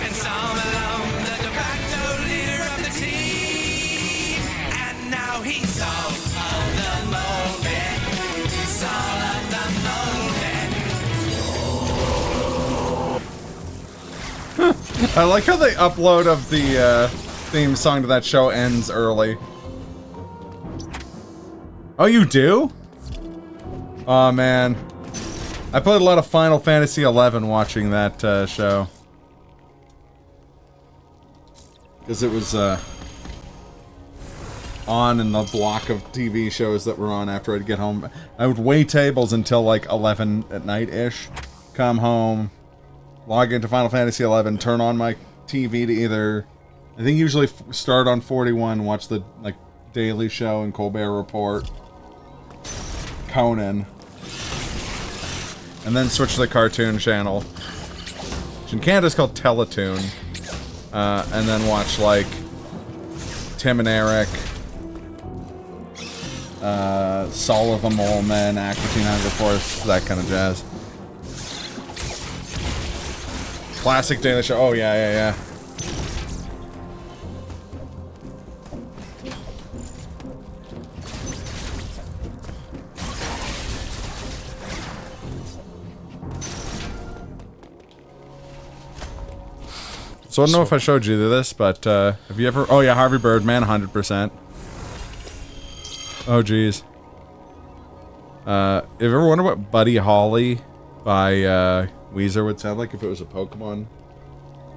and Saul Malone, the de facto leader of the team. And now he's Saul of the Mole Man. Saul of the Mole Man. I like how the upload of the theme song to that show ends early. Oh, you do? Oh, man. I played a lot of Final Fantasy XI watching that show. Because it was on in the block of TV shows that were on after I'd get home. I would wait tables until like 11 at night-ish. Come home, log into Final Fantasy XI, turn on my TV to either... I think usually start on 41, watch the like Daily Show and Colbert Report, Conan, and then switch to the cartoon channel, which in Canada is called Teletoon, and then watch like Tim and Eric, Saul of the Mole Man, Aqua Teen Hunger Force, that kind of jazz. Classic Daily Show. Oh yeah. So I don't know if I showed you this, but have you ever... Oh yeah, Harvey Birdman, 100%. Oh geez. Have you ever wondered what Buddy Holly by Weezer would sound like if it was a Pokemon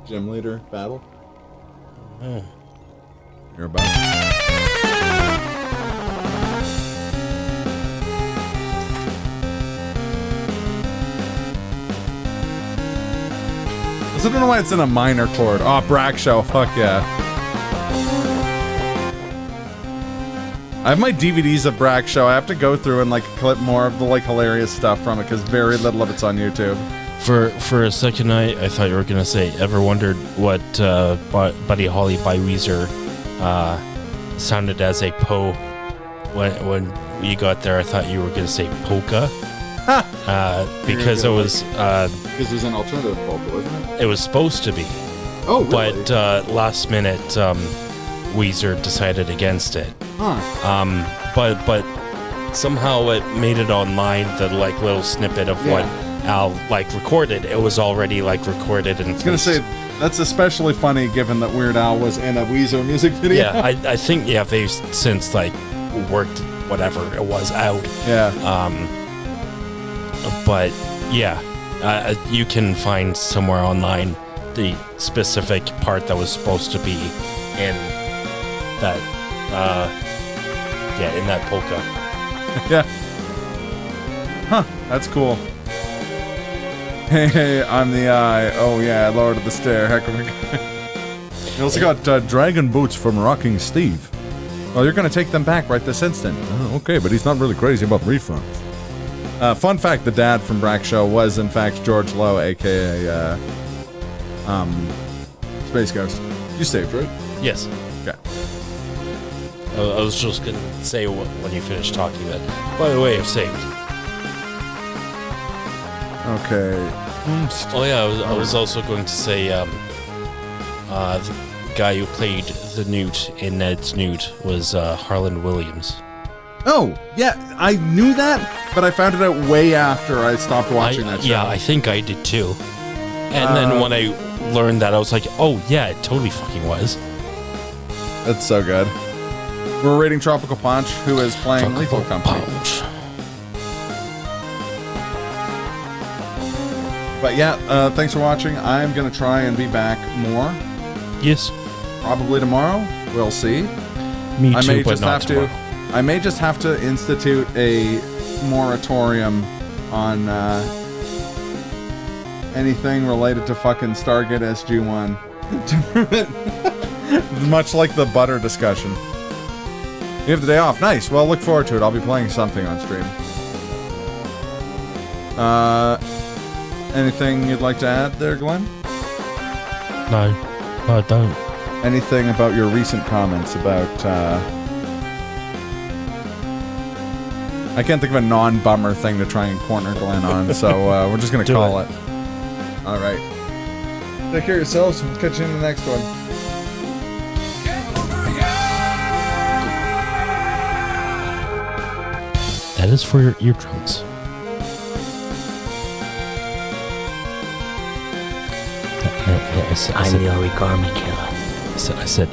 gym leader battle? Oh. You're about it. I don't know why it's in a minor chord. Oh, Brack Show. Fuck yeah. I have my DVDs of Brack Show. I have to go through and like clip more of the like hilarious stuff from it because very little of it's on YouTube. For a second, I thought you were gonna say, ever wondered what Buddy Holly by Weezer sounded as a po? When you got there, I thought you were gonna say polka. Because it was because there's an alternative polka, wasn't it? It was supposed to be. Oh, really? But last minute, Weezer decided against it. Huh. But somehow it made it online. The like little snippet of what Al like recorded. It was already like recorded and. I was gonna say that's especially funny given that Weird Al was in a Weezer music video. Yeah, I think they've since like worked whatever it was out. Yeah. But yeah, you can find somewhere online the specific part that was supposed to be in that, in that polka. Yeah. Huh, that's cool. Hey, I'm the Eye. Oh yeah, Lord of the Stair. Heck of a guy. You also got dragon boots from Rocking Steve. Well, you're gonna take them back right this instant. Okay, but he's not really crazy about refunds. Fun fact, the dad from Brack Show was, in fact, George Lowe, a.k.a. Space Ghost. You saved, right? Yes. Okay. I was just going to say when you finish talking that, by the way, I've saved. Okay. Oh yeah, I was also going to say, the guy who played the Newt in Ned's Newt was Harlan Williams. Oh, yeah, I knew that, but I found it out way after I stopped watching that show. Yeah, I think I did too. And then when I learned that, I was like, oh yeah, it totally fucking was. That's so good. We're rating Tropical Punch, who is playing Lethal Company. But yeah, thanks for watching. I'm going to try and be back more. Yes. Probably tomorrow. We'll see. Me too, but not tomorrow. I may just have to institute a moratorium on anything related to fucking Stargate SG-1. Much like the butter discussion. You have the day off. Nice. Well, look forward to it. I'll be playing something on stream. Anything you'd like to add there, Glenn? No, I don't. Anything about your recent comments about... I can't think of a non-bummer thing to try and corner Glenn on, so we're just going to call it. All right. Take care of yourselves. We'll catch you in the next one. That is for your eardrums. I'm the origami killer. I said